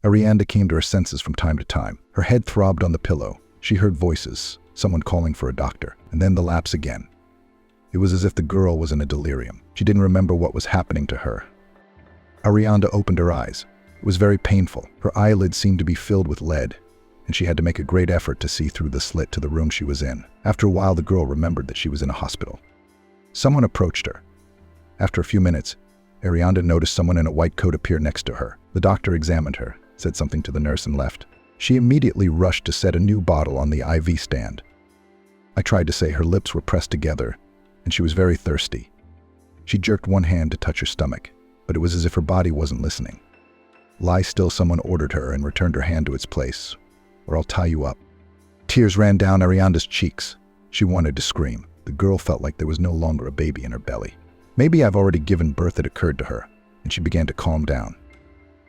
Arianda came to her senses from time to time. Her head throbbed on the pillow. She heard voices, someone calling for a doctor, and then the lapse again. It was as if the girl was in a delirium. She didn't remember what was happening to her. Arianda opened her eyes. It was very painful. Her eyelids seemed to be filled with lead, and she had to make a great effort to see through the slit to the room she was in. After a while, the girl remembered that she was in a hospital. Someone approached her. After a few minutes, Arianda noticed someone in a white coat appear next to her. The doctor examined her, said something to the nurse, and left. She immediately rushed to set a new bottle on the IV stand. I tried to say her lips were pressed together, and she was very thirsty. She jerked one hand to touch her stomach, but it was as if her body wasn't listening. Lie still, someone ordered her, and returned her hand to its place, or I'll tie you up. Tears ran down Arianda's cheeks. She wanted to scream. The girl felt like there was no longer a baby in her belly. Maybe I've already given birth, it occurred to her, and she began to calm down.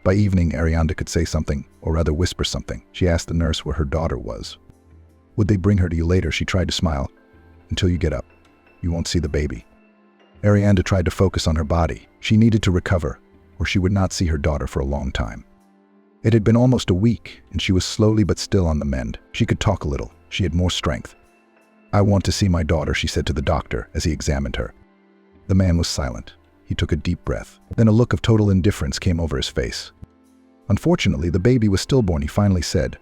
By evening, Arianda could say something, or rather whisper something. She asked the nurse where her daughter was. Would they bring her to you later? She tried to smile. Until you get up, you won't see the baby. Arianda tried to focus on her body. She needed to recover, or she would not see her daughter for a long time. It had been almost a week, and she was slowly but still on the mend. She could talk a little. She had more strength. I want to see my daughter, she said to the doctor as he examined her. The man was silent. He took a deep breath. Then a look of total indifference came over his face. Unfortunately, the baby was stillborn, he finally said.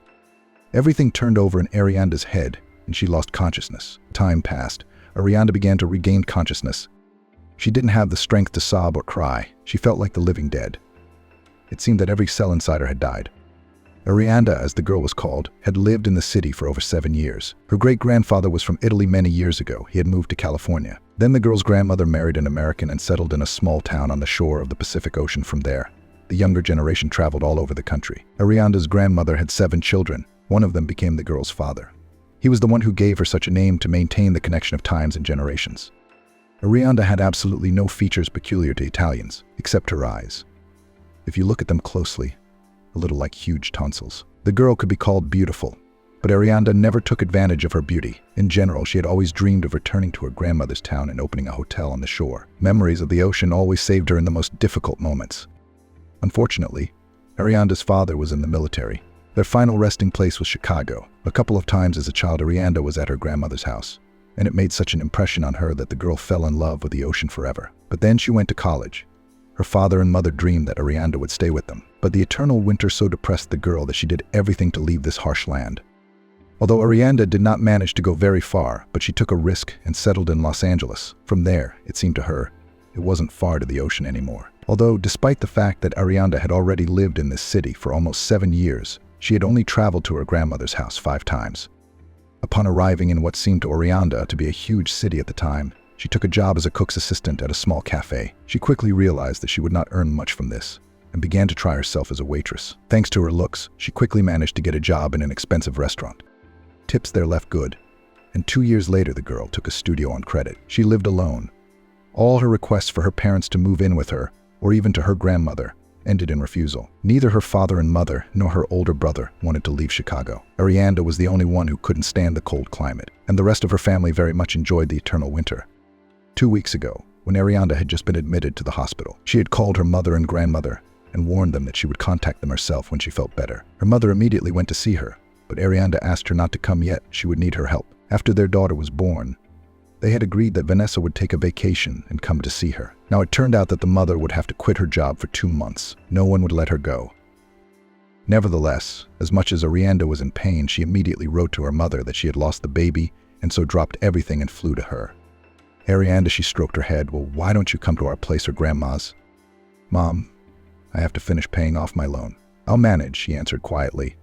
Everything turned over in Arianda's head, and she lost consciousness. Time passed. Arianda began to regain consciousness. She didn't have the strength to sob or cry. She felt like the living dead. It seemed that every cell inside her had died. Arianda, as the girl was called, had lived in the city for over 7 years. Her great-grandfather was from Italy many years ago. He had moved to California. Then the girl's grandmother married an American and settled in a small town on the shore of the Pacific Ocean. From there, the younger generation traveled all over the country. Arianda's grandmother had 7 children. One of them became the girl's father. He was the one who gave her such a name to maintain the connection of times and generations. Arianda had absolutely no features peculiar to Italians, except her eyes. If you look at them closely, a little like huge tonsils. The girl could be called beautiful, but Arianda never took advantage of her beauty. In general, she had always dreamed of returning to her grandmother's town and opening a hotel on the shore. Memories of the ocean always saved her in the most difficult moments. Unfortunately, Arianda's father was in the military. Their final resting place was Chicago. A couple of times as a child, Arianda was at her grandmother's house, and it made such an impression on her that the girl fell in love with the ocean forever. But then she went to college. Her father and mother dreamed that Arianda would stay with them, but the eternal winter so depressed the girl that she did everything to leave this harsh land. Although Arianda did not manage to go very far, but she took a risk and settled in Los Angeles. From there, it seemed to her, it wasn't far to the ocean anymore. Although, despite the fact that Arianda had already lived in this city for almost 7 years, she had only traveled to her grandmother's house 5 times. Upon arriving in what seemed to Arianda to be a huge city at the time, she took a job as a cook's assistant at a small cafe. She quickly realized that she would not earn much from this, and began to try herself as a waitress. Thanks to her looks, she quickly managed to get a job in an expensive restaurant. Tips there left good, and 2 years later the girl took a studio on credit. She lived alone. All her requests for her parents to move in with her, or even to her grandmother, ended in refusal. Neither her father and mother nor her older brother wanted to leave Chicago. Arianda was the only one who couldn't stand the cold climate, and the rest of her family very much enjoyed the eternal winter. 2 weeks ago, when Arianda had just been admitted to the hospital, she had called her mother and grandmother and warned them that she would contact them herself when she felt better. Her mother immediately went to see her, but Arianda asked her not to come yet. She would need her help. After their daughter was born, they had agreed that Vanessa would take a vacation and come to see her. Now it turned out that the mother would have to quit her job for 2 months. No one would let her go. Nevertheless, as much as Arianda was in pain, she immediately wrote to her mother that she had lost the baby and so dropped everything and flew to her. Arianda, she stroked her head. Well, why don't you come to our place or grandma's? Mom, I have to finish paying off my loan. I'll manage, she answered quietly.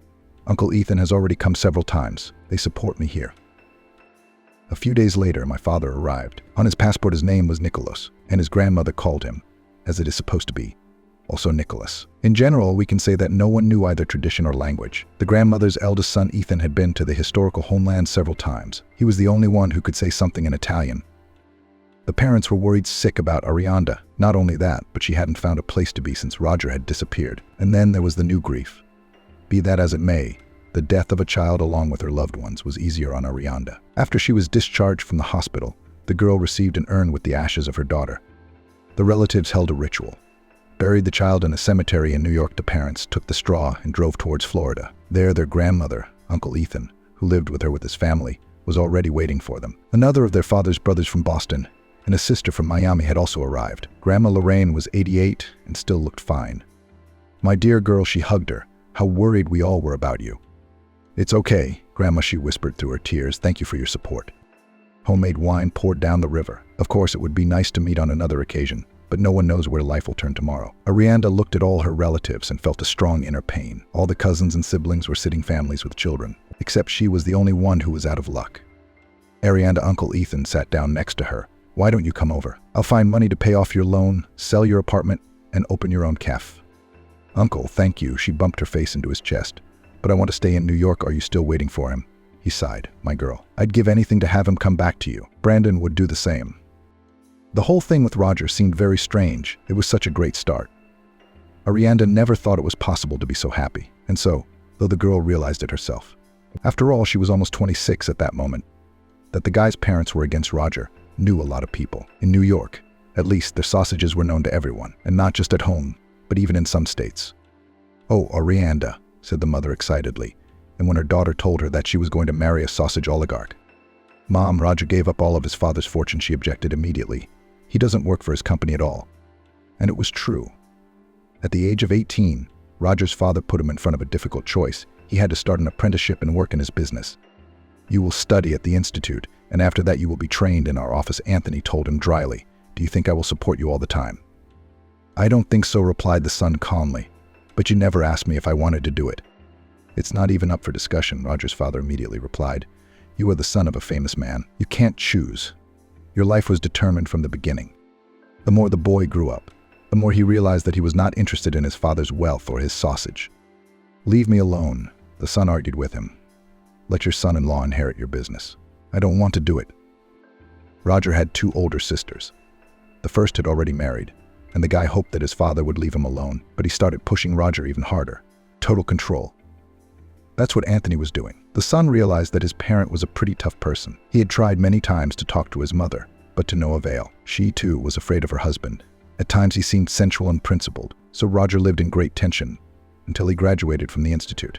Uncle Ethan has already come several times. They support me here. A few days later, my father arrived. On his passport, his name was Nicholas, and his grandmother called him, as it is supposed to be, also Nicholas. In general, we can say that no one knew either tradition or language. The grandmother's eldest son, Ethan, had been to the historical homeland several times. He was the only one who could say something in Italian. The parents were worried sick about Arianda. Not only that, but she hadn't found a place to be since Roger had disappeared. And then there was the new grief. Be that as it may, the death of a child along with her loved ones was easier on Arianda. After she was discharged from the hospital, the girl received an urn with the ashes of her daughter. The relatives held a ritual. buried the child in a cemetery in New York. The parents took the straw and drove towards Florida. There, their grandmother, Uncle Ethan, who lived with her with his family, was already waiting for them. Another of their father's brothers from Boston and a sister from Miami had also arrived. Grandma Lorraine was 88 and still looked fine. "My dear girl," she hugged her. "How worried we all were about you." "It's okay, Grandma," she whispered through her tears. "Thank you for your support." Homemade wine poured down the river. Of course, it would be nice to meet on another occasion, but no one knows where life will turn tomorrow. Arianda looked at all her relatives and felt a strong inner pain. All the cousins and siblings were sitting families with children, except she was the only one who was out of luck. Arianda, Uncle Ethan sat down next to her. "Why don't you come over? I'll find money to pay off your loan, sell your apartment, and open your own cafe." "Uncle, thank you." She bumped her face into his chest. "But I want to stay in New York. Are you still waiting for him?" He sighed. "My girl, I'd give anything to have him come back to you. Brandon would do the same." The whole thing with Roger seemed very strange. It was such a great start. Arianda never thought it was possible to be so happy. And so, though the girl realized it herself. After all, she was almost 26 at that moment. That the guy's parents were against Roger knew a lot of people. In New York, at least, their sausages were known to everyone. And not just at home, but even in some states. "Oh, Arianda," said the mother excitedly, and when her daughter told her that she was going to marry a sausage oligarch. "Mom, Roger gave up all of his father's fortune," she objected immediately. "He doesn't work for his company at all." And it was true. At the age of 18, Roger's father put him in front of a difficult choice. He had to start an apprenticeship and work in his business. "You will study at the institute, and after that you will be trained in our office," Anthony told him dryly. "Do you think I will support you all the time?" "I don't think so," replied the son calmly. "But you never asked me if I wanted to do it." "It's not even up for discussion," Roger's father immediately replied. "You are the son of a famous man. You can't choose. Your life was determined from the beginning." The more the boy grew up, the more he realized that he was not interested in his father's wealth or his sausage. "Leave me alone," the son argued with him. "Let your son-in-law inherit your business." "I don't want to do it." Roger had 2 older sisters. The first had already married, and the guy hoped that his father would leave him alone, but he started pushing Roger even harder. Total control. That's what Anthony was doing. The son realized that his parent was a pretty tough person. He had tried many times to talk to his mother, but to no avail. She, too, was afraid of her husband. At times he seemed sensual and principled, so Roger lived in great tension until he graduated from the institute.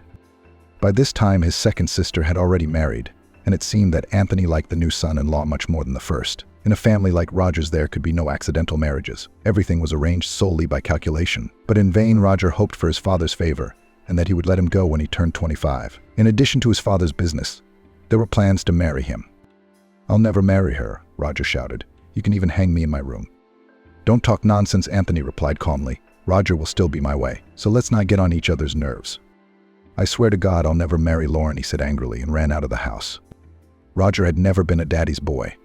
By this time, his second sister had already married, and it seemed that Anthony liked the new son-in-law much more than the first. In a family like Roger's, there could be no accidental marriages. Everything was arranged solely by calculation. But in vain, Roger hoped for his father's favor, and that he would let him go when he turned 25. In addition to his father's business, there were plans to marry him. "I'll never marry her," Roger shouted. "You can even hang me in my room." "Don't talk nonsense," Anthony replied calmly. "Roger will still be my way, so let's not get on each other's nerves." "I swear to God I'll never marry Lauren," he said angrily, and ran out of the house. Roger had never been a daddy's boy.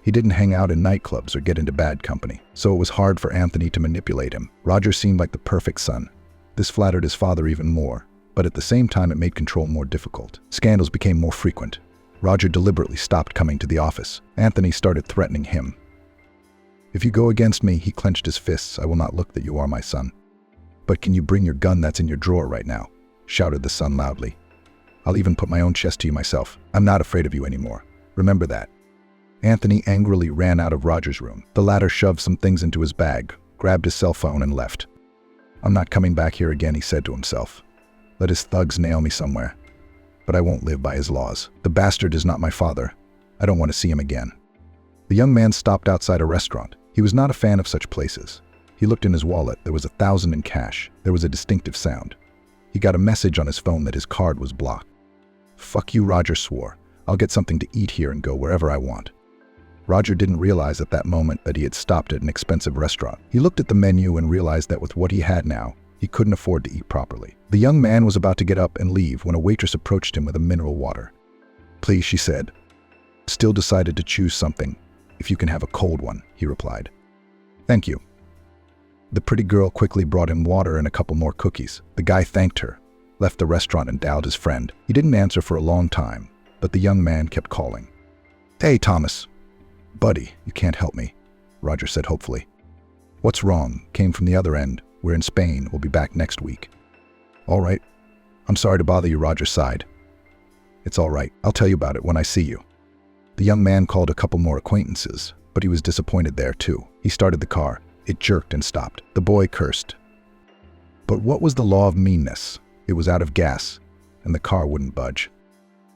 He didn't hang out in nightclubs or get into bad company, so it was hard for Anthony to manipulate him. Roger seemed like the perfect son. This flattered his father even more, but at the same time it made control more difficult. Scandals became more frequent. Roger deliberately stopped coming to the office. Anthony started threatening him. "If you go against me," he clenched his fists, "I will not look that you are my son." "But can you bring your gun that's in your drawer right now?" shouted the son loudly. "I'll even put my own chest to you myself. I'm not afraid of you anymore. Remember that." Anthony angrily ran out of Roger's room. The latter shoved some things into his bag, grabbed his cell phone, and left. "I'm not coming back here again," he said to himself. "Let his thugs nail me somewhere. But I won't live by his laws. The bastard is not my father. I don't want to see him again." The young man stopped outside a restaurant. He was not a fan of such places. He looked in his wallet. There was $1,000 in cash. There was a distinctive sound. He got a message on his phone that his card was blocked. "Fuck you," Roger swore. "I'll get something to eat here and go wherever I want." Roger didn't realize at that moment that he had stopped at an expensive restaurant. He looked at the menu and realized that with what he had now, he couldn't afford to eat properly. The young man was about to get up and leave when a waitress approached him with a mineral water. "Please," she said. "Still decided to choose something. If you can have a cold one," he replied. "Thank you." The pretty girl quickly brought him water and a couple more cookies. The guy thanked her, left the restaurant, and dialed his friend. He didn't answer for a long time, but the young man kept calling. "Hey, Thomas." "Buddy, you can't help me," Roger said hopefully. "What's wrong?" came from the other end. "We're in Spain. We'll be back next week." "All right. I'm sorry to bother you," Roger sighed. "It's all right. I'll tell you about it when I see you." The young man called a couple more acquaintances, but he was disappointed there too. He started the car. It jerked and stopped. The boy cursed. But what was the law of meanness? It was out of gas, and the car wouldn't budge.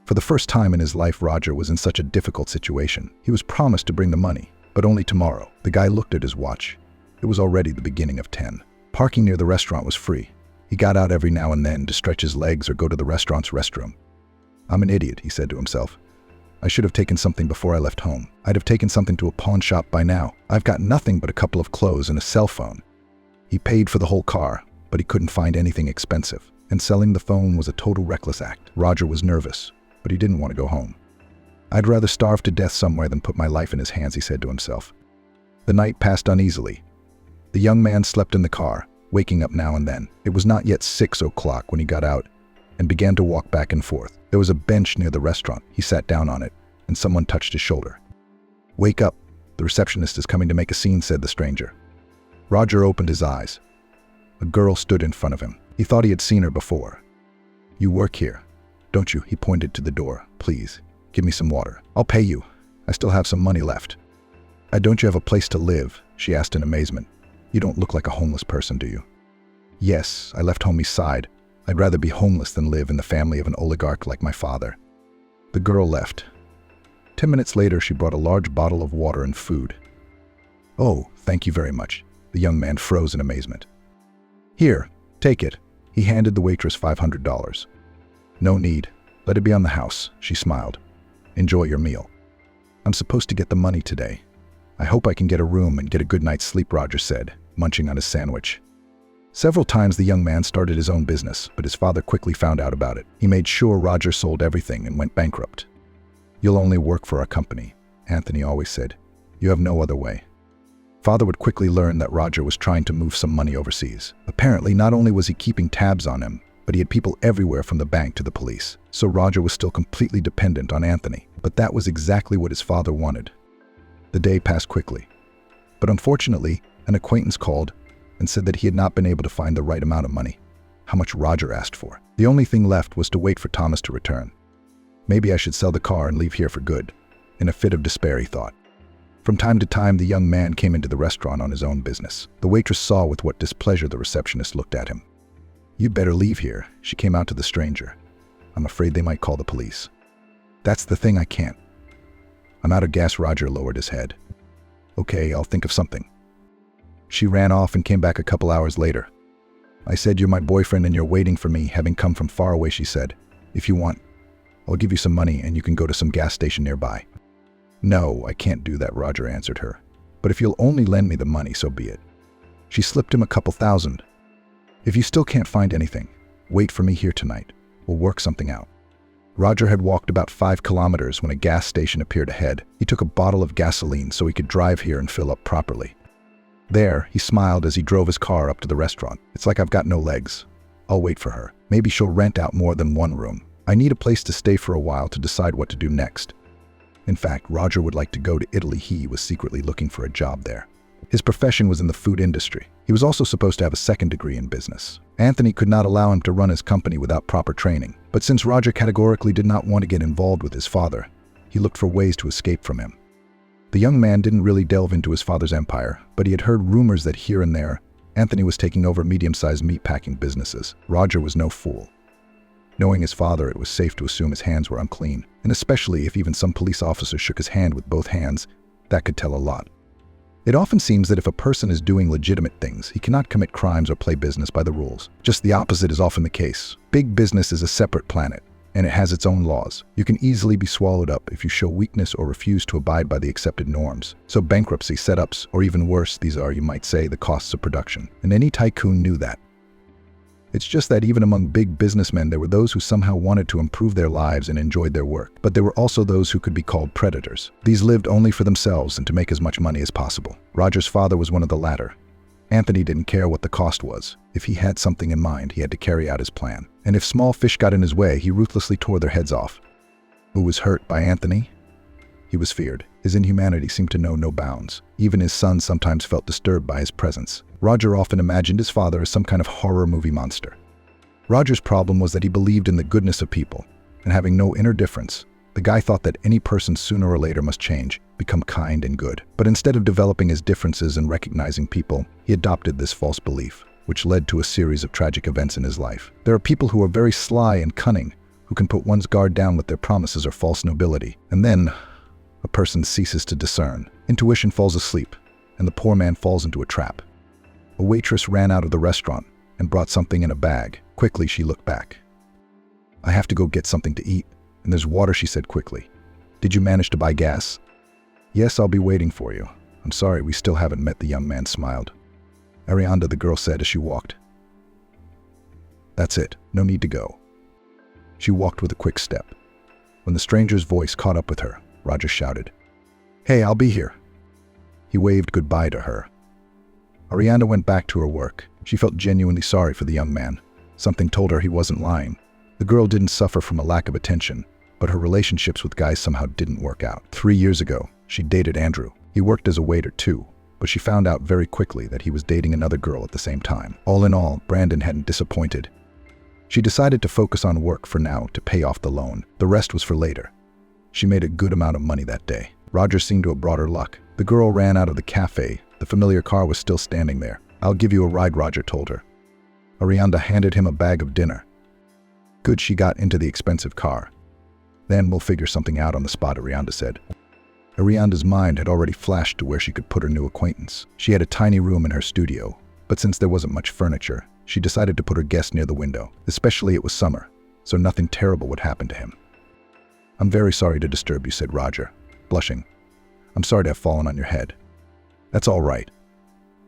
For the first time in his life, Roger was in such a difficult situation. He was promised to bring the money, but only tomorrow. The guy looked at his watch. It was already the beginning of 10. Parking near the restaurant was free. He got out every now and then to stretch his legs or go to the restaurant's restroom. "I'm an idiot," he said to himself. "I should have taken something before I left home. I'd have taken something to a pawn shop by now. I've got nothing but a couple of clothes and a cell phone." He paid for the whole car, but he couldn't find anything expensive, and selling the phone was a total reckless act. Roger was nervous, but he didn't want to go home. "I'd rather starve to death somewhere than put my life in his hands," he said to himself. The night passed uneasily. The young man slept in the car, waking up now and then. It was not yet 6 o'clock when he got out and began to walk back and forth. There was a bench near the restaurant. He sat down on it, and someone touched his shoulder. "Wake up. The receptionist is coming to make a scene," said the stranger. Roger opened his eyes. A girl stood in front of him. He thought he had seen her before. "You work here, don't you?" He pointed to the door. "Please, give me some water. I'll pay you. I still have some money left." "Don't you have a place to live?" she asked in amazement. "You don't look like a homeless person, do you?" "Yes, I left home East Side. I'd rather be homeless than live in the family of an oligarch like my father." The girl left. 10 minutes later, she brought a large bottle of water and food. "Oh, thank you very much." The young man froze in amazement. "Here, take it." He handed the waitress $500. "No need. Let it be on the house," she smiled. "Enjoy your meal." "I'm supposed to get the money today. I hope I can get a room and get a good night's sleep," Roger said, munching on his sandwich. Several times the young man started his own business, but his father quickly found out about it. He made sure Roger sold everything and went bankrupt. "You'll only work for our company," Anthony always said. "You have no other way." Father would quickly learn that Roger was trying to move some money overseas. Apparently, not only was he keeping tabs on him, but he had people everywhere from the bank to the police. So Roger was still completely dependent on Anthony. But that was exactly what his father wanted. The day passed quickly. But unfortunately, an acquaintance called and said that he had not been able to find the right amount of money, how much Roger asked for. The only thing left was to wait for Thomas to return. "Maybe I should sell the car and leave here for good." In a fit of despair, he thought. From time to time, the young man came into the restaurant on his own business. The waitress saw with what displeasure the receptionist looked at him. "You'd better leave here," she came out to the stranger. "I'm afraid they might call the police." "That's the thing, I can't." "I'm out of gas." Roger lowered his head. "Okay, I'll think of something." She ran off and came back a couple hours later. "I said you're my boyfriend and you're waiting for me, having come from far away," she said. "If you want, I'll give you some money and you can go to some gas station nearby." "No, I can't do that," Roger answered her. "But if you'll only lend me the money, so be it." She slipped him a couple thousand. "If you still can't find anything, wait for me here tonight. We'll work something out." Roger had walked about 5 kilometers when a gas station appeared ahead. He took a bottle of gasoline so he could drive here and fill up properly. There, he smiled as he drove his car up to the restaurant. "It's like I've got no legs. I'll wait for her. Maybe she'll rent out more than one room. I need a place to stay for a while to decide what to do next." In fact, Roger would like to go to Italy. He was secretly looking for a job there. His profession was in the food industry. He was also supposed to have a second degree in business. Anthony could not allow him to run his company without proper training. But since Roger categorically did not want to get involved with his father, he looked for ways to escape from him. The young man didn't really delve into his father's empire, but he had heard rumors that here and there, Anthony was taking over medium-sized meatpacking businesses. Roger was no fool. Knowing his father, it was safe to assume his hands were unclean, and especially if even some police officer shook his hand with both hands, that could tell a lot. It often seems that if a person is doing legitimate things, he cannot commit crimes or play business by the rules. Just the opposite is often the case. Big business is a separate planet, and it has its own laws. You can easily be swallowed up if you show weakness or refuse to abide by the accepted norms. So bankruptcy, setups, or even worse, these are, you might say, the costs of production. And any tycoon knew that. It's just that even among big businessmen, there were those who somehow wanted to improve their lives and enjoyed their work. But there were also those who could be called predators. These lived only for themselves and to make as much money as possible. Roger's father was one of the latter. Anthony didn't care what the cost was. If he had something in mind, he had to carry out his plan. And if small fish got in his way, he ruthlessly tore their heads off. Who was hurt by Anthony? He was feared. His inhumanity seemed to know no bounds. Even his son sometimes felt disturbed by his presence. Roger often imagined his father as some kind of horror movie monster. Roger's problem was that he believed in the goodness of people, and having no inner difference, The guy thought that any person sooner or later must change, become kind and good. But instead of developing his differences and recognizing people, he adopted this false belief, which led to a series of tragic events in his life. There are people who are very sly and cunning, who can put one's guard down with their promises or false nobility. And then, a person ceases to discern. Intuition falls asleep, and the poor man falls into a trap. A waitress ran out of the restaurant and brought something in a bag. Quickly, she looked back. "I have to go get something to eat. And there's water," she said quickly. "Did you manage to buy gas?" "Yes, I'll be waiting for you. I'm sorry, we still haven't met," the young man smiled. "Arianda," the girl said as she walked. "That's it. No need to go." She walked with a quick step. When the stranger's voice caught up with her, Roger shouted, "Hey, I'll be here." He waved goodbye to her. Arianda went back to her work. She felt genuinely sorry for the young man. Something told her he wasn't lying. The girl didn't suffer from a lack of attention, but her relationships with guys somehow didn't work out. 3 years ago, she dated Andrew. He worked as a waiter too, but she found out very quickly that he was dating another girl at the same time. All in all, Brandon hadn't disappointed. She decided to focus on work for now to pay off the loan. The rest was for later. She made a good amount of money that day. Roger seemed to have brought her luck. The girl ran out of the cafe. The familiar car was still standing there. "I'll give you a ride," Roger told her. Arianda handed him a bag of dinner. Good, she got into the expensive car. "Then we'll figure something out on the spot," Arianda said. Arianda's mind had already flashed to where she could put her new acquaintance. She had a tiny room in her studio, but since there wasn't much furniture, she decided to put her guest near the window. Especially it was summer, so nothing terrible would happen to him. "I'm very sorry to disturb you," said Roger, blushing. "I'm sorry to have fallen on your head." "That's all right."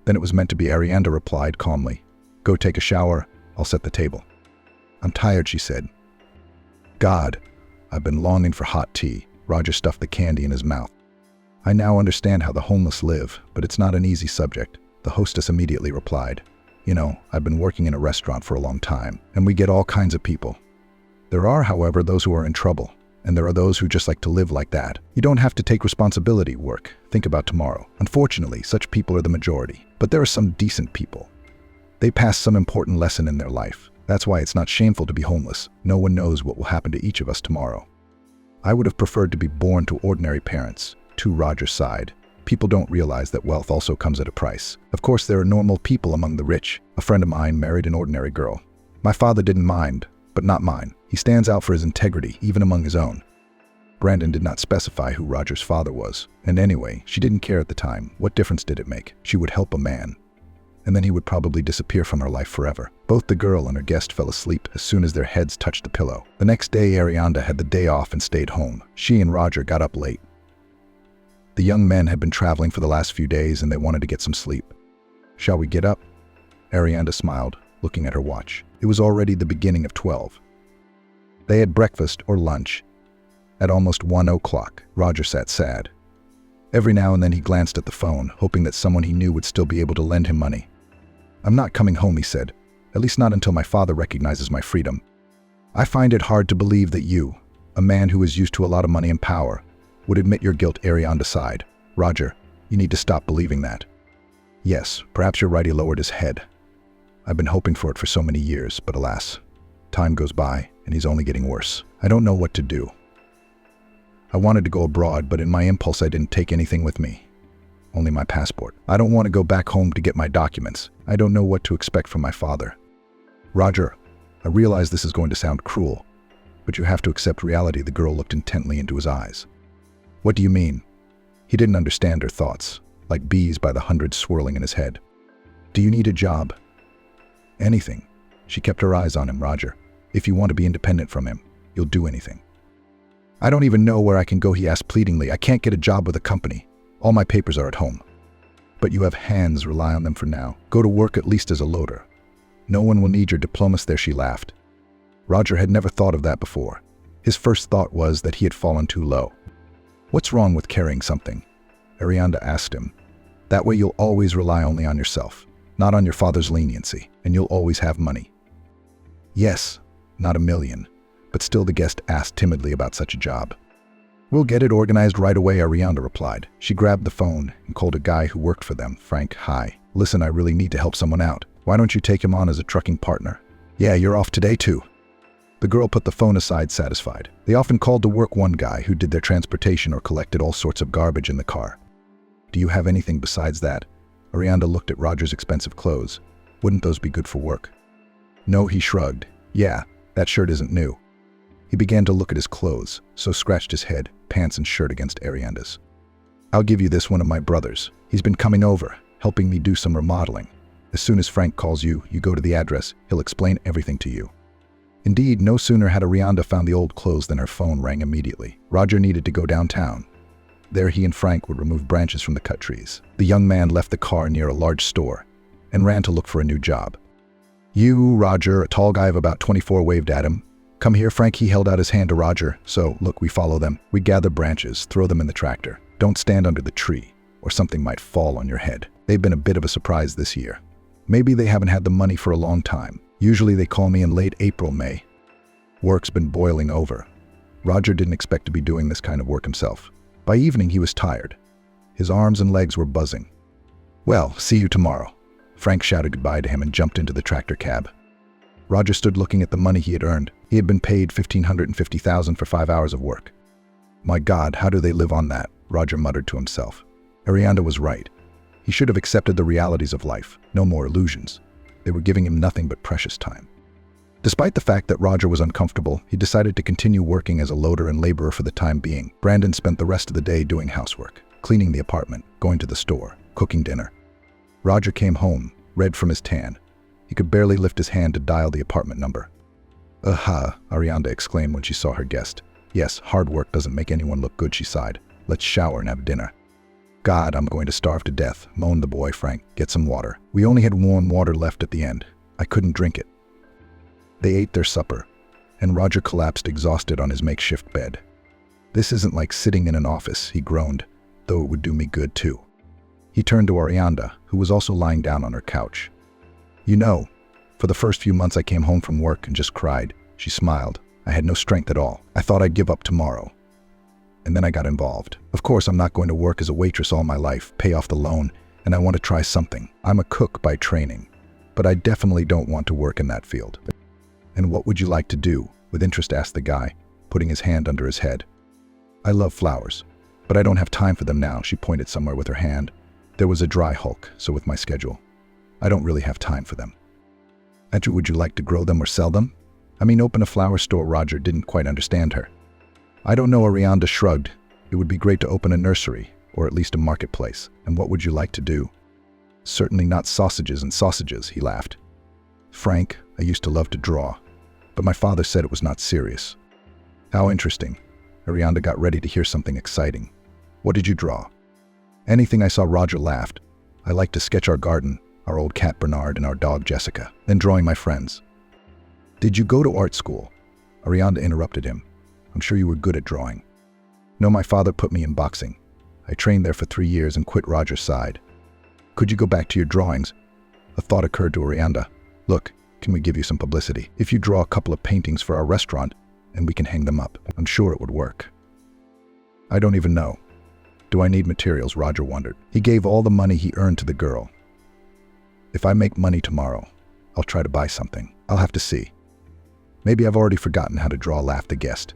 Then it was meant to be, Arianda replied calmly. "Go take a shower, I'll set the table." "I'm tired," she said. "God, I've been longing for hot tea." Roger stuffed the candy in his mouth. "I now understand how the homeless live, but it's not an easy subject," the hostess immediately replied. "You know, I've been working in a restaurant for a long time, and we get all kinds of people. There are, however, those who are in trouble, and there are those who just like to live like that. You don't have to take responsibility, work, think about tomorrow. Unfortunately, such people are the majority, but there are some decent people. They pass some important lesson in their life. That's why it's not shameful to be homeless. No one knows what will happen to each of us tomorrow." "I would have preferred to be born to ordinary parents," Roger sighed. "People don't realize that wealth also comes at a price. Of course, there are normal people among the rich. A friend of mine married an ordinary girl. My father didn't mind, but not mine. He stands out for his integrity, even among his own." Brandon did not specify who Roger's father was. And anyway, she didn't care at the time. What difference did it make? She would help a man, and then he would probably disappear from her life forever. Both the girl and her guest fell asleep as soon as their heads touched the pillow. The next day, Arianda had the day off and stayed home. She and Roger got up late. The young men had been traveling for the last few days and they wanted to get some sleep. "Shall we get up?" Arianda smiled, looking at her watch. It was already the beginning of 12. They had breakfast or lunch. At almost 1 o'clock, Roger sat sad. Every now and then he glanced at the phone, hoping that someone he knew would still be able to lend him money. "I'm not coming home," he said. "At least not until my father recognizes my freedom. I find it hard to believe that you, a man who is used to a lot of money and power, would admit your guilt." Arianda sighed. "Roger, you need to stop believing that." "Yes, perhaps you're right," he lowered his head. "I've been hoping for it for so many years, but alas, time goes by and he's only getting worse. I don't know what to do. I wanted to go abroad, but in my impulse I didn't take anything with me. Only my passport. I don't want to go back home to get my documents. I don't know what to expect from my father. Roger, I realize this is going to sound cruel, but you have to accept reality." The girl looked intently into his eyes. "What do you mean?" He didn't understand her thoughts, like bees by the hundreds swirling in his head. "Do you need a job?" "Anything." She kept her eyes on him. "Roger, if you want to be independent from him, you'll do anything." "I don't even know where I can go," he asked pleadingly. "I can't get a job with a company. All my papers are at home." "But you have hands, rely on them for now. Go to work at least as a loader. No one will need your diplomas there," she laughed. Roger had never thought of that before. His first thought was that he had fallen too low. "What's wrong with carrying something?" Arianda asked him. "That way you'll always rely only on yourself, not on your father's leniency, and you'll always have money." "Yes, not a million. But still," the guest asked timidly about such a job. "We'll get it organized right away," Arianda replied. She grabbed the phone and called a guy who worked for them. "Frank, hi. Listen, I really need to help someone out. Why don't you take him on as a trucking partner?" "Yeah, you're off today too." The girl put the phone aside, satisfied. They often called to work one guy who did their transportation or collected all sorts of garbage in the car. Do you have anything besides that? Arianda looked at Roger's expensive clothes. Wouldn't those be good for work? No, he shrugged. Yeah, that shirt isn't new. He began to look at his clothes, so scratched his head, pants and shirt against Arianda's. I'll give you this, one of my brothers. He's been coming over, helping me do some remodeling. As soon as Frank calls you, you go to the address. He'll explain everything to you. Indeed, no sooner had Arianda found the old clothes than her phone rang immediately. Roger needed to go downtown. There he and Frank would remove branches from the cut trees. The young man left the car near a large store and ran to look for a new job. You, Roger, a tall guy of about 24, waved at him. Come here, Frank. He held out his hand to Roger. So, look, we follow them. We gather branches, throw them in the tractor. Don't stand under the tree, or something might fall on your head. They've been a bit of a surprise this year. Maybe they haven't had the money for a long time. Usually they call me in late April, May. Work's been boiling over. Roger didn't expect to be doing this kind of work himself. By evening, he was tired. His arms and legs were buzzing. Well, see you tomorrow. Frank shouted goodbye to him and jumped into the tractor cab. Roger stood looking at the money he had earned. He had been paid $1,550,000 for 5 hours of work. My God, how do they live on that? Roger muttered to himself. Arianda was right. He should have accepted the realities of life. No more illusions. They were giving him nothing but precious time. Despite the fact that Roger was uncomfortable, he decided to continue working as a loader and laborer for the time being. Brandon spent the rest of the day doing housework, cleaning the apartment, going to the store, cooking dinner. Roger came home, red from his tan. He could barely lift his hand to dial the apartment number. Aha, Arianda exclaimed when she saw her guest. Yes, hard work doesn't make anyone look good, she sighed. Let's shower and have dinner. God, I'm going to starve to death, moaned the boy. Frank, get some water. We only had warm water left at the end. I couldn't drink it. They ate their supper, and Roger collapsed exhausted on his makeshift bed. This isn't like sitting in an office, he groaned, though it would do me good too. He turned to Arianda, who was also lying down on her couch. You know, for the first few months I came home from work and just cried. She smiled. I had no strength at all. I thought I'd give up tomorrow. And then I got involved. Of course, I'm not going to work as a waitress all my life, pay off the loan, and I want to try something. I'm a cook by training, but I definitely don't want to work in that field. And what would you like to do? With interest asked the guy, putting his hand under his head. I love flowers, but I don't have time for them now, she pointed somewhere with her hand. There was a dry hulk, so with my schedule, I don't really have time for them. Andrew, would you like to grow them or sell them? I mean, open a flower store. Roger didn't quite understand her. I don't know, Arianda shrugged. It would be great to open a nursery, or at least a marketplace. And what would you like to do? Certainly not sausages and sausages, he laughed. Frank, I used to love to draw, but my father said it was not serious. How interesting. Arianda got ready to hear something exciting. What did you draw? Anything I saw. Roger laughed. I like to sketch our garden, our old cat Bernard and our dog Jessica, then drawing my friends. Did you go to art school? Arianda interrupted him. I'm sure you were good at drawing. No, my father put me in boxing. I trained there for 3 years and quit. Roger sighed. Could you go back to your drawings? A thought occurred to Arianda. Look, can we give you some publicity? If you draw a couple of paintings for our restaurant, and we can hang them up, I'm sure it would work. I don't even know. Do I need materials? Roger wondered. He gave all the money he earned to the girl. If I make money tomorrow, I'll try to buy something. I'll have to see. Maybe I've already forgotten how to draw, laughed the guest.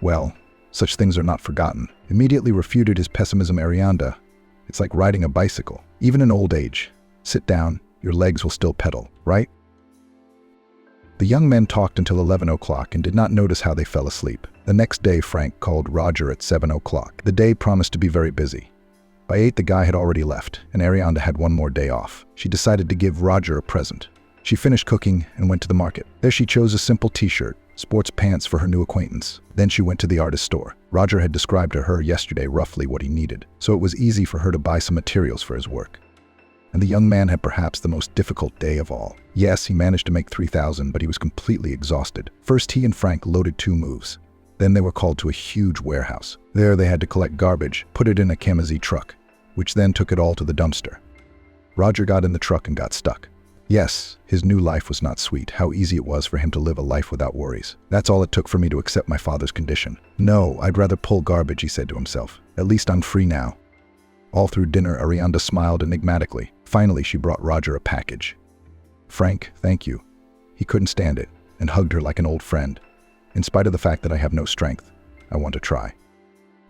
Well, such things are not forgotten. Immediately refuted his pessimism Arianda. It's like riding a bicycle. Even in old age. Sit down, your legs will still pedal, right? The young men talked until 11 o'clock and did not notice how they fell asleep. The next day, Frank called Roger at 7 o'clock. The day promised to be very busy. By 8, the guy had already left, and Arianda had one more day off. She decided to give Roger a present. She finished cooking and went to the market. There she chose a simple t-shirt, sports pants for her new acquaintance. Then she went to the artist store. Roger had described to her yesterday roughly what he needed, so it was easy for her to buy some materials for his work. And the young man had perhaps the most difficult day of all. Yes, he managed to make $3,000, but he was completely exhausted. First, he and Frank loaded 2 moves. Then they were called to a huge warehouse. There they had to collect garbage, put it in a Kamazi truck, which then took it all to the dumpster. Roger got in the truck and got stuck. Yes, his new life was not sweet. How easy it was for him to live a life without worries. That's all it took for me to accept my father's condition. No, I'd rather pull garbage, he said to himself. At least I'm free now. All through dinner, Arianda smiled enigmatically. Finally, she brought Roger a package. Frank, thank you. He couldn't stand it, and hugged her like an old friend. In spite of the fact that I have no strength, I want to try.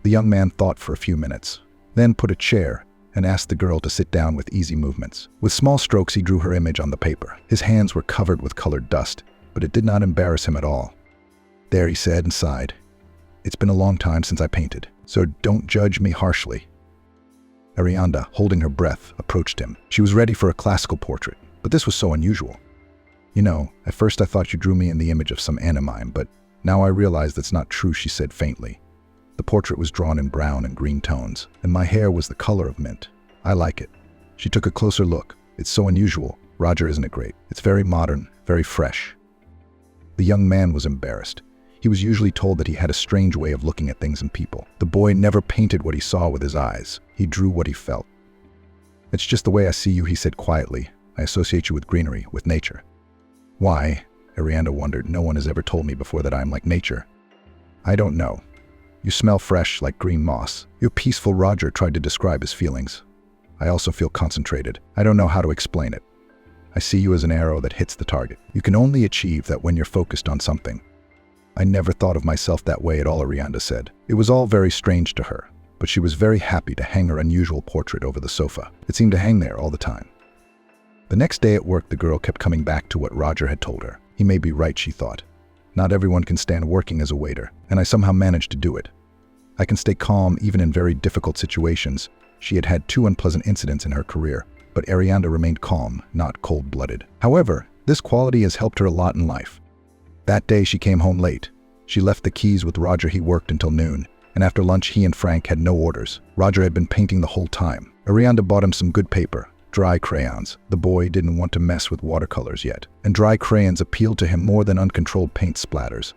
The young man thought for a few minutes, then put a chair and asked the girl to sit down with easy movements. With small strokes, he drew her image on the paper. His hands were covered with colored dust, but it did not embarrass him at all. There, he said and sighed. It's been a long time since I painted, so don't judge me harshly. Arianda, holding her breath, approached him. She was ready for a classical portrait, but this was so unusual. You know, at first I thought you drew me in the image of some anime, but now I realize that's not true, she said faintly. The portrait was drawn in brown and green tones, and my hair was the color of mint. I like it. She took a closer look. It's so unusual. Roger, isn't it great? It's very modern, very fresh. The young man was embarrassed. He was usually told that he had a strange way of looking at things and people. The boy never painted what he saw with his eyes. He drew what he felt. It's just the way I see you, he said quietly. I associate you with greenery, with nature. Why? Arianda wondered. No one has ever told me before that I'm like nature. I don't know. You smell fresh like green moss. You're peaceful, Roger tried to describe his feelings. I also feel concentrated. I don't know how to explain it. I see you as an arrow that hits the target. You can only achieve that when you're focused on something. I never thought of myself that way at all, Arianda said. It was all very strange to her, but she was very happy to hang her unusual portrait over the sofa. It seemed to hang there all the time. The next day at work, the girl kept coming back to what Roger had told her. He may be right, she thought. Not everyone can stand working as a waiter, and I somehow managed to do it. I can stay calm even in very difficult situations. She had had 2 unpleasant incidents in her career, but Arianda remained calm, not cold-blooded. However, this quality has helped her a lot in life. That day she came home late. She left the keys with Roger. He worked until noon, and after lunch he and Frank had no orders. Roger had been painting the whole time. Arianda bought him some good paper, dry crayons. The boy didn't want to mess with watercolors yet, and dry crayons appealed to him more than uncontrolled paint splatters.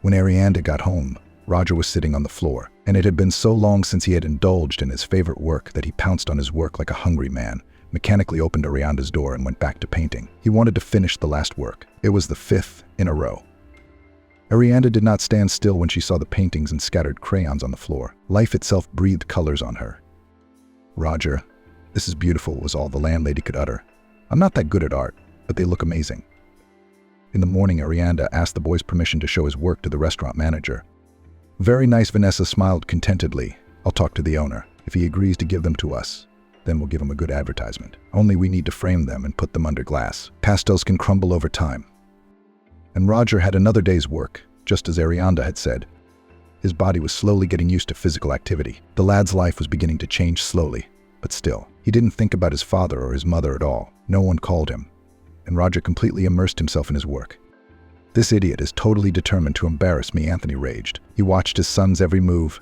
When Arianda got home, Roger was sitting on the floor, and it had been so long since he had indulged in his favorite work that he pounced on his work like a hungry man, mechanically opened Arianda's door and went back to painting. He wanted to finish the last work. It was the 5th in a row. Arianda did not stand still when she saw the paintings and scattered crayons on the floor. Life itself breathed colors on her. Roger, this is beautiful, was all the landlady could utter. I'm not that good at art, but they look amazing. In the morning, Arianda asked the boy's permission to show his work to the restaurant manager. Very nice, Vanessa smiled contentedly. I'll talk to the owner. If he agrees to give them to us, then we'll give him a good advertisement. Only we need to frame them and put them under glass. Pastels can crumble over time. And Roger had another day's work, just as Arianda had said. His body was slowly getting used to physical activity. The lad's life was beginning to change slowly, but still, he didn't think about his father or his mother at all. No one called him, and Roger completely immersed himself in his work. This idiot is totally determined to embarrass me, Anthony raged. He watched his son's every move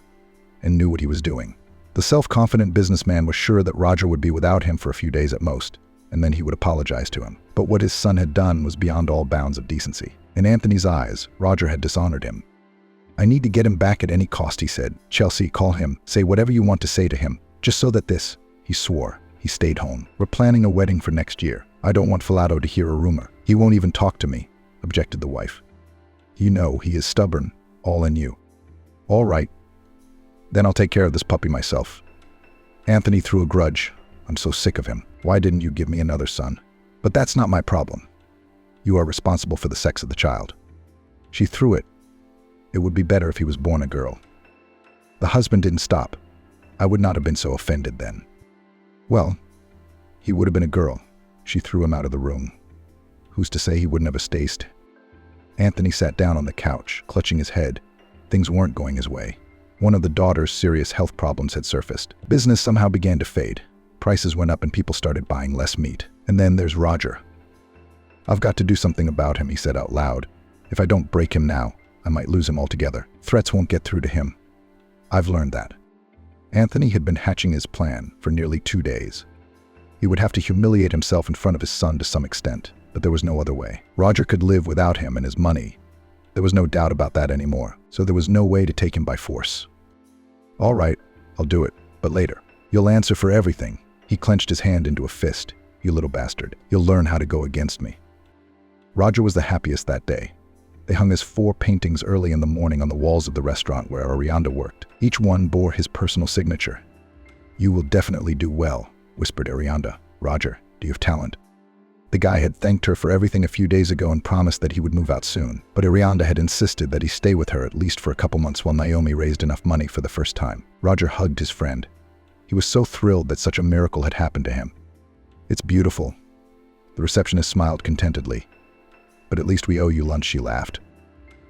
and knew what he was doing. The self-confident businessman was sure that Roger would be without him for a few days at most, and then he would apologize to him. But what his son had done was beyond all bounds of decency. In Anthony's eyes, Roger had dishonored him. I need to get him back at any cost, he said. Chelsea, call him. Say whatever you want to say to him, just so that this, he swore. He stayed home. We're planning a wedding for next year. I don't want Filato to hear a rumor. He won't even talk to me, objected the wife. You know he is stubborn, all in you. All right. Then I'll take care of this puppy myself. Anthony threw a grudge. I'm so sick of him. Why didn't you give me another son? But that's not my problem. You are responsible for the sex of the child. She threw it. It would be better if he was born a girl. The husband didn't stop. I would not have been so offended then. Well, he would have been a girl. She threw him out of the room. Who's to say he wouldn't have estaced? Anthony sat down on the couch, clutching his head. Things weren't going his way. One of the daughter's serious health problems had surfaced. Business somehow began to fade. Prices went up and people started buying less meat. And then there's Roger. I've got to do something about him, he said out loud. If I don't break him now, I might lose him altogether. Threats won't get through to him. I've learned that. Anthony had been hatching his plan for nearly 2 days. He would have to humiliate himself in front of his son to some extent, but there was no other way. Roger could live without him and his money. There was no doubt about that anymore, so there was no way to take him by force. All right, I'll do it, but later. You'll answer for everything. He clenched his hand into a fist. You little bastard. You'll learn how to go against me. Roger was the happiest that day. They hung his 4 paintings early in the morning on the walls of the restaurant where Arianda worked. Each one bore his personal signature. You will definitely do well, whispered Arianda. Roger, do you have talent? The guy had thanked her for everything a few days ago and promised that he would move out soon, but Arianda had insisted that he stay with her at least for a couple months while Naomi raised enough money for the first time. Roger hugged his friend. He was so thrilled that such a miracle had happened to him. "It's beautiful." The receptionist smiled contentedly. "But at least we owe you lunch," she laughed.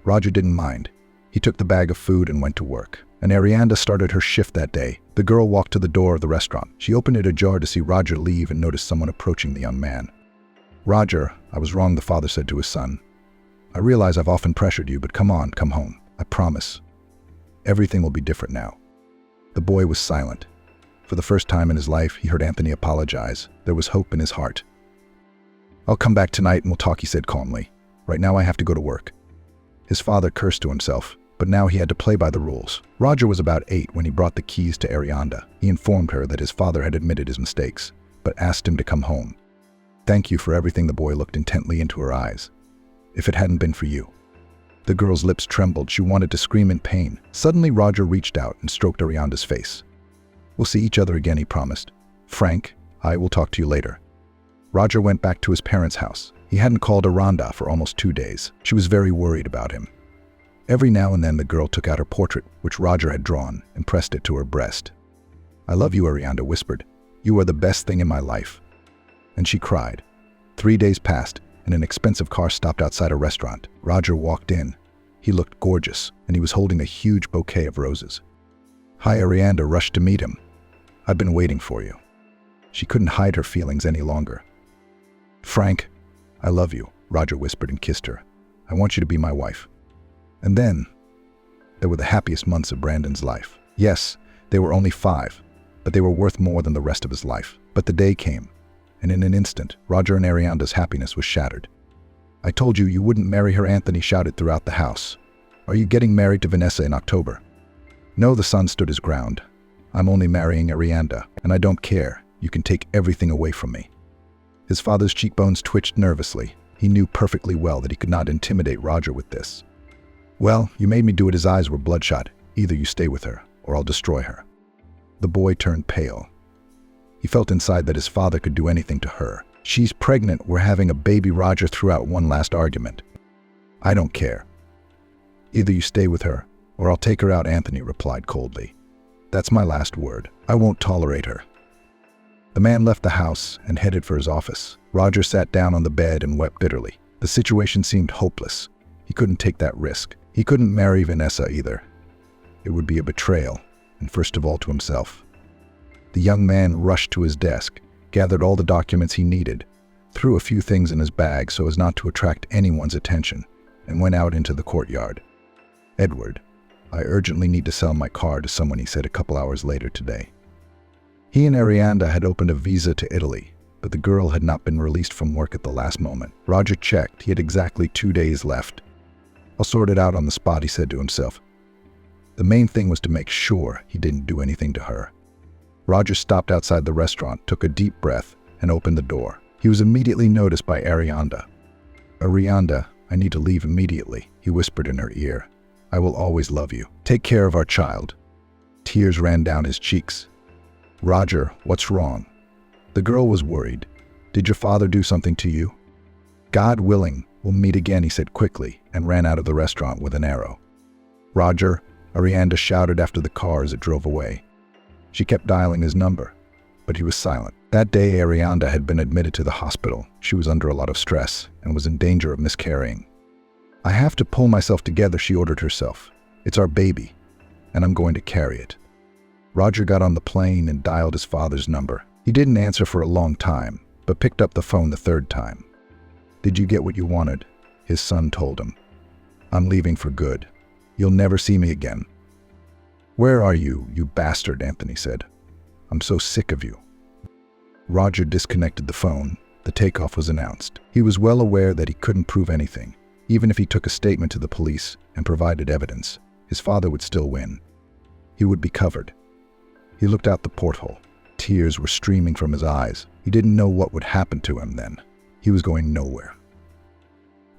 Roger didn't mind. He took the bag of food and went to work. And Arianda started her shift that day. The girl walked to the door of the restaurant. She opened it ajar to see Roger leave and noticed someone approaching the young man. "Roger, I was wrong," the father said to his son. "I realize I've often pressured you, but come on, come home. I promise. Everything will be different now." The boy was silent. For the first time in his life, he heard Anthony apologize. There was hope in his heart. "I'll come back tonight and we'll talk," he said calmly. "Right now I have to go to work." His father cursed to himself, but now he had to play by the rules. Roger was about 8 when he brought the keys to Arianda. He informed her that his father had admitted his mistakes, but asked him to come home. "Thank you for everything." The boy looked intently into her eyes. "If it hadn't been for you." The girl's lips trembled. She wanted to scream in pain. Suddenly, Roger reached out and stroked Arianda's face. "We'll see each other again," he promised. "Frank, I will talk to you later." Roger went back to his parents' house. He hadn't called Arianda for almost 2 days. She was very worried about him. Every now and then the girl took out her portrait, which Roger had drawn, and pressed it to her breast. "I love you," Arianda whispered. "You are the best thing in my life." And she cried. 3 days passed, and an expensive car stopped outside a restaurant. Roger walked in. He looked gorgeous, and he was holding a huge bouquet of roses. "Hi," Arianda rushed to meet him. "I've been waiting for you." She couldn't hide her feelings any longer. "Frank, I love you," Roger whispered and kissed her. "I want you to be my wife." And then, there were the happiest months of Brandon's life. Yes, they were only 5, but they were worth more than the rest of his life. But the day came, and in an instant, Roger and Arianda's happiness was shattered. "I told you you wouldn't marry her," Anthony shouted throughout the house. "Are you getting married to Vanessa in October?" "No," the son stood his ground. "I'm only marrying Arianda, and I don't care. You can take everything away from me." His father's cheekbones twitched nervously. He knew perfectly well that he could not intimidate Roger with this. "Well, you made me do it." His eyes were bloodshot. "Either you stay with her, or I'll destroy her." The boy turned pale. He felt inside that his father could do anything to her. "She's pregnant. We're having a baby." Roger threw out one last argument. "I don't care. Either you stay with her, or I'll take her out," Anthony replied coldly. "That's my last word. I won't tolerate her." The man left the house and headed for his office. Roger sat down on the bed and wept bitterly. The situation seemed hopeless. He couldn't take that risk. He couldn't marry Vanessa either. It would be a betrayal, and first of all to himself. The young man rushed to his desk, gathered all the documents he needed, threw a few things in his bag so as not to attract anyone's attention, and went out into the courtyard. "Edward, I urgently need to sell my car to someone," he said a couple hours later today. He and Arianda had opened a visa to Italy, but the girl had not been released from work at the last moment. Roger checked. He had exactly 2 days left. "I'll sort it out on the spot," he said to himself. The main thing was to make sure he didn't do anything to her. Roger stopped outside the restaurant, took a deep breath, and opened the door. He was immediately noticed by Arianda. "Arianda, I need to leave immediately," he whispered in her ear. "I will always love you. Take care of our child." Tears ran down his cheeks. "Roger, what's wrong?" The girl was worried. "Did your father do something to you?" "God willing, we'll meet again," he said quickly, and ran out of the restaurant with an arrow. "Roger," Arianda shouted after the car as it drove away. She kept dialing his number, but he was silent. That day, Arianda had been admitted to the hospital. She was under a lot of stress and was in danger of miscarrying. "I have to pull myself together," she ordered herself. "It's our baby, and I'm going to carry it." Roger got on the plane and dialed his father's number. He didn't answer for a long time, but picked up the phone the 3rd time. "Did you get what you wanted?" his son told him. "I'm leaving for good. You'll never see me again." "Where are you, you bastard?" Anthony said. "I'm so sick of you." Roger disconnected the phone. The takeoff was announced. He was well aware that he couldn't prove anything. Even if he took a statement to the police and provided evidence, his father would still win. He would be covered. He looked out the porthole. Tears were streaming from his eyes. He didn't know what would happen to him then. He was going nowhere.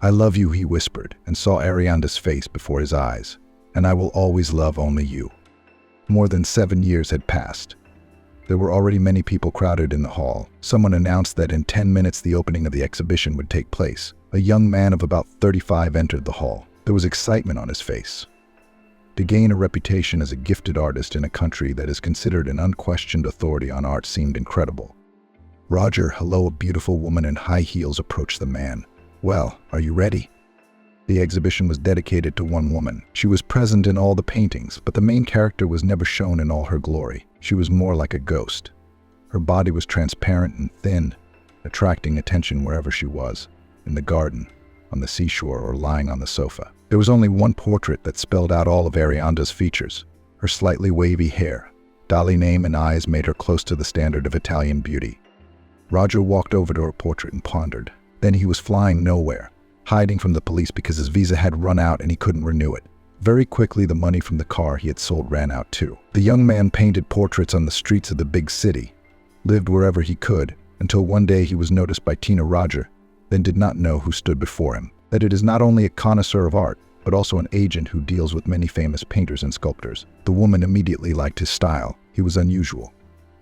"I love you," he whispered, and saw Arianda's face before his eyes. "And I will always love only you." More than 7 years had passed. There were already many people crowded in the hall. Someone announced that in 10 minutes the opening of the exhibition would take place. A young man of about 35 entered the hall. There was excitement on his face. To gain a reputation as a gifted artist in a country that is considered an unquestioned authority on art seemed incredible. Roger, hello, a beautiful woman in high heels approached the man. Well, are you ready? The exhibition was dedicated to one woman. She was present in all the paintings, but the main character was never shown in all her glory. She was more like a ghost. Her body was transparent and thin, attracting attention wherever she was, in the garden, on the seashore, or lying on the sofa. There was only one portrait that spelled out all of Arianda's features. Her slightly wavy hair, dolly name and eyes made her close to the standard of Italian beauty. Roger walked over to her portrait and pondered. Then he was flying nowhere, hiding from the police because his visa had run out and he couldn't renew it. Very quickly, the money from the car he had sold ran out too. The young man painted portraits on the streets of the big city, lived wherever he could, until one day he was noticed by Tina Roger, then did not know who stood before him. That it is not only a connoisseur of art, but also an agent who deals with many famous painters and sculptors. The woman immediately liked his style. He was unusual.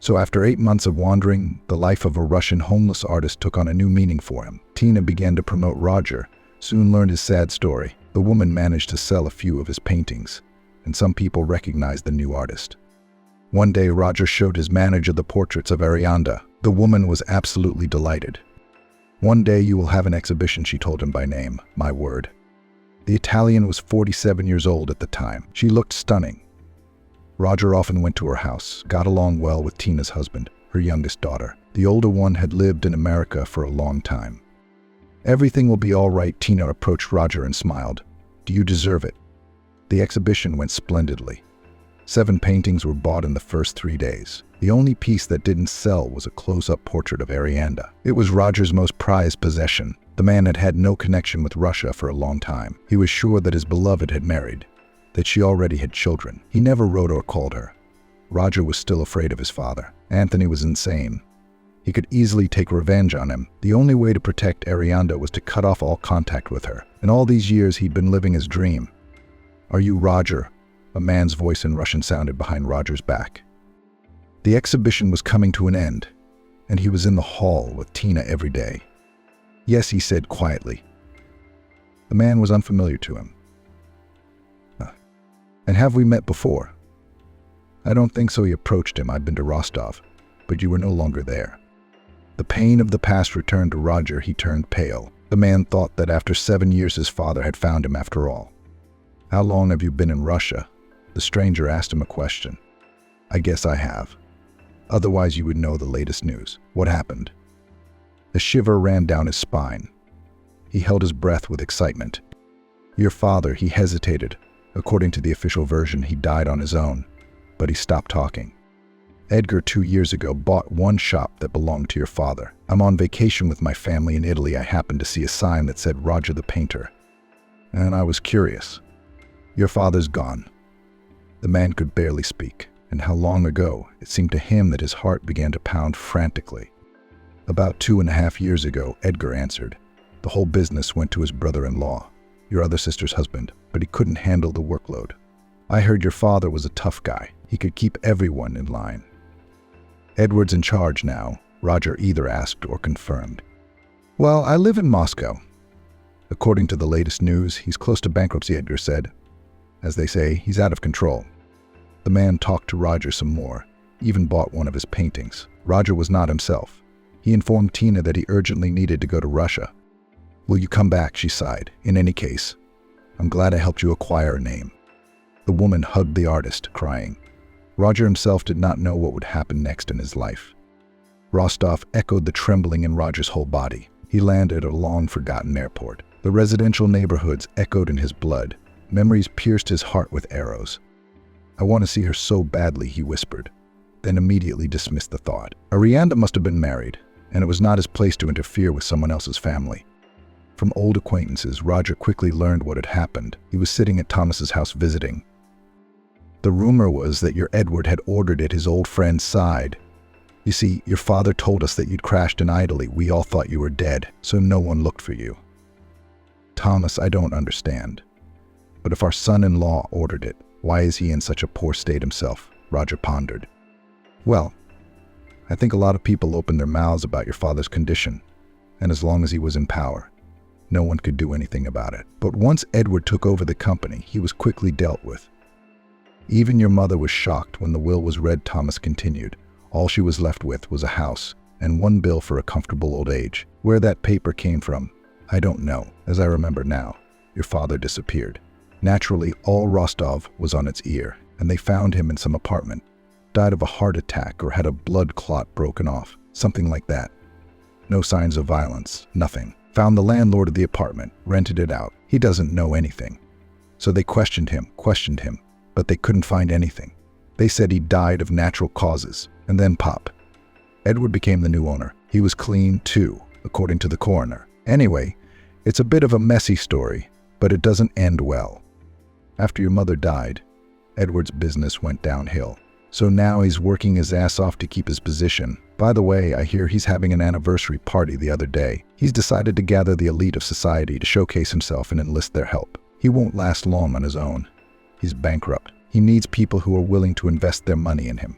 So after 8 months of wandering, the life of a Russian homeless artist took on a new meaning for him. Tina began to promote Roger, soon learned his sad story. The woman managed to sell a few of his paintings, and some people recognized the new artist. One day, Roger showed his manager the portraits of Arianda. The woman was absolutely delighted. One day you will have an exhibition, she told him by name, my word. The Italian was 47 years old at the time. She looked stunning. Roger often went to her house, got along well with Tina's husband, her youngest daughter. The older one had lived in America for a long time. Everything will be all right, Tina approached Roger and smiled. Do you deserve it? The exhibition went splendidly. 7 paintings were bought in the first 3 days. The only piece that didn't sell was a close-up portrait of Arianda. It was Roger's most prized possession. The man had had no connection with Russia for a long time. He was sure that his beloved had married, that she already had children. He never wrote or called her. Roger was still afraid of his father. Anthony was insane. He could easily take revenge on him. The only way to protect Arianda was to cut off all contact with her. In all these years, he'd been living his dream. Are you Roger? A man's voice in Russian sounded behind Roger's back. The exhibition was coming to an end, and he was in the hall with Tina every day. Yes, he said quietly. The man was unfamiliar to him. And have we met before? I don't think so, he approached him. I've been to Rostov, but you were no longer there. The pain of the past returned to Roger. He turned pale. The man thought that after 7 years his father had found him after all. How long have you been in Russia? The stranger asked him a question. I guess I have. Otherwise you would know the latest news. What happened? A shiver ran down his spine. He held his breath with excitement. Your father, he hesitated. According to the official version, he died on his own, but he stopped talking. Edgar 2 years ago bought one shop that belonged to your father. I'm on vacation with my family in Italy. I happened to see a sign that said Roger the painter, and I was curious. Your father's gone. The man could barely speak, and how long ago? It seemed to him that his heart began to pound frantically. About 2.5 years ago, Edgar answered. The whole business went to his brother-in-law, your other sister's husband, but he couldn't handle the workload. I heard your father was a tough guy. He could keep everyone in line. Edward's in charge now, Roger either asked or confirmed. Well, I live in Moscow. According to the latest news, he's close to bankruptcy, Edgar said. As they say, he's out of control. The man talked to Roger some more, even bought one of his paintings. Roger was not himself. He informed Tina that he urgently needed to go to Russia. Will you come back? She sighed. In any case, I'm glad I helped you acquire a name. The woman hugged the artist, crying. Roger himself did not know what would happen next in his life. Rostov echoed the trembling in Roger's whole body. He landed at a long-forgotten airport. The residential neighborhoods echoed in his blood. Memories pierced his heart with arrows. I want to see her so badly, he whispered, then immediately dismissed the thought. Arianda must have been married, and it was not his place to interfere with someone else's family. From old acquaintances, Roger quickly learned what had happened. He was sitting at Thomas's house visiting. The rumor was that your Edward had ordered it, his old friend sighed. You see, your father told us that you'd crashed in Italy. We all thought you were dead, so no one looked for you. Thomas, I don't understand. But if our son-in-law ordered it, why is he in such a poor state himself? Roger pondered. Well, I think a lot of people opened their mouths about your father's condition, and as long as he was in power, no one could do anything about it. But once Edward took over the company, he was quickly dealt with. Even your mother was shocked when the will was read, Thomas continued. All she was left with was a house and one bill for a comfortable old age. Where that paper came from, I don't know. As I remember now, your father disappeared. Naturally, all Rostov was on its ear, and they found him in some apartment. Died of a heart attack or had a blood clot broken off, something like that. No signs of violence, nothing. Found the landlord of the apartment, rented it out. He doesn't know anything. So they questioned him, but they couldn't find anything. They said he died of natural causes, and then pop. Edward became the new owner. He was clean too, according to the coroner. Anyway, it's a bit of a messy story, but it doesn't end well. After your mother died, Edward's business went downhill. So now he's working his ass off to keep his position. By the way, I hear he's having an anniversary party the other day. He's decided to gather the elite of society to showcase himself and enlist their help. He won't last long on his own. He's bankrupt. He needs people who are willing to invest their money in him.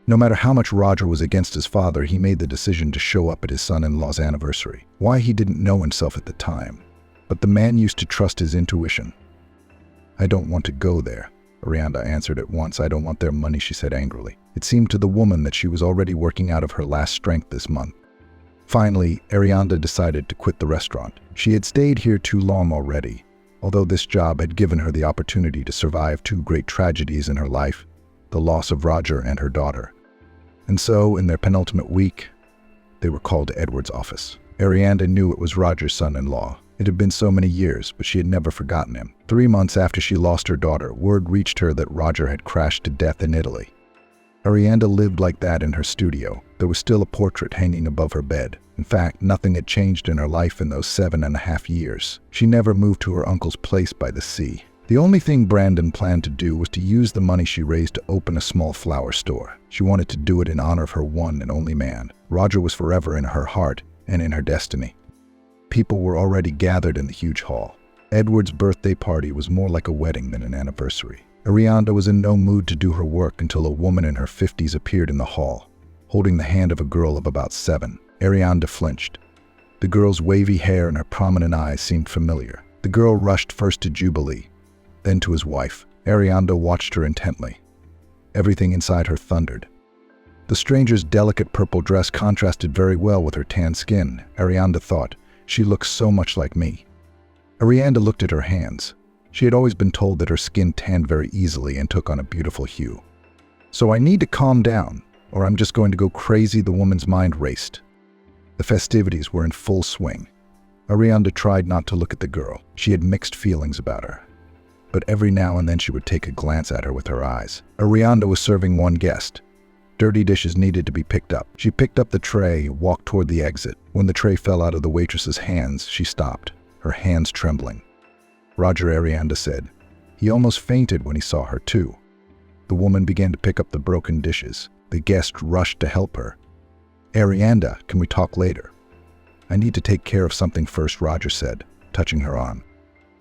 No matter how much Roger was against his father, he made the decision to show up at his son-in-law's anniversary. Why, he didn't know himself at the time. But the man used to trust his intuition. I don't want to go there, Arianda answered at once. I don't want their money, she said angrily. It seemed to the woman that she was already working out of her last strength this month. Finally, Arianda decided to quit the restaurant. She had stayed here too long already. Although this job had given her the opportunity to survive two great tragedies in her life, the loss of Roger and her daughter. And so, in their penultimate week, they were called to Edward's office. Arianda knew it was Roger's son-in-law. It had been so many years, but she had never forgotten him. 3 months after she lost her daughter, word reached her that Roger had crashed to death in Italy. Arianda lived like that in her studio. There was still a portrait hanging above her bed. In fact, nothing had changed in her life in those 7.5 years. She never moved to her uncle's place by the sea. The only thing Brandon planned to do was to use the money she raised to open a small flower store. She wanted to do it in honor of her one and only man. Roger was forever in her heart and in her destiny. People were already gathered in the huge hall. Edward's birthday party was more like a wedding than an anniversary. Arianda was in no mood to do her work until a woman in her 50s appeared in the hall, holding the hand of a girl of about 7. Arianda flinched. The girl's wavy hair and her prominent eyes seemed familiar. The girl rushed first to Jubilee, then to his wife. Arianda watched her intently. Everything inside her thundered. The stranger's delicate purple dress contrasted very well with her tan skin, Arianda thought. She looked so much like me. Arianda looked at her hands. She had always been told that her skin tanned very easily and took on a beautiful hue. So I need to calm down, or I'm just going to go crazy, the woman's mind raced. The festivities were in full swing. Arianda tried not to look at the girl. She had mixed feelings about her. But every now and then she would take a glance at her with her eyes. Arianda was serving one guest. Dirty dishes needed to be picked up. She picked up the tray and walked toward the exit. When the tray fell out of the waitress's hands, she stopped, her hands trembling. Roger, Arianda said. He almost fainted when he saw her too. The woman began to pick up the broken dishes. The guest rushed to help her. Arianda, can we talk later? I need to take care of something first, Roger said, touching her arm.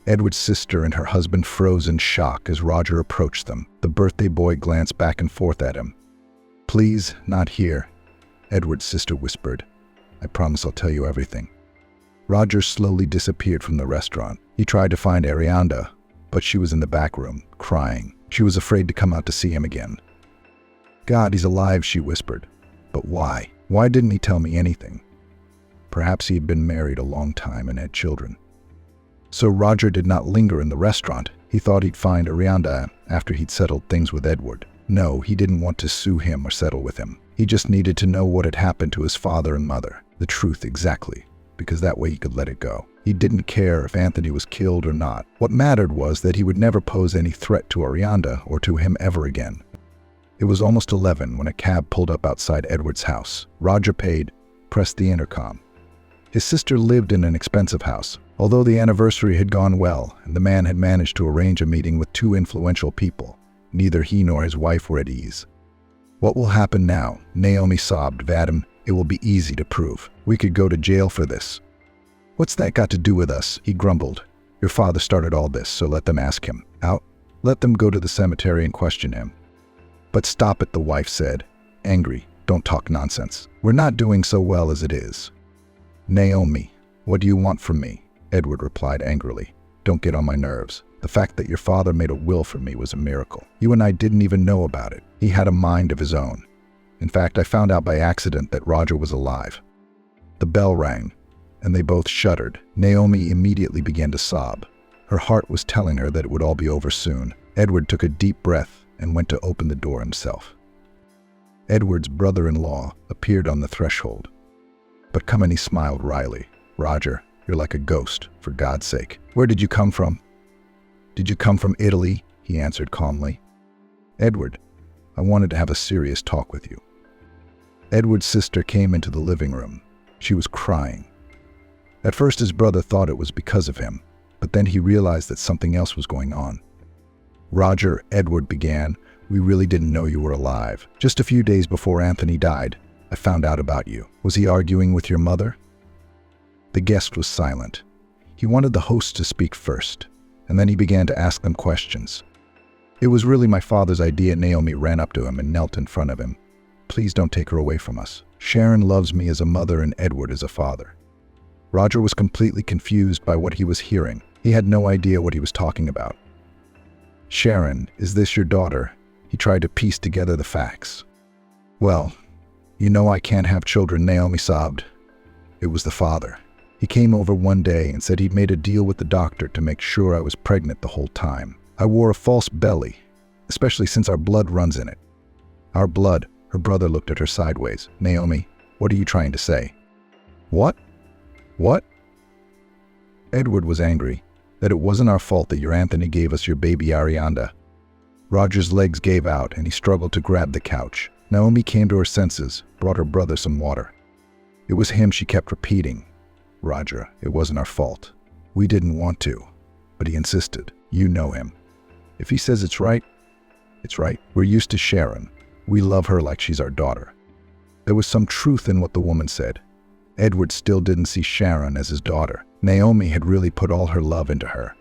Edward's sister and her husband froze in shock as Roger approached them. The birthday boy glanced back and forth at him. Please, not here, Edward's sister whispered. I promise I'll tell you everything. Roger slowly disappeared from the restaurant. He tried to find Arianda, but she was in the back room, crying. She was afraid to come out to see him again. God, he's alive, she whispered. But why? Why didn't he tell me anything? Perhaps he had been married a long time and had children. So Roger did not linger in the restaurant. He thought he'd find Arianda after he'd settled things with Edward. No, he didn't want to sue him or settle with him. He just needed to know what had happened to his father and mother. The truth exactly, because that way he could let it go. He didn't care if Anthony was killed or not. What mattered was that he would never pose any threat to Arianda or to him ever again. It was almost 11 when a cab pulled up outside Edward's house. Roger paid, pressed the intercom. His sister lived in an expensive house. Although the anniversary had gone well and the man had managed to arrange a meeting with 2 influential people, neither he nor his wife were at ease. What will happen now? Naomi sobbed. Vadim, it will be easy to prove. We could go to jail for this. What's that got to do with us? He grumbled. Your father started all this, so let them ask him. Out. Let them go to the cemetery and question him. But stop it, the wife said, angry. Don't talk nonsense. We're not doing so well as it is. Naomi, what do you want from me? Edward replied angrily. Don't get on my nerves. The fact that your father made a will for me was a miracle. You and I didn't even know about it. He had a mind of his own. In fact, I found out by accident that Roger was alive. The bell rang, and they both shuddered. Naomi immediately began to sob. Her heart was telling her that it would all be over soon. Edward took a deep breath and went to open the door himself. Edward's brother-in-law appeared on the threshold. But come, and he smiled wryly. Roger, you're like a ghost, for God's sake. Where did you come from? Did you come from Italy? He answered calmly. Edward, I wanted to have a serious talk with you. Edward's sister came into the living room. She was crying. At first his brother thought it was because of him, but then he realized that something else was going on. Roger, Edward began, we really didn't know you were alive. Just a few days before Anthony died, I found out about you. Was he arguing with your mother? The guest was silent. He wanted the host to speak first, and then he began to ask them questions. It was really my father's idea. Naomi ran up to him and knelt in front of him. Please don't take her away from us. Sharon loves me as a mother and Edward as a father. Roger was completely confused by what he was hearing. He had no idea what he was talking about. Sharon, is this your daughter? He tried to piece together the facts. Well, you know I can't have children, Naomi sobbed. It was the father. He came over one day and said he'd made a deal with the doctor to make sure I was pregnant the whole time. I wore a false belly, especially since our blood runs in it. Our blood, her brother looked at her sideways. Naomi, what are you trying to say? What? What? Edward was angry that it wasn't our fault that your Anthony gave us your baby Arianda. Roger's legs gave out and he struggled to grab the couch. Naomi came to her senses, brought her brother some water. It was him, she kept repeating. Roger, it wasn't our fault. We didn't want to, but he insisted. You know him. If he says it's right, it's right. We're used to Sharon. We love her like she's our daughter. There was some truth in what the woman said. Edward still didn't see Sharon as his daughter. Naomi had really put all her love into her.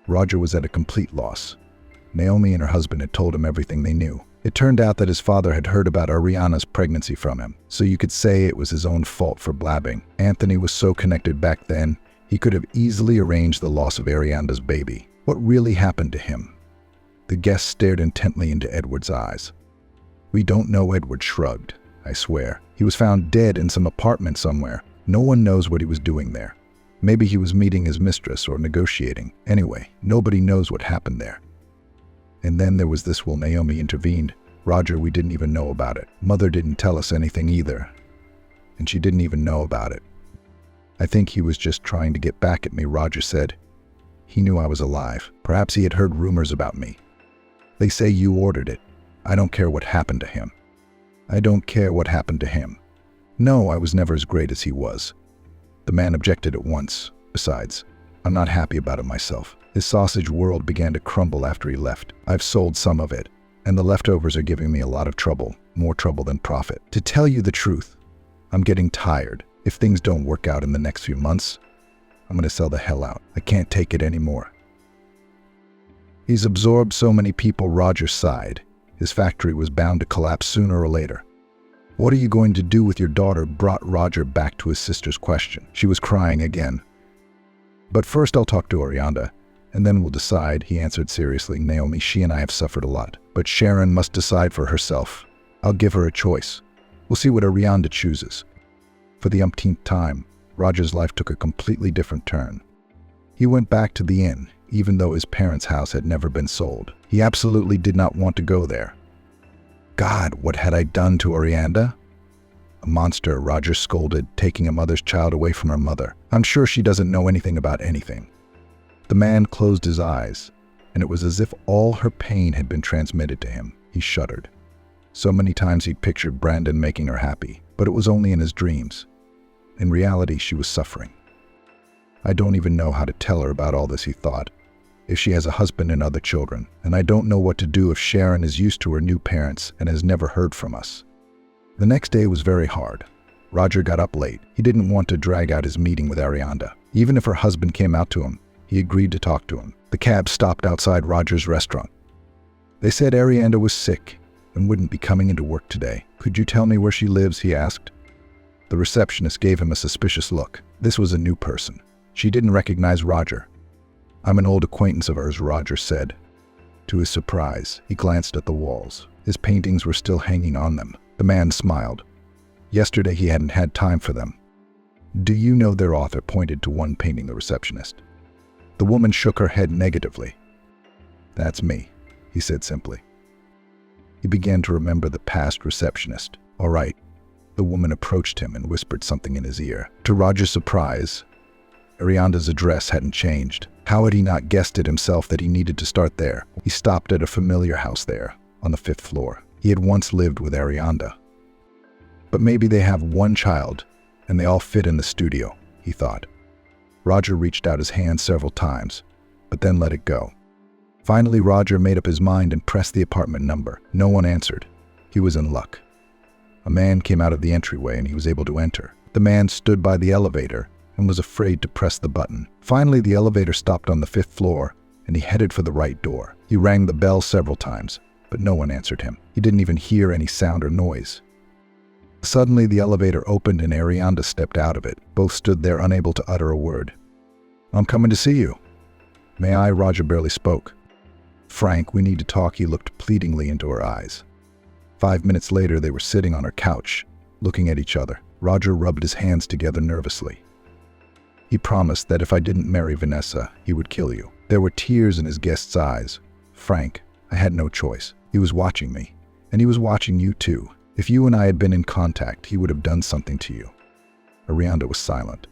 Roger was at a complete loss. Naomi and her husband had told him everything they knew. It turned out that his father had heard about Ariana's pregnancy from him, so you could say it was his own fault for blabbing. Anthony was so connected back then, he could have easily arranged the loss of Arianda's baby. What really happened to him? The guest stared intently into Edward's eyes. We don't know, Edward shrugged. I swear. He was found dead in some apartment somewhere. No one knows what he was doing there. Maybe he was meeting his mistress or negotiating. Anyway, nobody knows what happened there. And then there was this will. Naomi intervened. Roger, we didn't even know about it. Mother didn't tell us anything either. And she didn't even know about it. I think he was just trying to get back at me, Roger said. He knew I was alive. Perhaps he had heard rumors about me. They say you ordered it. I don't care what happened to him. I don't care what happened to him. No, I was never as great as he was. The man objected at once. Besides, I'm not happy about it myself. His sausage world began to crumble after he left. I've sold some of it, and the leftovers are giving me a lot of trouble, more trouble than profit. To tell you the truth, I'm getting tired. If things don't work out in the next few months, I'm going to sell the hell out. I can't take it anymore. He's absorbed so many people, Roger sighed. His factory was bound to collapse sooner or later. What are you going to do with your daughter? Brought Roger back to his sister's question. She was crying again. But first I'll talk to Arianda, and then we'll decide, he answered seriously. Naomi, she and I have suffered a lot, but Sharon must decide for herself. I'll give her a choice. We'll see what Arianda chooses. For the umpteenth time, Roger's life took a completely different turn. He went back to the inn, even though his parents' house had never been sold. He absolutely did not want to go there. God, what had I done to Arianda? A monster, Roger scolded, taking a mother's child away from her mother. I'm sure she doesn't know anything about anything. The man closed his eyes, and it was as if all her pain had been transmitted to him. He shuddered. So many times he'd pictured Brandon making her happy, but it was only in his dreams. In reality, she was suffering. I don't even know how to tell her about all this, he thought. If she has a husband and other children, and I don't know what to do if Sharon is used to her new parents and has never heard from us. The next day was very hard. Roger got up late. He didn't want to drag out his meeting with Arianda. Even if her husband came out to him, he agreed to talk to him. The cab stopped outside Roger's restaurant. They said Arianda was sick and wouldn't be coming into work today. Could you tell me where she lives? He asked. The receptionist gave him a suspicious look. This was a new person. She didn't recognize Roger. I'm an old acquaintance of hers, Roger said. To his surprise, he glanced at the walls. His paintings were still hanging on them. The man smiled. Yesterday he hadn't had time for them. Do you know their author? Pointed to one painting, the receptionist. The woman shook her head negatively. That's me, he said simply. He began to remember the past receptionist. All right. The woman approached him and whispered something in his ear. To Roger's surprise, Arianda's address hadn't changed. How had he not guessed it himself that he needed to start there? He stopped at a familiar house there, on the 5th floor. He had once lived with Arianda. But maybe they have one child, and they all fit in the studio, he thought. Roger reached out his hand several times, but then let it go. Finally, Roger made up his mind and pressed the apartment number. No one answered. He was in luck. A man came out of the entryway and he was able to enter. The man stood by the elevator and was afraid to press the button. Finally, the elevator stopped on the 5th floor and he headed for the right door. He rang the bell several times, but no one answered him. He didn't even hear any sound or noise. Suddenly, the elevator opened and Arianda stepped out of it. Both stood there unable to utter a word. I'm coming to see you. May I? Roger barely spoke. Frank, we need to talk. He looked pleadingly into her eyes. 5 minutes later, they were sitting on her couch, looking at each other. Roger rubbed his hands together nervously. He promised that if I didn't marry Vanessa, he would kill you. There were tears in his guest's eyes. Frank, I had no choice. He was watching me, and he was watching you too. If you and I had been in contact, he would have done something to you. Arianda was silent.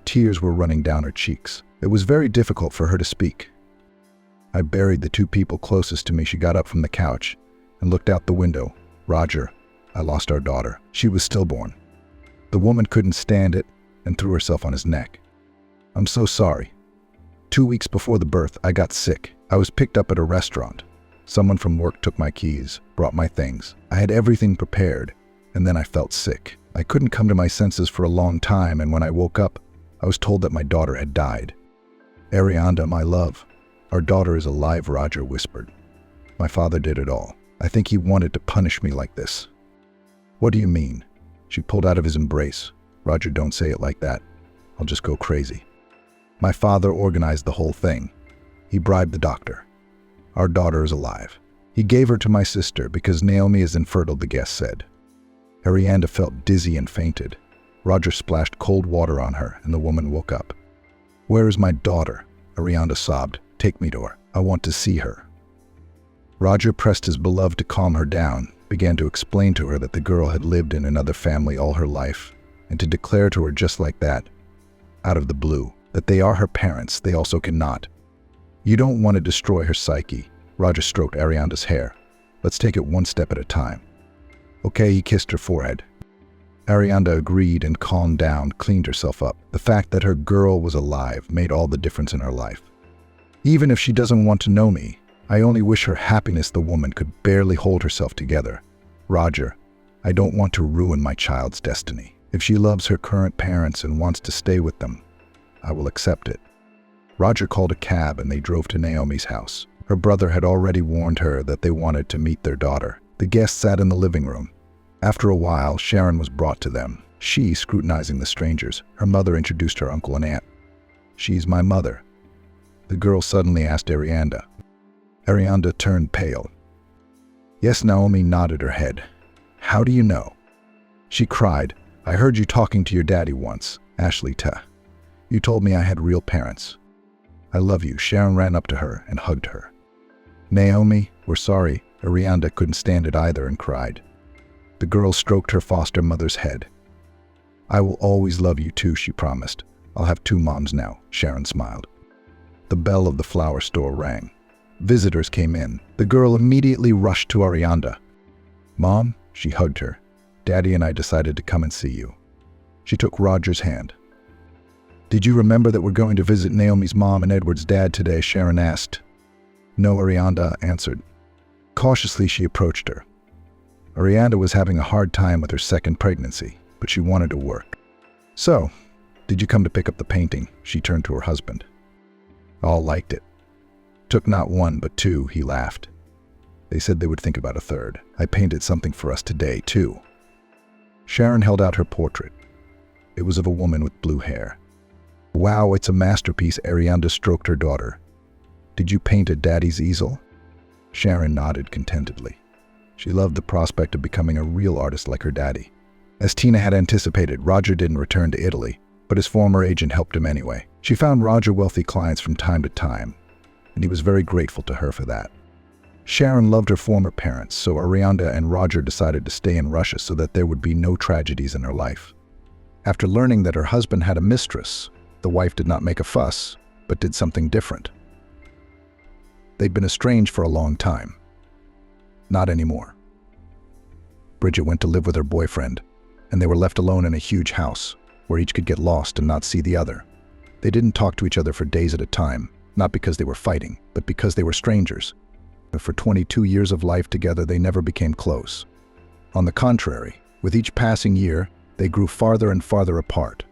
Tears were running down her cheeks. It was very difficult for her to speak. I buried the two people closest to me. She got up from the couch and looked out the window. Roger, I lost our daughter. She was stillborn. The woman couldn't stand it and threw herself on his neck. I'm so sorry. 2 weeks before the birth, I got sick. I was picked up at a restaurant. Someone from work took my keys, brought my things. I had everything prepared, and then I felt sick. I couldn't come to my senses for a long time, and when I woke up, I was told that my daughter had died. Arianda, my love, our daughter is alive, Roger whispered. My father did it all. I think he wanted to punish me like this. What do you mean? She pulled out of his embrace. Roger, don't say it like that. I'll just go crazy. My father organized the whole thing. He bribed the doctor. Our daughter is alive. He gave her to my sister because Naomi is infertile, the guest said. Arianda felt dizzy and fainted. Roger splashed cold water on her and the woman woke up. Where is my daughter? Arianda sobbed. Take me to her. I want to see her. Roger pressed his beloved to calm her down, began to explain to her that the girl had lived in another family all her life, and to declare to her just like that, out of the blue, that they are her parents, they also cannot. You don't want to destroy her psyche. Roger stroked Arianda's hair. Let's take it one step at a time. Okay, he kissed her forehead. Arianda agreed and calmed down, cleaned herself up. The fact that her girl was alive made all the difference in her life. Even if she doesn't want to know me, I only wish her happiness. The woman could barely hold herself together. Roger, I don't want to ruin my child's destiny. If she loves her current parents and wants to stay with them, I will accept it. Roger called a cab and they drove to Naomi's house. Her brother had already warned her that they wanted to meet their daughter. The guests sat in the living room. After a while, Sharon was brought to them. She, scrutinizing the strangers, her mother introduced her uncle and aunt. She's my mother. The girl suddenly asked Arianda. Arianda turned pale. Yes, Naomi nodded her head. How do you know? She cried. I heard you talking to your daddy once, Ashley Ta. You told me I had real parents. I love you. Sharon ran up to her and hugged her. Naomi, we're sorry. Arianda couldn't stand it either and cried. The girl stroked her foster mother's head. I will always love you too, she promised. I'll have 2 moms now, Sharon smiled. The bell of the flower store rang. Visitors came in. The girl immediately rushed to Arianda. Mom, she hugged her. Daddy and I decided to come and see you. She took Roger's hand. Did you remember that we're going to visit Naomi's mom and Edward's dad today? Sharon asked. No, Arianda answered. Cautiously, she approached her. Arianda was having a hard time with her second pregnancy, but she wanted to work. So, did you come to pick up the painting? She turned to her husband. All liked it. Took not 1 but 2, he laughed. They said they would think about a third. I painted something for us today, too. Sharon held out her portrait. It was of a woman with blue hair. Wow, it's a masterpiece, Arianda stroked her daughter. Did you paint at Daddy's easel? Sharon nodded contentedly. She loved the prospect of becoming a real artist like her daddy. As Tina had anticipated, Roger didn't return to Italy, but his former agent helped him anyway. She found Roger wealthy clients from time to time, and he was very grateful to her for that. Sharon loved her former parents, so Arianda and Roger decided to stay in Russia so that there would be no tragedies in her life. After learning that her husband had a mistress, the wife did not make a fuss, but did something different. They'd been estranged for a long time. Not anymore. Bridget went to live with her boyfriend, and they were left alone in a huge house, where each could get lost and not see the other. They didn't talk to each other for days at a time, not because they were fighting, but because they were strangers. But for 22 years of life together, they never became close. On the contrary, with each passing year, they grew farther and farther apart.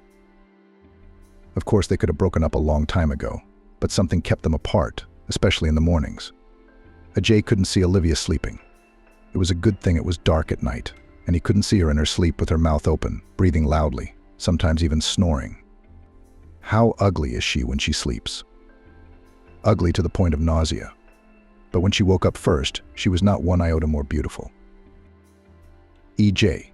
Of course, they could have broken up a long time ago, but something kept them apart, especially in the mornings. Ajay couldn't see Olivia sleeping. It was a good thing it was dark at night, and he couldn't see her in her sleep with her mouth open, breathing loudly, sometimes even snoring. How ugly is she when she sleeps? Ugly to the point of nausea. But when she woke up first, she was not one iota more beautiful. EJ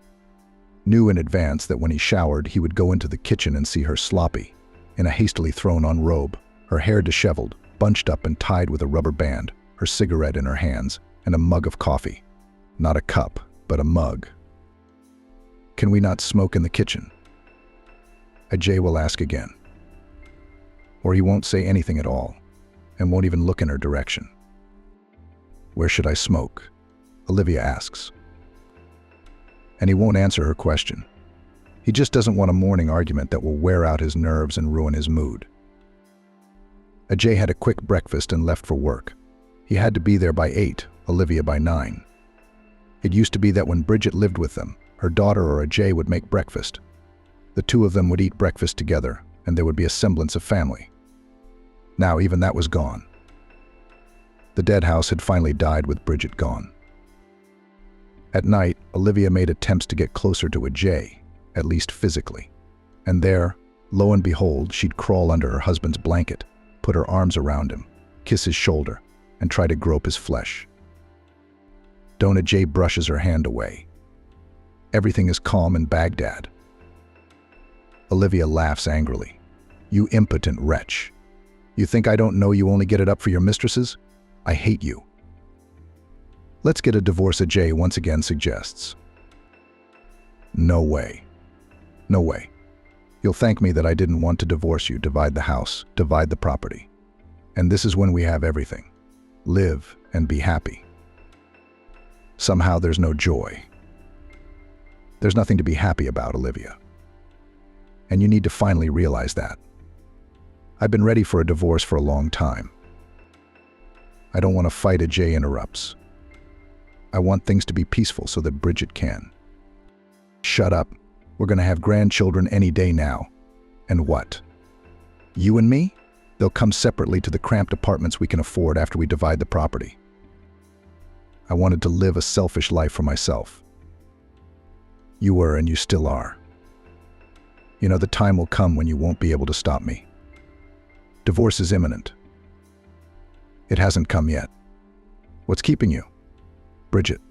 knew in advance that when he showered, he would go into the kitchen and see her sloppy, in a hastily thrown-on robe, her hair disheveled, bunched up and tied with a rubber band, her cigarette in her hands, and a mug of coffee. Not a cup, but a mug. Can we not smoke in the kitchen? Ajay will ask again. Or he won't say anything at all, and won't even look in her direction. Where should I smoke? Olivia asks. And he won't answer her question. He just doesn't want a morning argument that will wear out his nerves and ruin his mood. Ajay had a quick breakfast and left for work. He had to be there by 8, Olivia by 9. It used to be that when Bridget lived with them, her daughter or Ajay would make breakfast. The two of them would eat breakfast together, and there would be a semblance of family. Now even that was gone. The dead house had finally died with Bridget gone. At night, Olivia made attempts to get closer to Ajay, at least physically. And there, lo and behold, she'd crawl under her husband's blanket, put her arms around him, kiss his shoulder, and try to grope his flesh. Dona Jay brushes her hand away. Everything is calm in Baghdad. Olivia laughs angrily. You impotent wretch. You think I don't know you only get it up for your mistresses? I hate you. Let's get a divorce, Ajay once again suggests. No way. No way. You'll thank me that I didn't want to divorce you, divide the house, divide the property. And this is when we have everything. Live and be happy. Somehow there's no joy. There's nothing to be happy about, Olivia. And you need to finally realize that. I've been ready for a divorce for a long time. I don't want to fight, Ajay interrupts. I want things to be peaceful so that Bridget can. Shut up. We're going to have grandchildren any day now. And what? You and me? They'll come separately to the cramped apartments we can afford after we divide the property. I wanted to live a selfish life for myself. You were and you still are. You know, the time will come when you won't be able to stop me. Divorce is imminent. It hasn't come yet. What's keeping you? Bridget.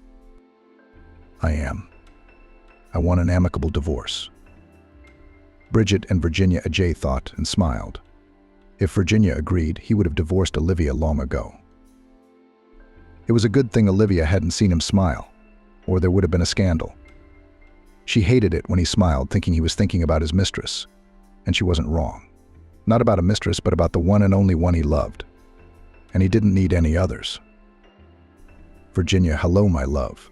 I am. I want an amicable divorce. Bridget and Virginia, Ajay thought and smiled. If Virginia agreed, he would have divorced Olivia long ago. It was a good thing Olivia hadn't seen him smile, or there would have been a scandal. She hated it when he smiled, thinking he was thinking about his mistress. And she wasn't wrong. Not about a mistress, but about the one and only one he loved. And he didn't need any others. Virginia, hello, my love.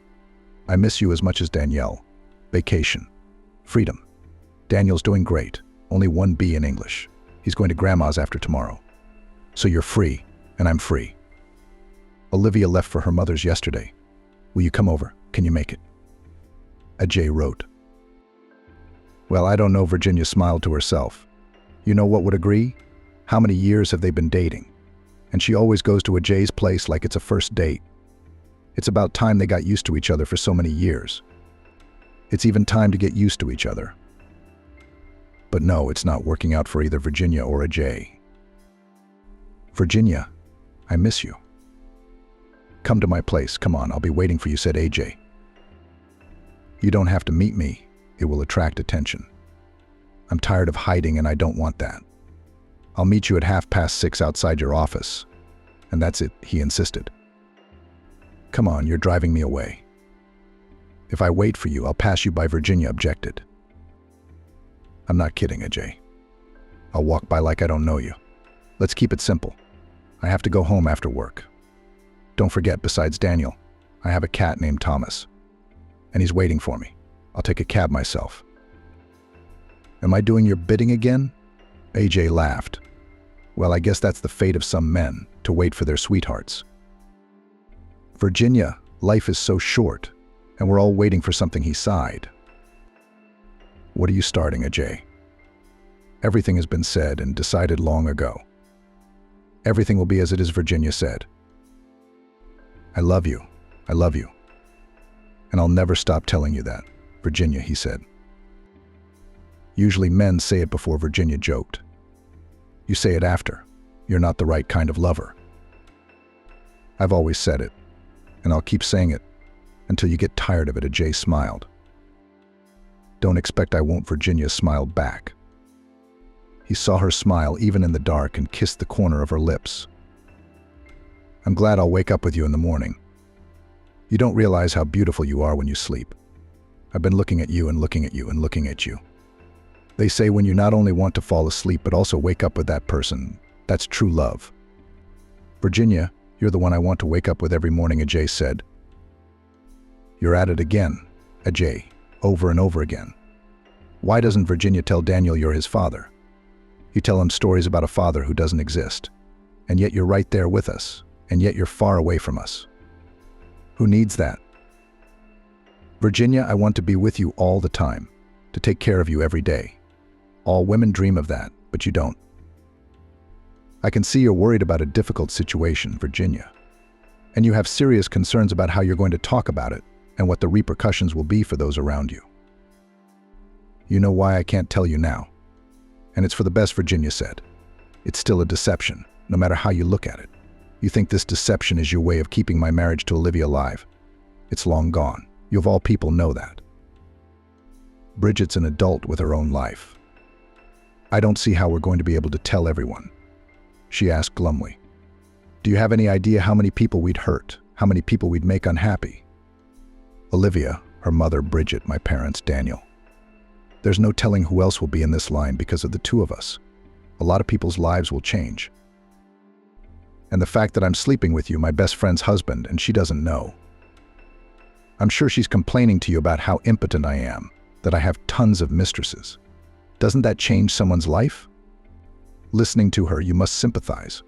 I miss you as much as Danielle. Vacation. Freedom. Daniel's doing great. Only 1 B in English. He's going to Grandma's after tomorrow. So you're free, and I'm free. Olivia left for her mother's yesterday. Will you come over? Can you make it? Ajay wrote. Well, I don't know, Virginia smiled to herself. You know what would agree? How many years have they been dating? And she always goes to Ajay's place like it's a first date. It's about time they got used to each other for so many years. It's even time to get used to each other. But no, it's not working out for either Virginia or Ajay. Virginia, I miss you. Come to my place, come on, I'll be waiting for you, said Ajay. You don't have to meet me, it will attract attention. I'm tired of hiding and I don't want that. I'll meet you at 6:30 outside your office. And that's it, he insisted. Come on, you're driving me away. If I wait for you, I'll pass you by, Virginia objected. I'm not kidding, Ajay. I'll walk by like I don't know you. Let's keep it simple. I have to go home after work. Don't forget, besides Daniel, I have a cat named Thomas. And he's waiting for me. I'll take a cab myself. Am I doing your bidding again? Ajay laughed. Well, I guess that's the fate of some men, to wait for their sweethearts. Virginia, life is so short, and we're all waiting for something, he sighed. What are you starting, Ajay? Everything has been said and decided long ago. Everything will be as it is, Virginia said. I love you. I love you. And I'll never stop telling you that, Virginia, he said. Usually men say it before, Virginia joked. You say it after. You're not the right kind of lover. I've always said it, and I'll keep saying it until you get tired of it, Ajay smiled. Don't expect I won't, Virginia smiled back. He saw her smile even in the dark and kissed the corner of her lips. I'm glad I'll wake up with you in the morning. You don't realize how beautiful you are when you sleep. I've been looking at you and looking at you and looking at you. They say when you not only want to fall asleep but also wake up with that person, that's true love. Virginia, you're the one I want to wake up with every morning, Ajay said. You're at it again, Ajay, over and over again. Why doesn't Virginia tell Daniel you're his father? You tell him stories about a father who doesn't exist. And yet you're right there with us, and yet you're far away from us. Who needs that? Virginia, I want to be with you all the time, to take care of you every day. All women dream of that, but you don't. I can see you're worried about a difficult situation, Virginia. And you have serious concerns about how you're going to talk about it and what the repercussions will be for those around you. You know why I can't tell you now. And it's for the best, Virginia said. It's still a deception, no matter how you look at it. You think this deception is your way of keeping my marriage to Olivia alive. It's long gone. You of all people know that. Bridget's an adult with her own life. I don't see how we're going to be able to tell everyone. She asked glumly. Do you have any idea how many people we'd hurt, how many people we'd make unhappy? Olivia, her mother, Bridget, my parents, Daniel. There's no telling who else will be in this line because of the two of us. A lot of people's lives will change. And the fact that I'm sleeping with you, my best friend's husband, and she doesn't know. I'm sure she's complaining to you about how impotent I am, that I have tons of mistresses. Doesn't that change someone's life? Listening to her, you must sympathize.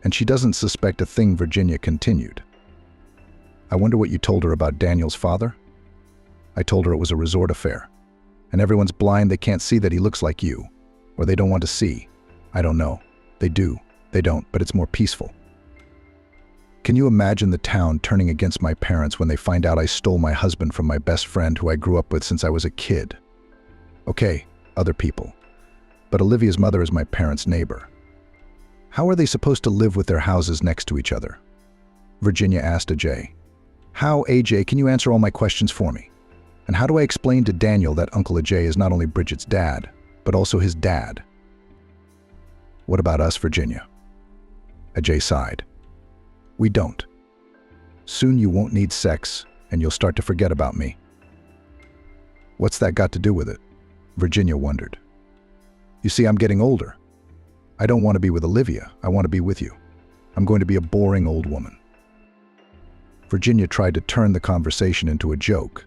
And she doesn't suspect a thing, Virginia continued. I wonder what you told her about Daniel's father? I told her it was a resort affair. And everyone's blind, they can't see that he looks like you. Or they don't want to see. I don't know. They do. They don't, but it's more peaceful. Can you imagine the town turning against my parents when they find out I stole my husband from my best friend who I grew up with since I was a kid? Okay, other people. But Olivia's mother is my parents' neighbor. How are they supposed to live with their houses next to each other? Virginia asked Ajay. How, Ajay, can you answer all my questions for me? And how do I explain to Daniel that Uncle Ajay is not only Bridget's dad, but also his dad? What about us, Virginia? Ajay sighed. We don't. Soon you won't need sex, and you'll start to forget about me. What's that got to do with it? Virginia wondered. You see, I'm getting older. I don't want to be with Olivia. I want to be with you. I'm going to be a boring old woman. Virginia tried to turn the conversation into a joke.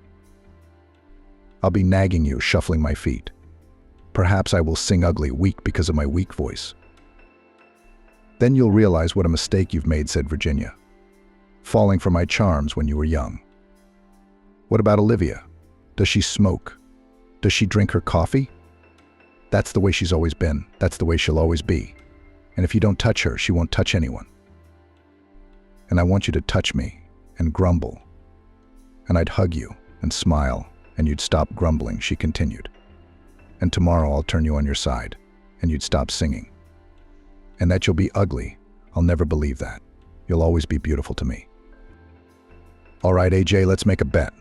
I'll be nagging you, shuffling my feet. Perhaps I will sing ugly, weak because of my weak voice. Then you'll realize what a mistake you've made, said Virginia. Falling for my charms when you were young. What about Olivia? Does she smoke? Does she drink her coffee? That's the way she's always been. That's the way she'll always be. And if you don't touch her, she won't touch anyone. And I want you to touch me and grumble. And I'd hug you and smile, and you'd stop grumbling, she continued. And tomorrow I'll turn you on your side, and you'd stop singing. And that you'll be ugly, I'll never believe that. You'll always be beautiful to me. All right, AJ, let's make a bet.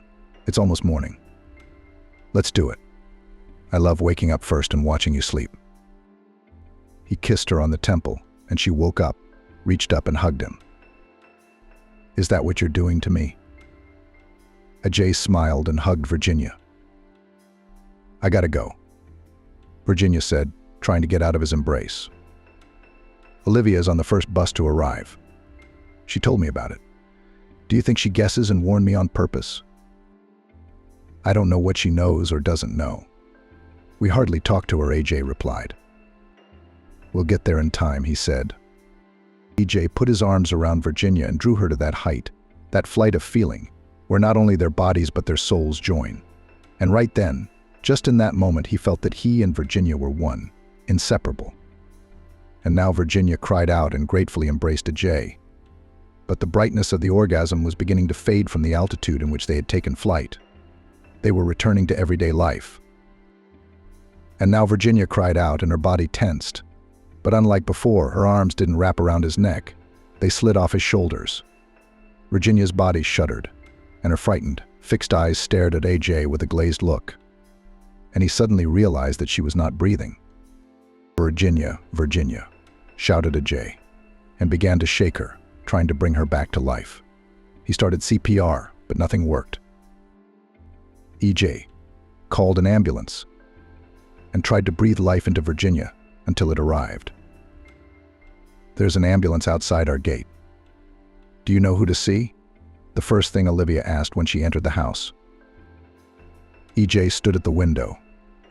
It's almost morning. Let's do it. I love waking up first and watching you sleep. He kissed her on the temple, and she woke up, reached up and hugged him. Is that what you're doing to me? Ajay smiled and hugged Virginia. I gotta go, Virginia said, trying to get out of his embrace. Olivia is on the first bus to arrive. She told me about it. Do you think she guesses and warned me on purpose? I don't know what she knows or doesn't know. We hardly talk to her, AJ replied. We'll get there in time, he said. AJ put his arms around Virginia and drew her to that height, that flight of feeling, where not only their bodies but their souls join. And right then, just in that moment, he felt that he and Virginia were one, inseparable. And now Virginia cried out and gratefully embraced Ajay. But the brightness of the orgasm was beginning to fade from the altitude in which they had taken flight. They were returning to everyday life. And now Virginia cried out and her body tensed. But unlike before, her arms didn't wrap around his neck. They slid off his shoulders. Virginia's body shuddered, and her frightened, fixed eyes stared at AJ with a glazed look. And he suddenly realized that she was not breathing. Virginia, Virginia, shouted Ajay, and began to shake her, trying to bring her back to life. He started CPR, but nothing worked. EJ called an ambulance and tried to breathe life into Virginia until it arrived. There's an ambulance outside our gate. Do you know who to see? The first thing Olivia asked when she entered the house. EJ stood at the window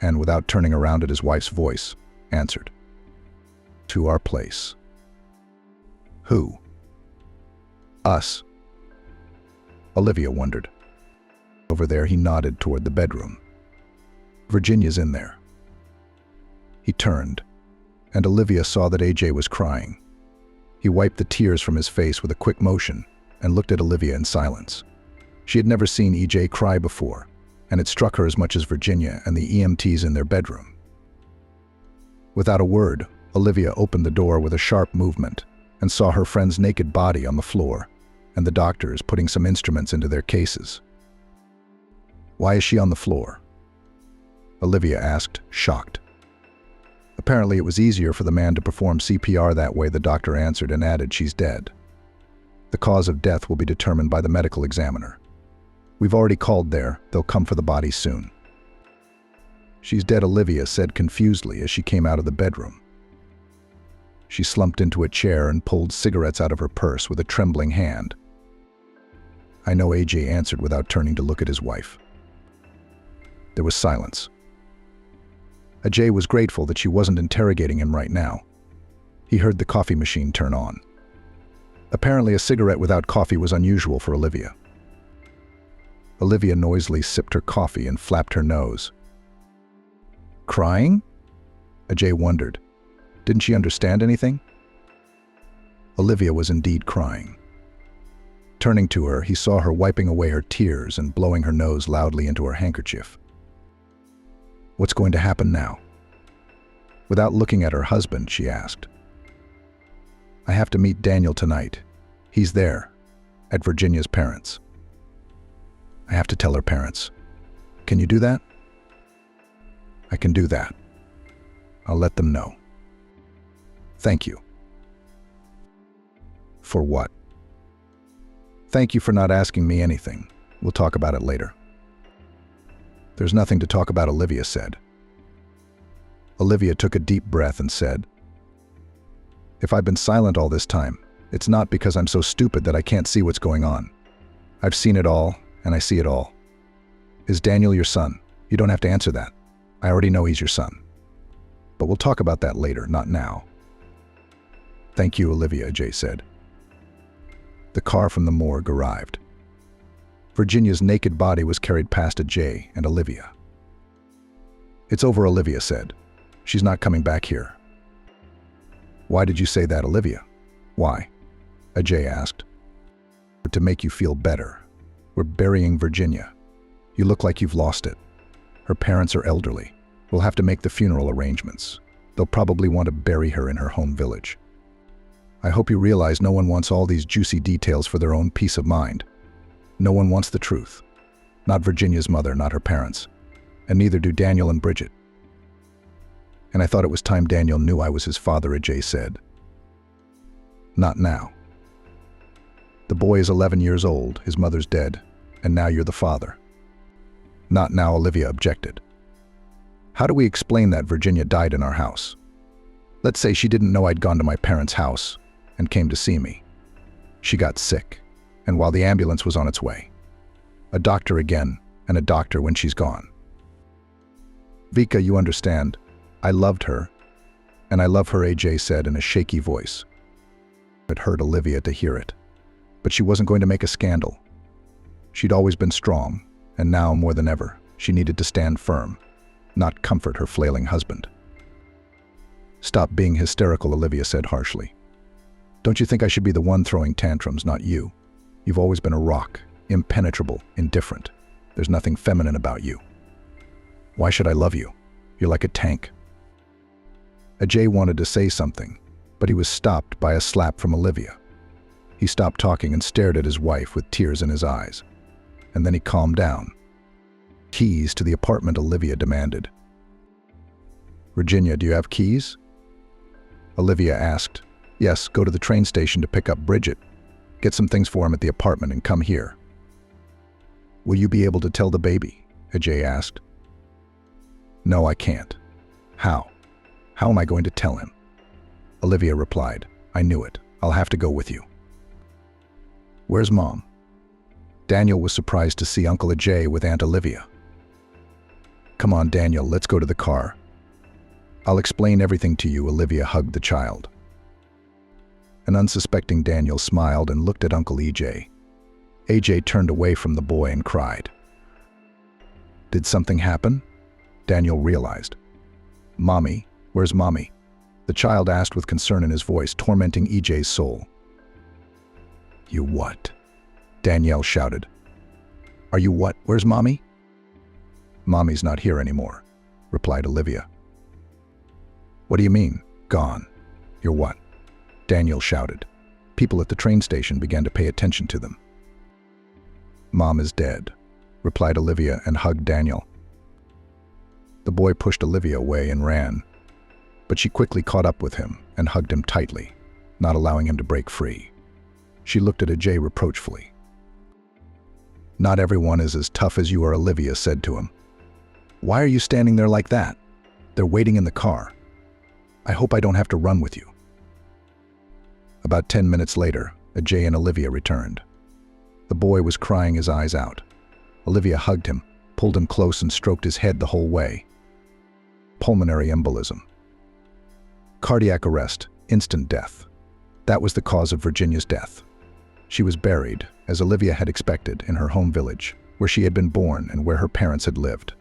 and, without turning around at his wife's voice, answered. To our place. Who? Us. Olivia wondered. Over there, he nodded toward the bedroom. Virginia's in there. He turned, and Olivia saw that AJ was crying. He wiped the tears from his face with a quick motion and looked at Olivia in silence. She had never seen EJ cry before, and it struck her as much as Virginia and the EMTs in their bedroom. Without a word, Olivia opened the door with a sharp movement and saw her friend's naked body on the floor and the doctors putting some instruments into their cases. Why is she on the floor? Olivia asked, shocked. Apparently it was easier for the man to perform CPR that way, the doctor answered and added, she's dead. The cause of death will be determined by the medical examiner. We've already called there. They'll come for the body soon. She's dead, Olivia said confusedly as she came out of the bedroom. She slumped into a chair and pulled cigarettes out of her purse with a trembling hand. I know, AJ answered without turning to look at his wife. There was silence. Ajay was grateful that she wasn't interrogating him right now. He heard the coffee machine turn on. Apparently a cigarette without coffee was unusual for Olivia. Olivia noisily sipped her coffee and flapped her nose. Crying? Ajay wondered. Didn't she understand anything? Olivia was indeed crying. Turning to her, he saw her wiping away her tears and blowing her nose loudly into her handkerchief. What's going to happen now? Without looking at her husband, she asked. I have to meet Daniel tonight. He's there, at Virginia's parents'. I have to tell her parents. Can you do that? I can do that. I'll let them know. Thank you. For what? Thank you for not asking me anything. We'll talk about it later. There's nothing to talk about, Olivia said. Olivia took a deep breath and said, If I've been silent all this time, it's not because I'm so stupid that I can't see what's going on. I've seen it all, and I see it all. Is Daniel your son? You don't have to answer that. I already know he's your son. But we'll talk about that later, not now. Thank you, Olivia, Jay said. The car from the morgue arrived. Virginia's naked body was carried past Ajay and Olivia. It's over, Olivia said. She's not coming back here. Why did you say that, Olivia? Why? Ajay asked. to make you feel better. We're burying Virginia. You look like you've lost it. Her parents are elderly. We'll have to make the funeral arrangements. They'll probably want to bury her in her home village. I hope you realize no one wants all these juicy details for their own peace of mind. No one wants the truth. Not Virginia's mother, not her parents. And neither do Daniel and Bridget. And I thought it was time Daniel knew I was his father, Ajay said. Not now. The boy is 11 years old, his mother's dead, and now you're the father. Not now, Olivia objected. How do we explain that Virginia died in our house? Let's say she didn't know I'd gone to my parents' house and came to see me. She got sick, and while the ambulance was on its way. A doctor again, and a doctor when she's gone. Vika, you understand. I loved her, and I love her, Ajay said in a shaky voice. It hurt Olivia to hear it, but she wasn't going to make a scandal. She'd always been strong, and now more than ever, she needed to stand firm, not comfort her flailing husband. Stop being hysterical, Olivia said harshly. Don't you think I should be the one throwing tantrums, not you? You've always been a rock, impenetrable, indifferent. There's nothing feminine about you. Why should I love you? You're like a tank. Ajay wanted to say something, but he was stopped by a slap from Olivia. He stopped talking and stared at his wife with tears in his eyes. And then he calmed down. Keys to the apartment, Olivia demanded. Virginia, do you have keys? Olivia asked. Yes, go to the train station to pick up Bridget. Get some things for him at the apartment and come here. Will you be able to tell the baby? Ajay asked. No, I can't. How? How am I going to tell him? Olivia replied. I knew it. I'll have to go with you. Where's Mom? Daniel was surprised to see Uncle Ajay with Aunt Olivia. Come on, Daniel, let's go to the car. I'll explain everything to you, Olivia hugged the child. An unsuspecting Daniel smiled and looked at Uncle Ajay. Ajay turned away from the boy and cried. Did something happen? Daniel realized. Mommy, where's Mommy? The child asked with concern in his voice, tormenting Ajay's soul. You what? Danielle shouted. Are you what? Where's Mommy? Mommy's not here anymore, replied Olivia. What do you mean, gone? You're what? Daniel shouted. People at the train station began to pay attention to them. Mom is dead, replied Olivia and hugged Daniel. The boy pushed Olivia away and ran, but she quickly caught up with him and hugged him tightly, not allowing him to break free. She looked at Ajay reproachfully. Not everyone is as tough as you are, Olivia said to him. Why are you standing there like that? They're waiting in the car. I hope I don't have to run with you. About 10 minutes later, Ajay and Olivia returned. The boy was crying his eyes out. Olivia hugged him, pulled him close and stroked his head the whole way. Pulmonary embolism. Cardiac arrest, instant death. That was the cause of Virginia's death. She was buried, as Olivia had expected, in her home village, where she had been born and where her parents had lived.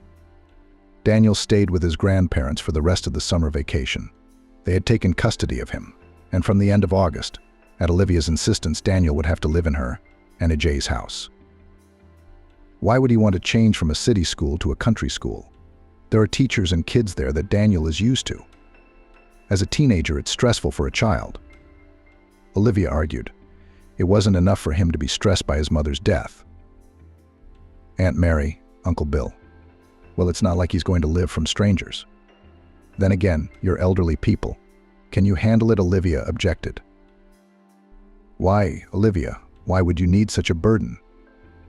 Daniel stayed with his grandparents for the rest of the summer vacation. They had taken custody of him, and from the end of August, at Olivia's insistence, Daniel would have to live in her and Ajay's house. Why would he want to change from a city school to a country school? There are teachers and kids there that Daniel is used to. As a teenager, it's stressful for a child. Olivia argued. It wasn't enough for him to be stressed by his mother's death. Aunt Mary, Uncle Bill. Well, it's not like he's going to live from strangers. Then again, you're elderly people. Can you handle it? Olivia objected. Why, Olivia, why would you need such a burden?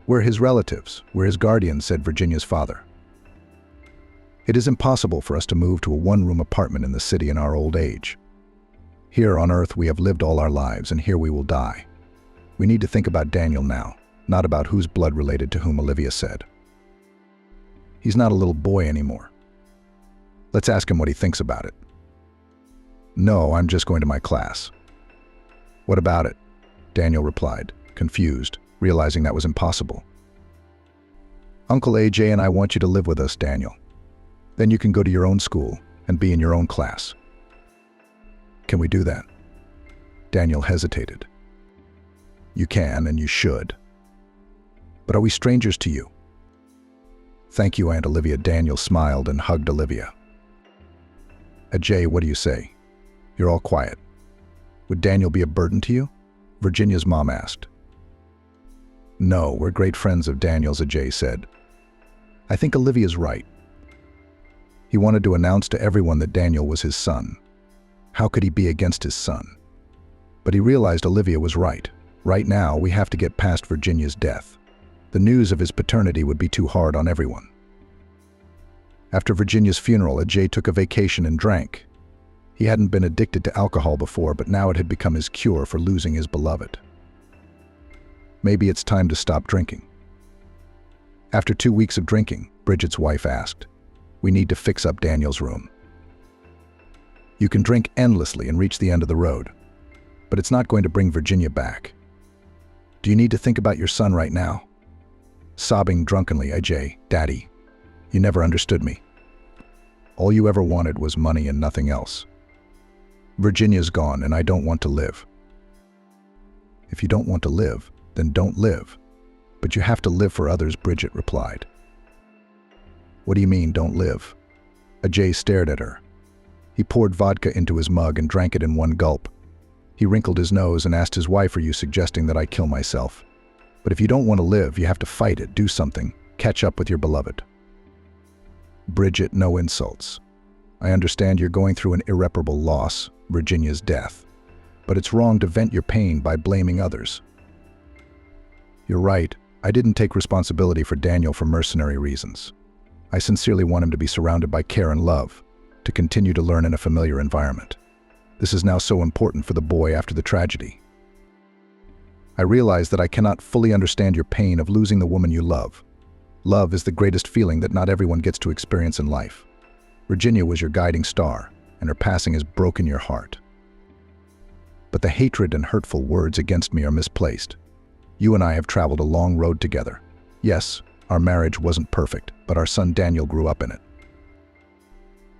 We're his relatives, we're his guardians, said Virginia's father. It is impossible for us to move to a one-room apartment in the city in our old age. Here on Earth we have lived all our lives, and here we will die. We need to think about Daniel now, not about whose blood related to whom, Olivia said. He's not a little boy anymore. Let's ask him what he thinks about it. No, I'm just going to my class. What about it? Daniel replied, confused, realizing that was impossible. Uncle Ajay and I want you to live with us, Daniel. Then you can go to your own school and be in your own class. Can we do that? Daniel hesitated. You can and you should. But are we strangers to you? Thank you, Aunt Olivia. Daniel smiled and hugged Olivia. Ajay, what do you say? You're all quiet. Would Daniel be a burden to you? Virginia's mom asked. No, we're great friends of Daniel's, Ajay said. I think Olivia's right. He wanted to announce to everyone that Daniel was his son. How could he be against his son? But he realized Olivia was right. Right now, we have to get past Virginia's death. The news of his paternity would be too hard on everyone. After Virginia's funeral, Ajay took a vacation and drank. He hadn't been addicted to alcohol before, but now it had become his cure for losing his beloved. Maybe it's time to stop drinking. After 2 weeks of drinking, Bridget's wife asked, "We need to fix up Daniel's room. You can drink endlessly and reach the end of the road, but it's not going to bring Virginia back. Do you need to think about your son right now?" Sobbing drunkenly, Ajay, "Daddy, you never understood me. All you ever wanted was money and nothing else. Virginia's gone and I don't want to live." "If you don't want to live, then don't live. But you have to live for others," Bridget replied. "What do you mean, don't live?" Ajay stared at her. He poured vodka into his mug and drank it in one gulp. He wrinkled his nose and asked his wife, "Are you suggesting that I kill myself? But if you don't want to live, you have to fight it, do something, catch up with your beloved." "Bridget, no insults. I understand you're going through an irreparable loss, Virginia's death, but it's wrong to vent your pain by blaming others. You're right, I didn't take responsibility for Daniel for mercenary reasons. I sincerely want him to be surrounded by care and love, to continue to learn in a familiar environment. This is now so important for the boy after the tragedy. I realize that I cannot fully understand your pain of losing the woman you love. Love is the greatest feeling that not everyone gets to experience in life. Virginia was your guiding star, and her passing has broken your heart. But the hatred and hurtful words against me are misplaced. You and I have traveled a long road together. Yes, our marriage wasn't perfect, but our son Daniel grew up in it.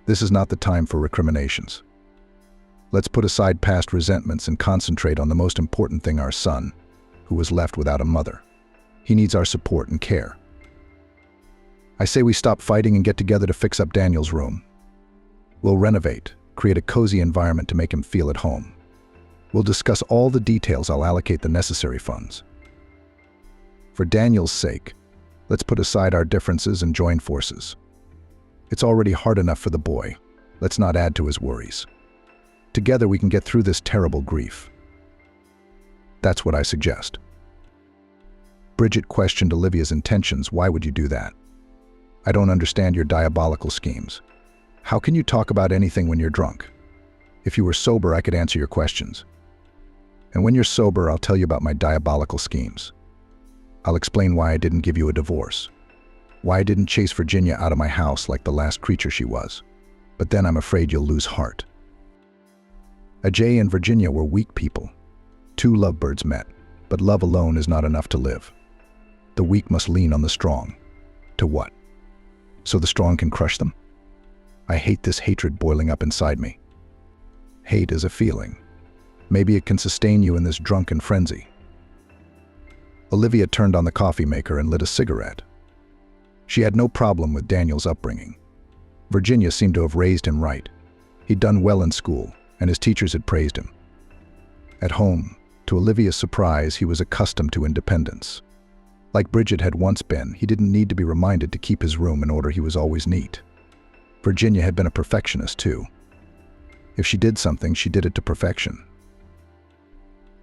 This is not the time for recriminations. Let's put aside past resentments and concentrate on the most important thing, our son, who was left without a mother. He needs our support and care. I say we stop fighting and get together to fix up Daniel's room. We'll renovate, create a cozy environment to make him feel at home. We'll discuss all the details. I'll allocate the necessary funds. For Daniel's sake, let's put aside our differences and join forces. It's already hard enough for the boy. Let's not add to his worries. Together we can get through this terrible grief. That's what I suggest." Bridget questioned Olivia's intentions. "Why would you do that? I don't understand your diabolical schemes. How can you talk about anything when you're drunk? If you were sober, I could answer your questions. And when you're sober, I'll tell you about my diabolical schemes. I'll explain why I didn't give you a divorce, why I didn't chase Virginia out of my house like the last creature she was. But then I'm afraid you'll lose heart." Ajay and Virginia were weak people. Two lovebirds met, but love alone is not enough to live. The weak must lean on the strong. To what? So the strong can crush them? I hate this hatred boiling up inside me. Hate is a feeling. Maybe it can sustain you in this drunken frenzy. Olivia turned on the coffee maker and lit a cigarette. She had no problem with Daniel's upbringing. Virginia seemed to have raised him right. He'd done well in school, and his teachers had praised him. At home, to Olivia's surprise, he was accustomed to independence. Like Bridget had once been, he didn't need to be reminded to keep his room in order. He was always neat. Virginia had been a perfectionist too. If she did something, she did it to perfection.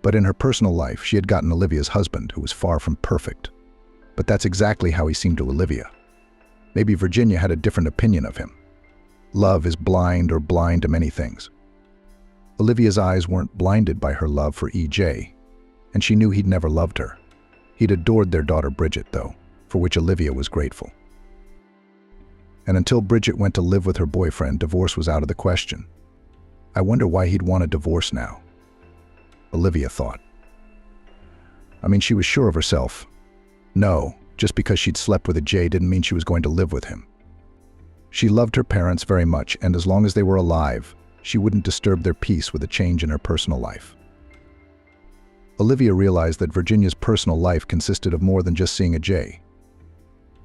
But in her personal life, she had gotten Olivia's husband, who was far from perfect. But that's exactly how he seemed to Olivia. Maybe Virginia had a different opinion of him. Love is blind or blind to many things. Olivia's eyes weren't blinded by her love for EJ, and she knew he'd never loved her. He'd adored their daughter Bridget, though, for which Olivia was grateful. And until Bridget went to live with her boyfriend, divorce was out of the question. I wonder why he'd want a divorce now, Olivia thought. I mean, she was sure of herself. No, just because she'd slept with Ajay didn't mean she was going to live with him. She loved her parents very much, and as long as they were alive, she wouldn't disturb their peace with a change in her personal life. Olivia realized that Virginia's personal life consisted of more than just seeing a Jay.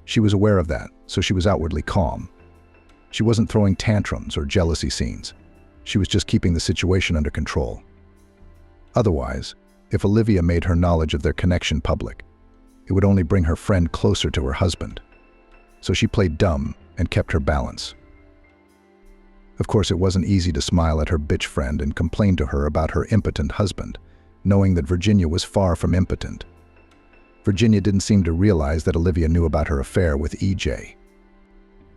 She was aware of that, so she was outwardly calm. She wasn't throwing tantrums or jealousy scenes. She was just keeping the situation under control. Otherwise, if Olivia made her knowledge of their connection public, it would only bring her friend closer to her husband. So she played dumb and kept her balance. Of course, it wasn't easy to smile at her bitch friend and complain to her about her impotent husband, knowing that Virginia was far from impotent. Virginia didn't seem to realize that Olivia knew about her affair with EJ.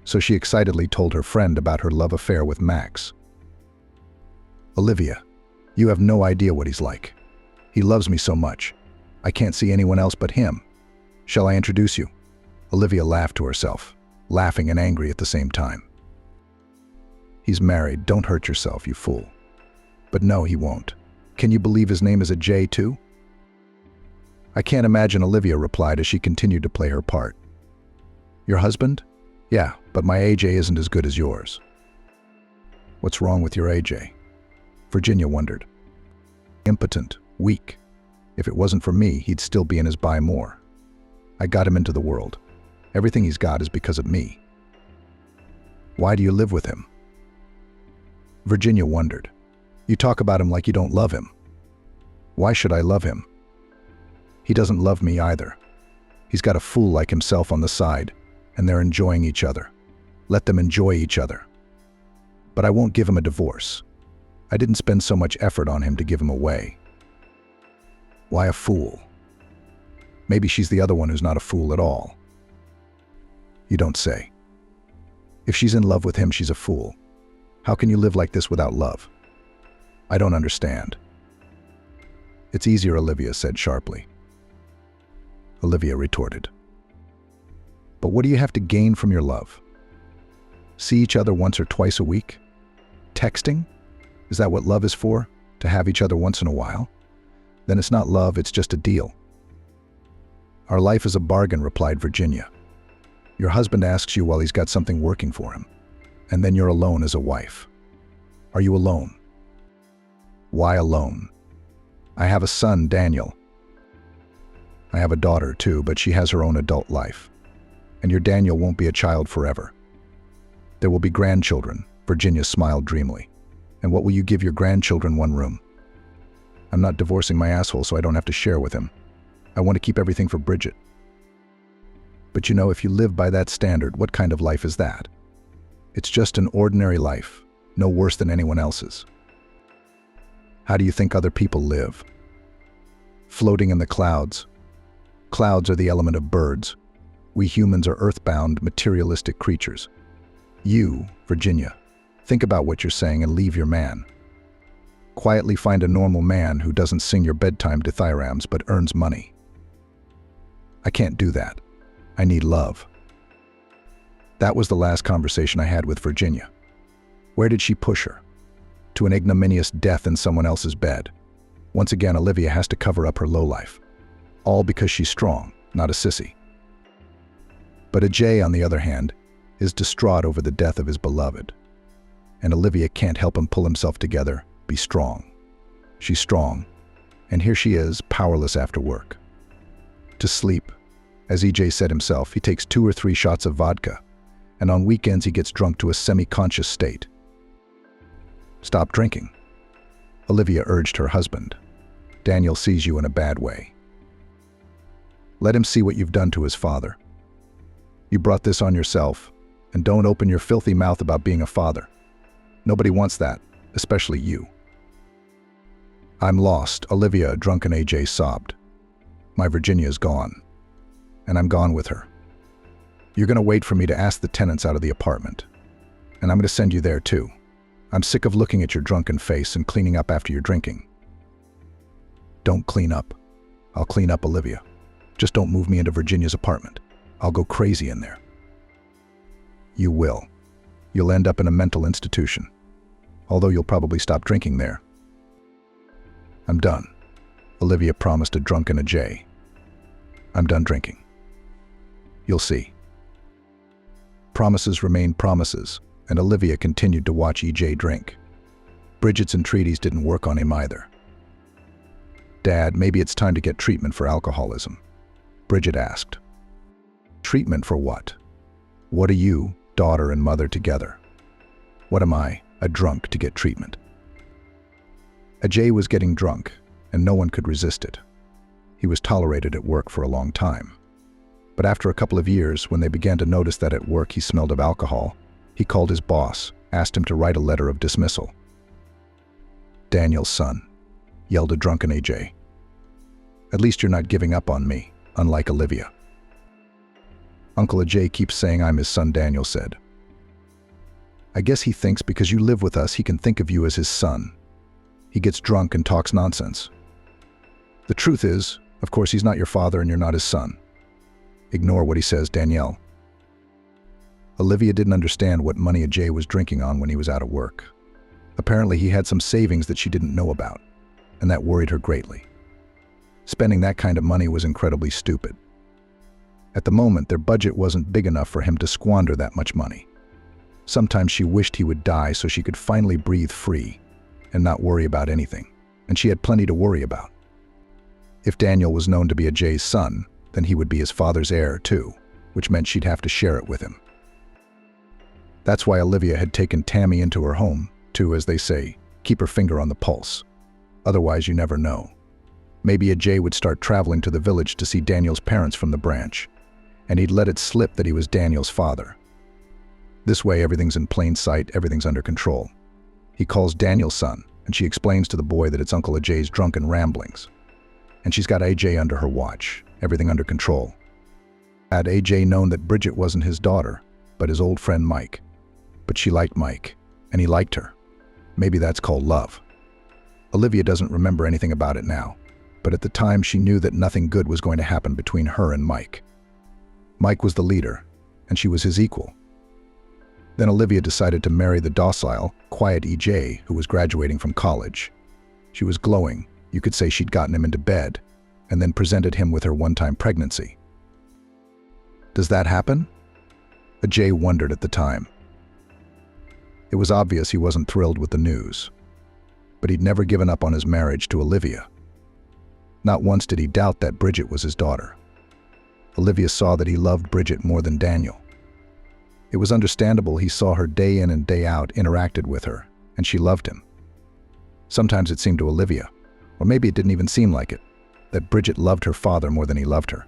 So she excitedly told her friend about her love affair with Max. "Olivia, you have no idea what he's like. He loves me so much. I can't see anyone else but him. Shall I introduce you?" Olivia laughed to herself, laughing and angry at the same time. "He's married, don't hurt yourself, you fool." "But no, he won't. Can you believe his name is a J too?" "I can't imagine," Olivia replied as she continued to play her part. "Your husband? Yeah, but my AJ isn't as good as yours." "What's wrong with your AJ?" Virginia wondered. "Impotent, weak. If it wasn't for me, he'd still be in his buy more. I got him into the world. Everything he's got is because of me." "Why do you live with him?" Virginia wondered. "You talk about him like you don't love him." "Why should I love him?" "He doesn't love me either. He's got a fool like himself on the side, and they're enjoying each other. Let them enjoy each other. But I won't give him a divorce. I didn't spend so much effort on him to give him away." "Why a fool?" "Maybe she's the other one who's not a fool at all." "You don't say. If she's in love with him, she's a fool. How can you live like this without love?" "I don't understand." "It's easier," Olivia said sharply. Olivia retorted. "But what do you have to gain from your love? See each other once or twice a week? Texting? Is that what love is for? To have each other once in a while? Then it's not love, it's just a deal." "Our life is a bargain," replied Virginia. "Your husband asks you while he's got something working for him, and then you're alone as a wife. Are you alone?" "Why alone?" "I have a son, Daniel." "I have a daughter too, but she has her own adult life. And your Daniel won't be a child forever. There will be grandchildren." Virginia smiled dreamily. "And what will you give your grandchildren? One room?" "I'm not divorcing my asshole so I don't have to share with him. I want to keep everything for Bridget." "But you know, if you live by that standard, what kind of life is that? It's just an ordinary life, no worse than anyone else's." "How do you think other people live?" "Floating in the clouds. Clouds are the element of birds. We humans are earthbound, materialistic creatures. You, Virginia, think about what you're saying and leave your man. Quietly find a normal man who doesn't sing your bedtime dithyrambs but earns money." "I can't do that. I need love." That was the last conversation I had with Virginia. Where did she push her? To an ignominious death in someone else's bed. Once again, Olivia has to cover up her lowlife. All because she's strong, not a sissy. But Ajay, on the other hand, is distraught over the death of his beloved. And Olivia can't help him pull himself together, be strong. She's strong, and here she is, powerless after work. To sleep. As EJ said himself, he takes 2 or 3 shots of vodka, and on weekends he gets drunk to a semi-conscious state. "Stop drinking," Olivia urged her husband. "Daniel sees you in a bad way. Let him see what you've done to his father. You brought this on yourself, and don't open your filthy mouth about being a father. Nobody wants that, especially you." "I'm lost," Olivia, a drunken AJ, sobbed. "My Virginia's gone, and I'm gone with her. You're going to wait for me to ask the tenants out of the apartment, and I'm going to send you there too. I'm sick of looking at your drunken face and cleaning up after your drinking." "Don't clean up. I'll clean up, Olivia. Just don't move me into Virginia's apartment. I'll go crazy in there." "You will. You'll end up in a mental institution. Although you'll probably stop drinking there." "I'm done," Olivia promised a drunken Ajay. "I'm done drinking. You'll see." Promises remained promises, and Olivia continued to watch EJ drink. Bridget's entreaties didn't work on him either. "Dad, maybe it's time to get treatment for alcoholism," Bridget asked. "Treatment for what? What are you, daughter and mother, together? What am I, a drunk, to get treatment?" Ajay was getting drunk, and no one could resist it. He was tolerated at work for a long time. But after a couple of years, when they began to notice that at work he smelled of alcohol, he called his boss, asked him to write a letter of dismissal. "Daniel's son," yelled a drunken Ajay. "At least you're not giving up on me, unlike Olivia." "Uncle Ajay keeps saying I'm his son," Daniel said. "I guess he thinks because you live with us he can think of you as his son. He gets drunk and talks nonsense. The truth is, of course, he's not your father and you're not his son. Ignore what he says, Danielle." Olivia didn't understand what money Ajay was drinking on when he was out of work. Apparently he had some savings that she didn't know about, and that worried her greatly. Spending that kind of money was incredibly stupid. At the moment, their budget wasn't big enough for him to squander that much money. Sometimes she wished he would die so she could finally breathe free and not worry about anything, and she had plenty to worry about. If Daniel was known to be Ajay's son, then he would be his father's heir too, which meant she'd have to share it with him. That's why Olivia had taken Tammy into her home to, as they say, keep her finger on the pulse. Otherwise, you never know. Maybe Ajay would start traveling to the village to see Daniel's parents from the branch, and he'd let it slip that he was Daniel's father. This way, everything's in plain sight, everything's under control. He calls Daniel's son, and she explains to the boy that it's Uncle Ajay's drunken ramblings. And she's got Ajay under her watch, everything under control. Had Ajay known that Bridget wasn't his daughter, but his old friend Mike. But she liked Mike, and he liked her. Maybe that's called love. Olivia doesn't remember anything about it now, but at the time she knew that nothing good was going to happen between her and Mike. Mike was the leader, and she was his equal. Then Olivia decided to marry the docile, quiet EJ who was graduating from college. She was glowing. You could say she'd gotten him into bed, and then presented him with her one-time pregnancy. Does that happen? Ajay wondered at the time. It was obvious he wasn't thrilled with the news, but he'd never given up on his marriage to Olivia. Not once did he doubt that Bridget was his daughter. Olivia saw that he loved Bridget more than Daniel. It was understandable. He saw her day in and day out, interacted with her, and she loved him. Sometimes it seemed to Olivia, or maybe it didn't even seem like it, that Bridget loved her father more than he loved her.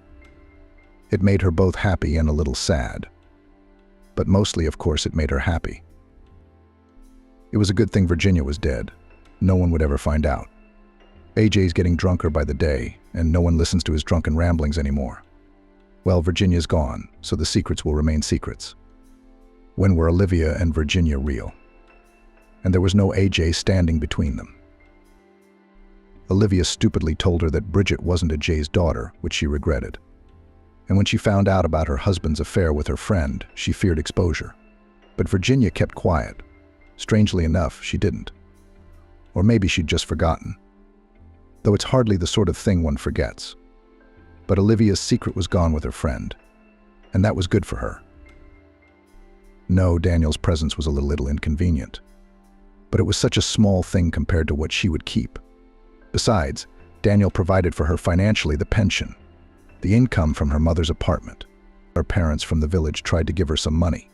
It made her both happy and a little sad. But mostly, of course, it made her happy. It was a good thing Virginia was dead. No one would ever find out. AJ's getting drunker by the day, and no one listens to his drunken ramblings anymore. Well, Virginia's gone, so the secrets will remain secrets. When were Olivia and Virginia real? And there was no AJ standing between them. Olivia stupidly told her that Bridget wasn't Ajay's daughter, which she regretted. And when she found out about her husband's affair with her friend, she feared exposure. But Virginia kept quiet. Strangely enough, she didn't. Or maybe she'd just forgotten. Though it's hardly the sort of thing one forgets. But Olivia's secret was gone with her friend, and that was good for her. No, Daniel's presence was a little inconvenient. But it was such a small thing compared to what she would keep. Besides, Daniel provided for her financially the pension, the income from her mother's apartment. Her parents from the village tried to give her some money.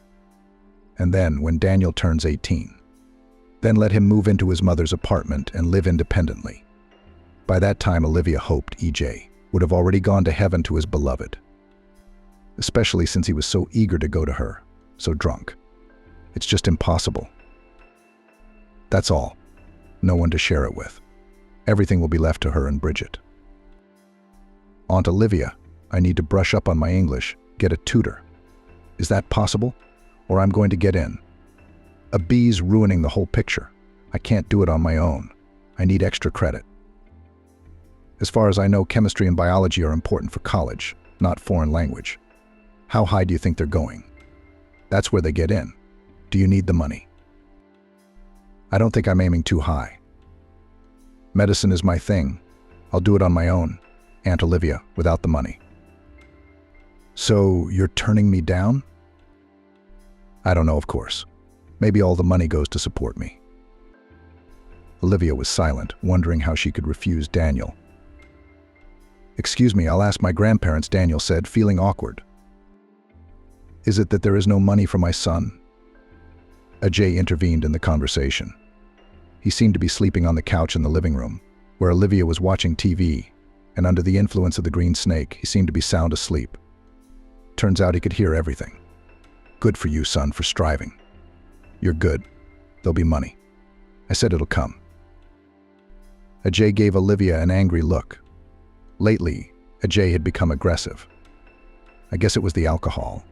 And then, when Daniel turns 18, then let him move into his mother's apartment and live independently. By that time, Olivia hoped EJ would have already gone to heaven to his beloved. Especially since he was so eager to go to her, so drunk. It's just impossible. That's all. No one to share it with. Everything will be left to her and Bridget. Aunt Olivia, I need to brush up on my English, get a tutor. Is that possible? Or I'm going to get in. A B's ruining the whole picture. I can't do it on my own. I need extra credit. As far as I know, chemistry and biology are important for college, not foreign language. How high do you think they're going? That's where they get in. Do you need the money? I don't think I'm aiming too high. Medicine is my thing. I'll do it on my own, Aunt Olivia, without the money. So you're turning me down? I don't know, of course. Maybe all the money goes to support me. Olivia was silent, wondering how she could refuse Daniel, "Excuse me, I'll ask my grandparents," Daniel said, feeling awkward. "Is it that there is no money for my son?" Ajay intervened in the conversation. He seemed to be sleeping on the couch in the living room, where Olivia was watching TV, and under the influence of the green snake, he seemed to be sound asleep. Turns out he could hear everything. "Good for you, son, for striving. You're good. There'll be money. I said it'll come." Ajay gave Olivia an angry look. Lately, Ajay had become aggressive. I guess it was the alcohol,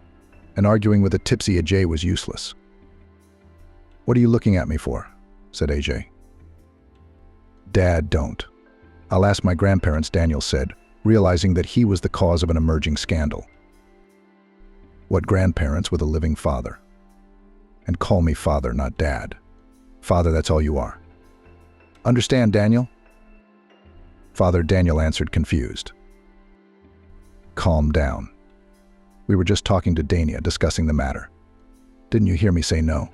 and arguing with a tipsy Ajay was useless. "What are you looking at me for?" said Ajay. "Dad, don't. I'll ask my grandparents," Daniel said, realizing that he was the cause of an emerging scandal. "What grandparents with a living father? And call me father, not dad. Father, that's all you are. Understand, Daniel?" "Father," Daniel answered, confused. "Calm down. We were just talking to Dania, discussing the matter." "Didn't you hear me say no?"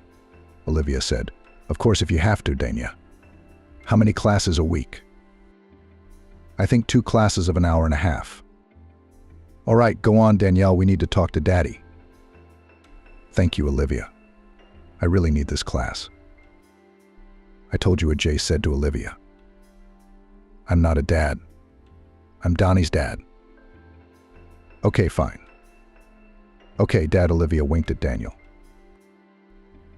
Olivia said. "Of course, if you have to, Dania. How many classes a week?" "I think 2 classes of an hour and a half." "All right, go on, Danielle, we need to talk to Daddy." "Thank you, Olivia. I really need this class." "I told you," Ajay said to Olivia. "I'm not a dad. I'm Donnie's dad." "Okay, fine." "Okay, Dad," Olivia winked at Daniel.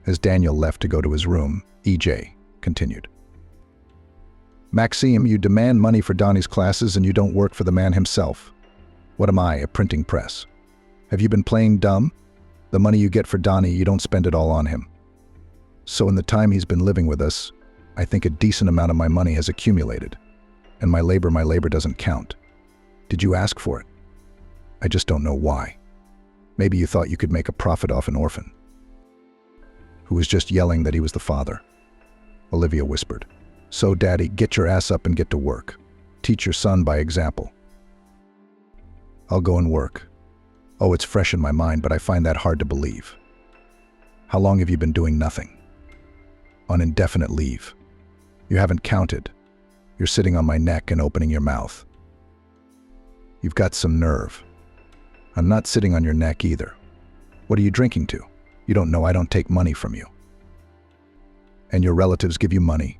As Daniel left to go to his room, EJ continued. "Maxime, you demand money for Donnie's classes and you don't work for the man himself. What am I, a printing press? Have you been playing dumb? The money you get for Donnie, you don't spend it all on him. So in the time he's been living with us, I think a decent amount of my money has accumulated. And my labor doesn't count. Did you ask for it? I just don't know why. Maybe you thought you could make a profit off an orphan." Who was just yelling that he was the father. Olivia whispered. "So, Daddy, get your ass up and get to work. Teach your son by example." "I'll go and work." "Oh, it's fresh in my mind, but I find that hard to believe." "How long have you been doing nothing?" "On indefinite leave." "You haven't counted. You're sitting on my neck and opening your mouth." "You've got some nerve." "I'm not sitting on your neck either." "What are you drinking to? You don't know I don't take money from you." "And your relatives give you money?"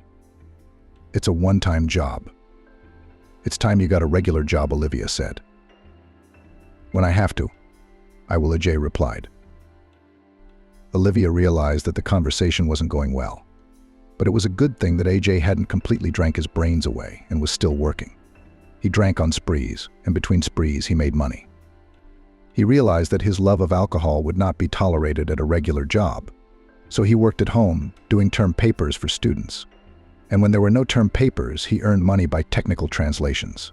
"It's a one-time job." "It's time you got a regular job," Olivia said. "When I have to, I will," Ajay replied. Olivia realized that the conversation wasn't going well, but it was a good thing that AJ hadn't completely drank his brains away and was still working. He drank on sprees, and between sprees he made money. He realized that his love of alcohol would not be tolerated at a regular job, so he worked at home, doing term papers for students. And when there were no term papers, he earned money by technical translations.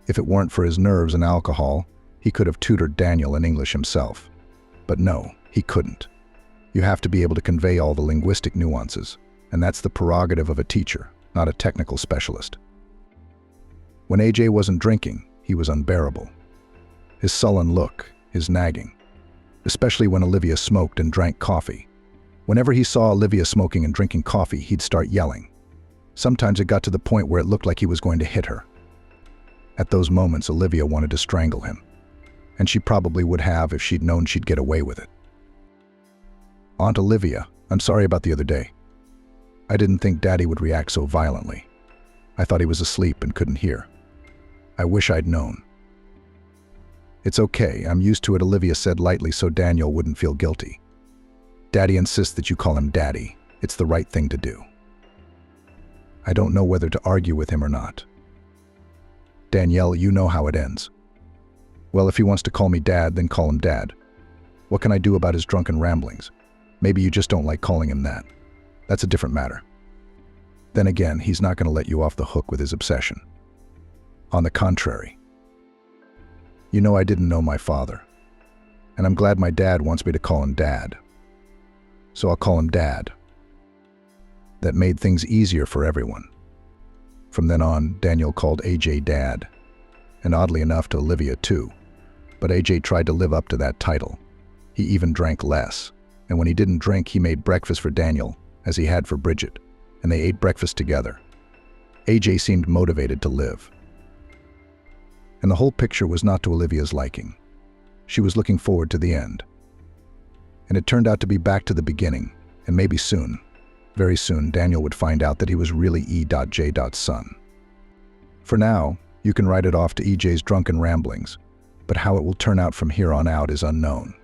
If it weren't for his nerves and alcohol, he could have tutored Daniel in English himself. But no, he couldn't. You have to be able to convey all the linguistic nuances, and that's the prerogative of a teacher, not a technical specialist. When AJ wasn't drinking, he was unbearable. His sullen look, his nagging, especially when Olivia smoked and drank coffee. Whenever he saw Olivia smoking and drinking coffee, he'd start yelling. Sometimes it got to the point where it looked like he was going to hit her. At those moments, Olivia wanted to strangle him, and she probably would have if she'd known she'd get away with it. "Aunt Olivia, I'm sorry about the other day. I didn't think Daddy would react so violently. I thought he was asleep and couldn't hear. I wish I'd known." "It's okay, I'm used to it," Olivia said lightly so Daniel wouldn't feel guilty. "Daddy insists that you call him Daddy. It's the right thing to do." "I don't know whether to argue with him or not." "Danielle, you know how it ends." "Well, if he wants to call me Dad, then call him Dad. What can I do about his drunken ramblings? Maybe you just don't like calling him that. That's a different matter. Then again, he's not going to let you off the hook with his obsession. On the contrary. You know I didn't know my father, and I'm glad my dad wants me to call him Dad. So I'll call him Dad." That made things easier for everyone. From then on, Daniel called AJ Dad, and oddly enough to Olivia too, but AJ tried to live up to that title. He even drank less, and when he didn't drink, he made breakfast for Daniel, as he had for Bridget, and they ate breakfast together. AJ seemed motivated to live. and the whole picture was not to Olivia's liking. She was looking forward to the end. And it turned out to be back to the beginning, and maybe soon, very soon, Daniel would find out that he was really E.J.'s son. For now, you can write it off to EJ's drunken ramblings, but how it will turn out from here on out is unknown.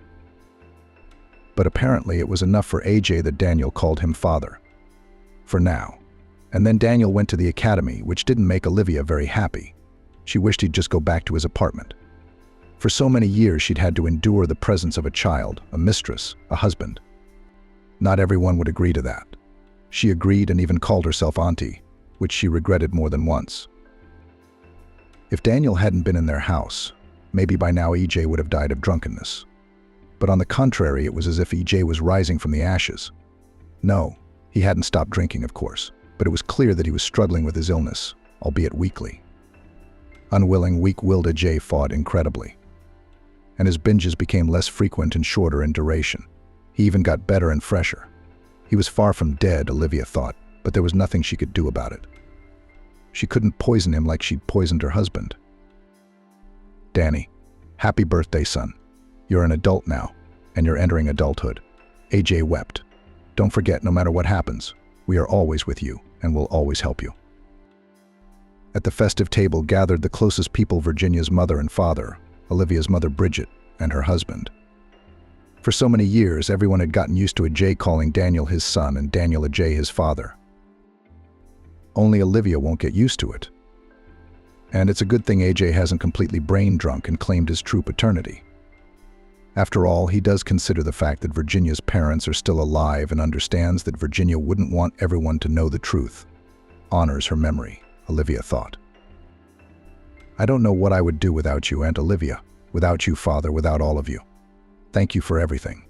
But apparently it was enough for AJ that Daniel called him father. For now. And then Daniel went to the academy, which didn't make Olivia very happy. She wished he'd just go back to his apartment. For so many years she'd had to endure the presence of a child, a mistress, a husband. Not everyone would agree to that. She agreed and even called herself auntie, which she regretted more than once. If Daniel hadn't been in their house, maybe by now EJ would have died of drunkenness. But on the contrary, it was as if EJ was rising from the ashes. No, he hadn't stopped drinking, of course, but it was clear that he was struggling with his illness, albeit weakly. Unwilling, weak-willed EJ fought incredibly. And his binges became less frequent and shorter in duration. He even got better and fresher. He was far from dead, Olivia thought, but there was nothing she could do about it. She couldn't poison him like she'd poisoned her husband. Danny, happy birthday, son. You're an adult now, and you're entering adulthood. AJ wept. Don't forget, no matter what happens, we are always with you and will always help you. At the festive table gathered the closest people, Virginia's mother and father, Olivia's mother Bridget, and her husband. For so many years, everyone had gotten used to AJ calling Daniel his son and Daniel AJ his father. Only Olivia won't get used to it. And it's a good thing AJ hasn't completely brain drunk and claimed his true paternity. After all, he does consider the fact that Virginia's parents are still alive and understands that Virginia wouldn't want everyone to know the truth. Honors her memory, Olivia thought. I don't know what I would do without you, Aunt Olivia, without you, Father, without all of you. Thank you for everything.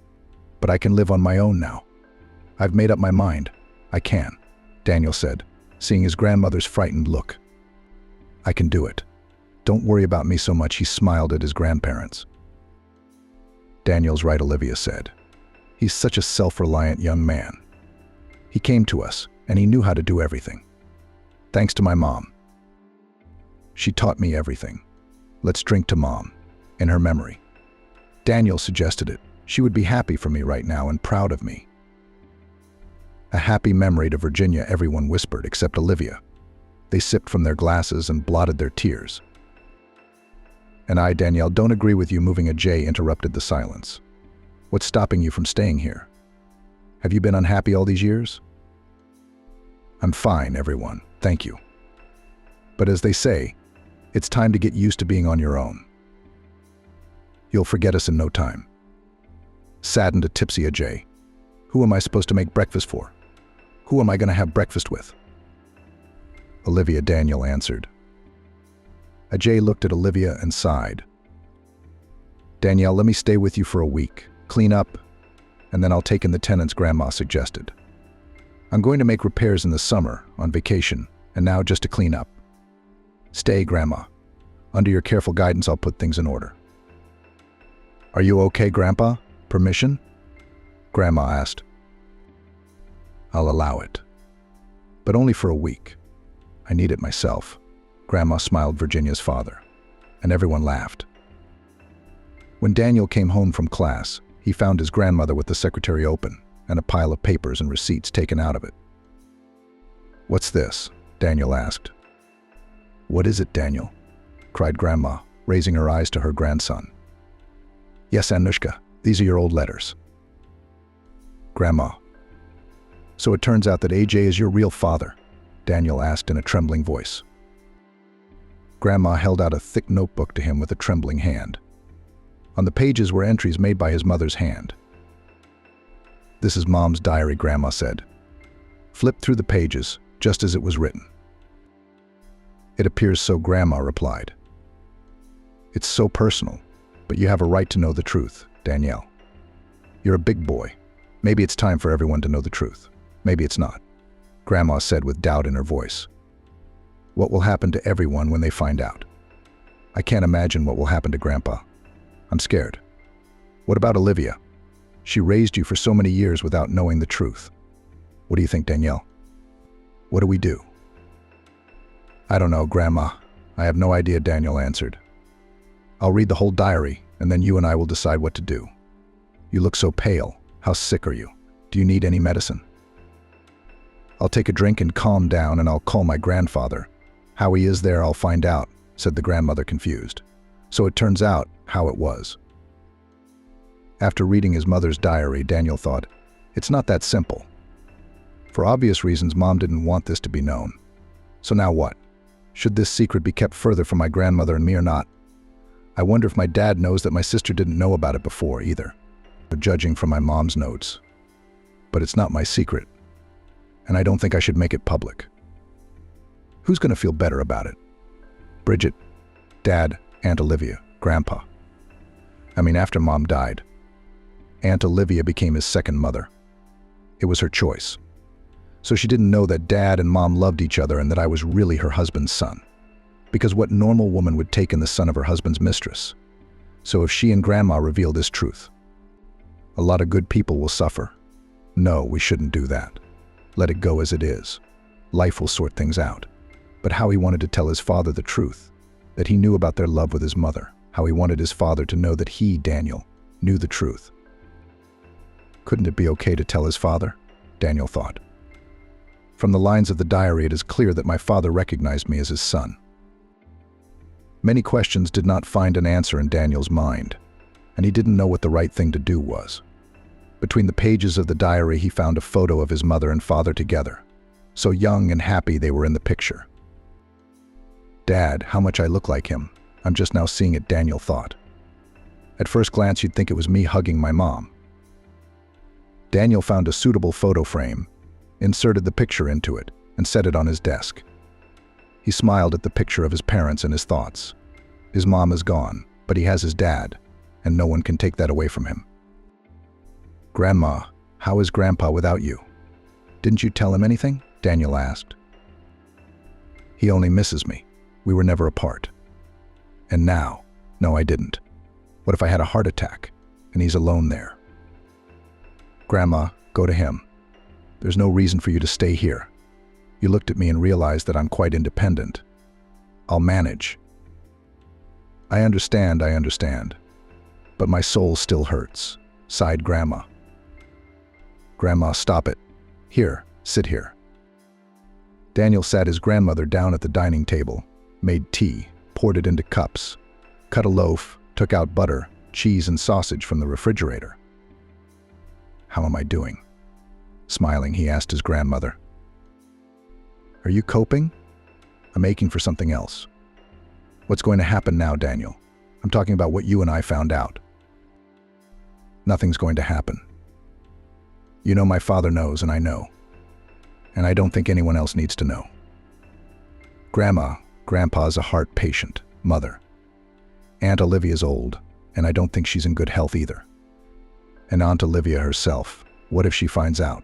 But I can live on my own now. I've made up my mind. I can, Daniel said, seeing his grandmother's frightened look. I can do it. Don't worry about me so much, he smiled at his grandparents. Daniel's right, Olivia said. He's such a self-reliant young man. He came to us, and he knew how to do everything. Thanks to my mom. She taught me everything. Let's drink to Mom, in her memory. Daniel suggested it. She would be happy for me right now and proud of me. A happy memory to Virginia, everyone whispered, except Olivia. They sipped from their glasses and blotted their tears. And I, Danielle, don't agree with you, moving AJ interrupted the silence. What's stopping you from staying here? Have you been unhappy all these years? I'm fine, everyone, thank you. But as they say, it's time to get used to being on your own. You'll forget us in no time. Saddened, a tipsy AJ. Who am I supposed to make breakfast for? Who am I going to have breakfast with? Olivia, Daniel answered. AJ looked at Olivia and sighed. Danielle, let me stay with you for a week, clean up, and then I'll take in the tenants, Grandma suggested. I'm going to make repairs in the summer, on vacation, and now just to clean up. Stay, Grandma. Under your careful guidance, I'll put things in order. Are you okay, Grandpa? Permission? Grandma asked. I'll allow it. But only for a week. I need it myself. Grandma smiled, Virginia's father, and everyone laughed. When Daniel came home from class, he found his grandmother with the secretary open and a pile of papers and receipts taken out of it. What's this? Daniel asked. What is it, Daniel? Cried Grandma, raising her eyes to her grandson. Yes, Anushka, these are your old letters. Grandma. So it turns out that AJ is your real father? Daniel asked in a trembling voice. Grandma held out a thick notebook to him with a trembling hand. On the pages were entries made by his mother's hand. This is Mom's diary, Grandma said. Flip through the pages, just as it was written. It appears so, Grandma replied. It's so personal, but you have a right to know the truth, Danielle. You're a big boy. Maybe it's time for everyone to know the truth. Maybe it's not, Grandma said with doubt in her voice. What will happen to everyone when they find out? I can't imagine what will happen to Grandpa. I'm scared. What about Olivia? She raised you for so many years without knowing the truth. What do you think, Danielle? What do we do? I don't know, Grandma. I have no idea, Daniel answered. I'll read the whole diary, and then you and I will decide what to do. You look so pale. How sick are you? Do you need any medicine? I'll take a drink and calm down, and I'll call my grandfather. How he is there, I'll find out, said the grandmother, confused. So it turns out how it was. After reading his mother's diary, Daniel thought, it's not that simple. For obvious reasons, Mom didn't want this to be known. So now what? Should this secret be kept further from my grandmother and me or not? I wonder if my dad knows that my sister didn't know about it before either, judging from my mom's notes. But it's not my secret, and I don't think I should make it public. Who's going to feel better about it? Bridget, Dad, Aunt Olivia, Grandpa. After Mom died, Aunt Olivia became his second mother. It was her choice. So she didn't know that Dad and Mom loved each other and that I was really her husband's son. Because what normal woman would take in the son of her husband's mistress? So if she and Grandma reveal this truth, a lot of good people will suffer. No, we shouldn't do that. Let it go as it is. Life will sort things out. But how he wanted to tell his father the truth, that he knew about their love with his mother, how he wanted his father to know that he, Daniel, knew the truth. Couldn't it be okay to tell his father? Daniel thought. From the lines of the diary, it is clear that my father recognized me as his son. Many questions did not find an answer in Daniel's mind, and he didn't know what the right thing to do was. Between the pages of the diary, he found a photo of his mother and father together. So young and happy they were in the picture. Dad, how much I look like him. I'm just now seeing it, Daniel thought. At first glance, you'd think it was me hugging my mom. Daniel found a suitable photo frame, inserted the picture into it, and set it on his desk. He smiled at the picture of his parents and his thoughts. His mom is gone, but he has his dad, and no one can take that away from him. Grandma, how is Grandpa without you? Didn't you tell him anything? Daniel asked. He only misses me. We were never apart. And now, no, I didn't. What if I had a heart attack, and he's alone there? Grandma, go to him. There's no reason for you to stay here. You looked at me and realized that I'm quite independent. I'll manage. I understand. But my soul still hurts, sighed Grandma. Grandma, stop it. Here, sit here. Daniel sat his grandmother down at the dining table, made tea, poured it into cups, cut a loaf, took out butter, cheese, and sausage from the refrigerator. How am I doing? Smiling, he asked his grandmother. Are you coping? I'm aching for something else. What's going to happen now, Daniel? I'm talking about what you and I found out. Nothing's going to happen. You know my father knows, and I know. And I don't think anyone else needs to know. Grandpa's a heart patient, Mother. Aunt Olivia's old, and I don't think she's in good health either. And Aunt Olivia herself, what if she finds out?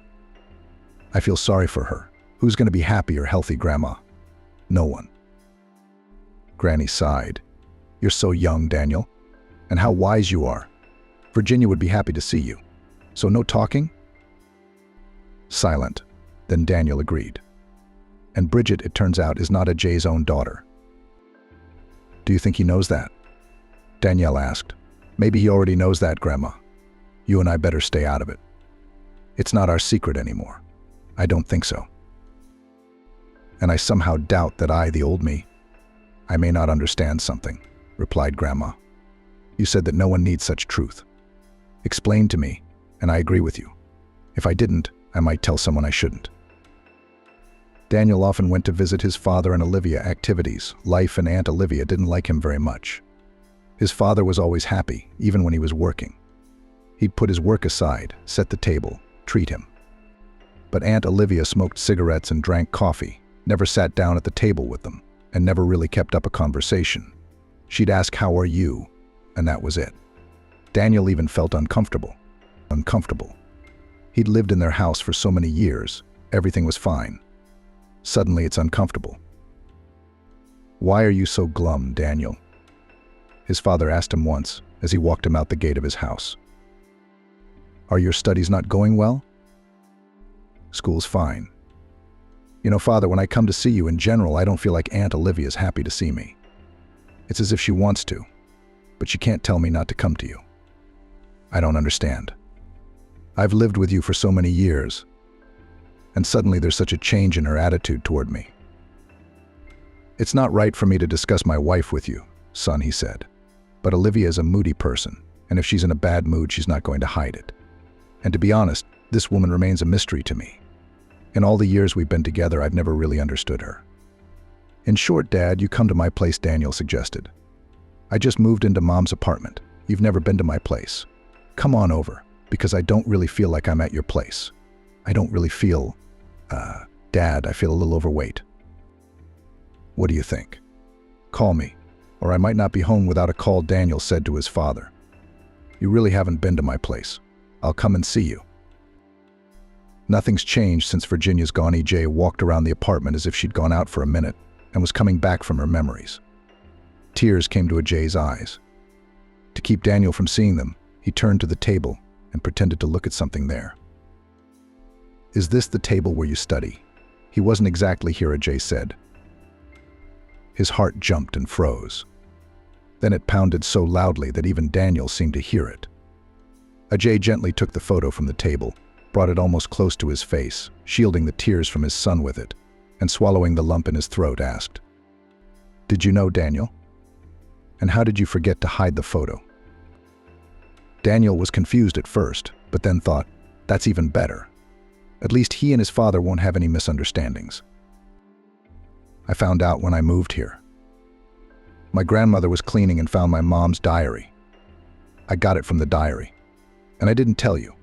I feel sorry for her. Who's going to be happy or healthy, Grandma? No one. Granny sighed. You're so young, Daniel. And how wise you are. Virginia would be happy to see you. So no talking? Silent. Then Daniel agreed. And Bridget, it turns out, is not a Jay's own daughter. Do you think he knows that? Danielle asked. Maybe he already knows that, Grandma. You and I better stay out of it. It's not our secret anymore. I don't think so. And I somehow doubt that I, the old me, I may not understand something, replied Grandma. You said that no one needs such truth. Explain to me, and I agree with you. If I didn't, I might tell someone I shouldn't. Daniel often went to visit his father and Olivia activities. Life and Aunt Olivia didn't like him very much. His father was always happy, even when he was working. He'd put his work aside, set the table, treat him. But Aunt Olivia smoked cigarettes and drank coffee, never sat down at the table with them, and never really kept up a conversation. She'd ask, "How are you?" and that was it. Daniel even felt uncomfortable. He'd lived in their house for so many years, everything was fine. Suddenly it's uncomfortable. Why are you so glum, Daniel? His father asked him once as he walked him out the gate of his house. Are your studies not going well? School's fine. You know, Father, when I come to see you in general, I don't feel like Aunt Olivia's happy to see me. It's as if she wants to, but she can't tell me not to come to you. I don't understand. I've lived with you for so many years, and suddenly there's such a change in her attitude toward me. It's not right for me to discuss my wife with you, son, he said. But Olivia is a moody person, and if she's in a bad mood, she's not going to hide it. And to be honest, this woman remains a mystery to me. In all the years we've been together, I've never really understood her. In short, Dad, you come to my place, Daniel suggested. I just moved into Mom's apartment. You've never been to my place. Come on over, because I don't really feel like I'm at your place. I don't really feel, Dad, I feel a little overweight. What do you think? Call me, or I might not be home without a call, Daniel said to his father. You really haven't been to my place. I'll come and see you. Nothing's changed since Virginia's gone. EJ walked around the apartment as if she'd gone out for a minute and was coming back from her memories. Tears came to Ajay's eyes. To keep Daniel from seeing them, he turned to the table and pretended to look at something there. Is this the table where you study? He wasn't exactly here, Ajay said. His heart jumped and froze. Then it pounded so loudly that even Daniel seemed to hear it. Ajay gently took the photo from the table, brought it almost close to his face, shielding the tears from his son with it, and swallowing the lump in his throat, asked, Did you know, Daniel? And how did you forget to hide the photo? Daniel was confused at first, but then thought, that's even better. At least he and his father won't have any misunderstandings. I found out when I moved here. My grandmother was cleaning and found my mom's diary. I got it from the diary. And I didn't tell you.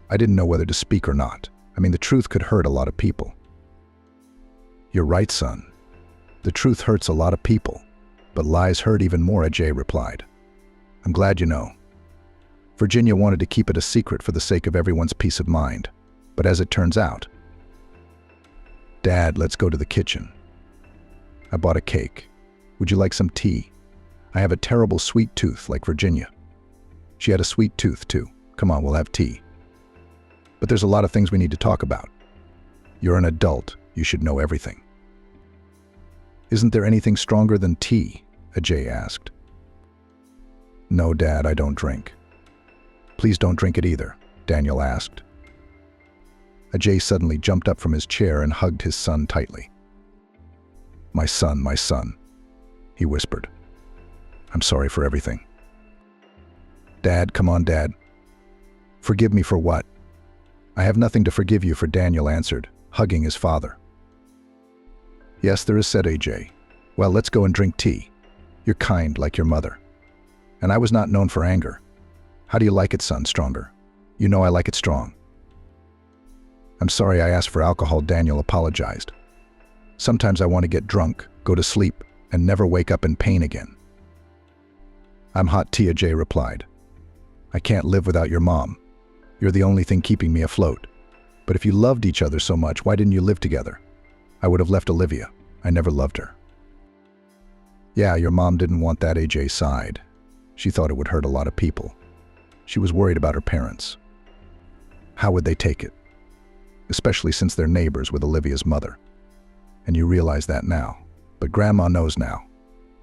I didn't know whether to speak or not. I mean, the truth could hurt a lot of people. You're right, son. The truth hurts a lot of people, but lies hurt even more, Ajay replied. I'm glad you know. Virginia wanted to keep it a secret for the sake of everyone's peace of mind, but as it turns out, Dad, let's go to the kitchen. I bought a cake. Would you like some tea? I have a terrible sweet tooth like Virginia. She had a sweet tooth too. Come on, we'll have tea. But there's a lot of things we need to talk about. You're an adult. You should know everything. Isn't there anything stronger than tea? Ajay asked. No, Dad, I don't drink. Please don't drink it either, Daniel asked. Ajay suddenly jumped up from his chair and hugged his son tightly. My son, he whispered. I'm sorry for everything. Dad, come on, Dad. Forgive me for what? I have nothing to forgive you for, Daniel answered, hugging his father. Yes, there is, said Ajay. Well, let's go and drink tea. You're kind like your mother. And I was not known for anger. How do you like it, son, stronger? You know I like it strong. I'm sorry I asked for alcohol, Daniel apologized. Sometimes I want to get drunk, go to sleep, and never wake up in pain again. I'm hot tea, Ajay replied. I can't live without your mom. You're the only thing keeping me afloat. But if you loved each other so much, why didn't you live together? I would have left Olivia. I never loved her. Yeah, your mom didn't want that, Ajay sighed. She thought it would hurt a lot of people. She was worried about her parents. How would they take it? Especially since they're neighbors with Olivia's mother. And you realize that now. But Grandma knows now.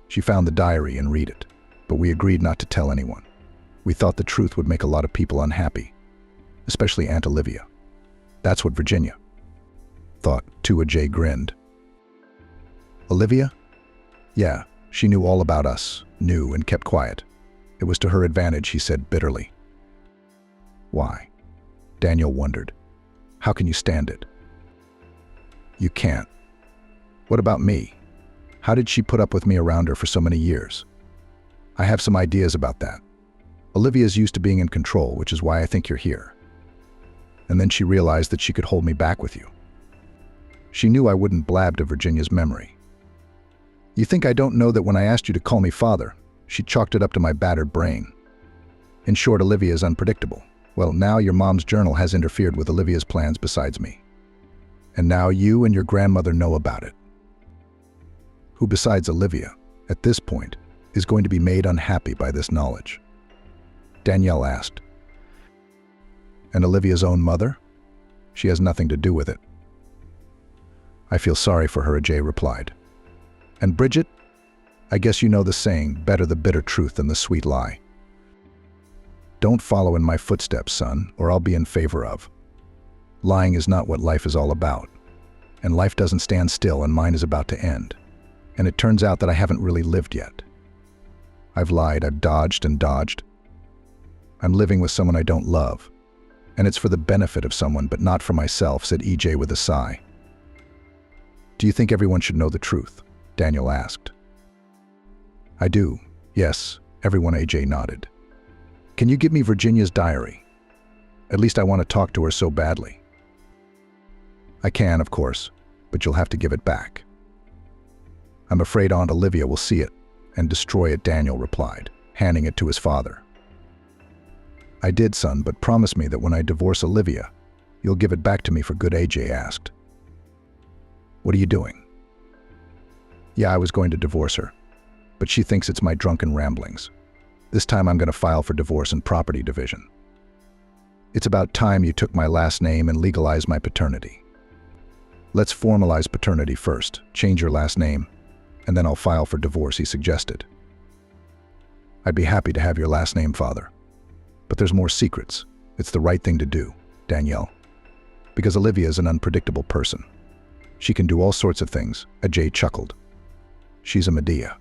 She found the diary and read it. But we agreed not to tell anyone. We thought the truth would make a lot of people unhappy. Especially Aunt Olivia. That's what Virginia thought, too. Ajay grinned. Olivia? Yeah, she knew all about us, knew and kept quiet. It was to her advantage, he said bitterly. Why? Daniel wondered. How can you stand it? You can't. What about me? How did she put up with me around her for so many years? I have some ideas about that. Olivia's used to being in control, which is why I think you're here. And then she realized that she could hold me back with you. She knew I wouldn't blab to Virginia's memory. You think I don't know that when I asked you to call me father, she chalked it up to my battered brain. In short, Olivia is unpredictable. Well, now your mom's journal has interfered with Olivia's plans besides me. And now you and your grandmother know about it. Who besides Olivia, at this point, is going to be made unhappy by this knowledge? Danielle asked. And Olivia's own mother? She has nothing to do with it. I feel sorry for her, Ajay replied. And Bridget? I guess you know the saying, better the bitter truth than the sweet lie. Don't follow in my footsteps, son, or I'll be in favor of. Lying is not what life is all about. And life doesn't stand still, and mine is about to end. And it turns out that I haven't really lived yet. I've lied, I've dodged and dodged. I'm living with someone I don't love. And it's for the benefit of someone, but not for myself, said EJ with a sigh. Do you think everyone should know the truth? Daniel asked. I do. Yes, everyone, AJ nodded. Can you give me Virginia's diary? At least I want to talk to her so badly. I can, of course, but you'll have to give it back. I'm afraid Aunt Olivia will see it and destroy it, Daniel replied, handing it to his father. I did, son, but promise me that when I divorce Olivia, you'll give it back to me for good, AJ asked. What are you doing? Yeah, I was going to divorce her, but she thinks it's my drunken ramblings. This time I'm going to file for divorce and property division. It's about time you took my last name and legalized my paternity. Let's formalize paternity first, change your last name, and then I'll file for divorce, he suggested. I'd be happy to have your last name, father. But there's more secrets. It's the right thing to do, Danielle. Because Olivia is an unpredictable person. She can do all sorts of things, Ajay chuckled. She's a Medea.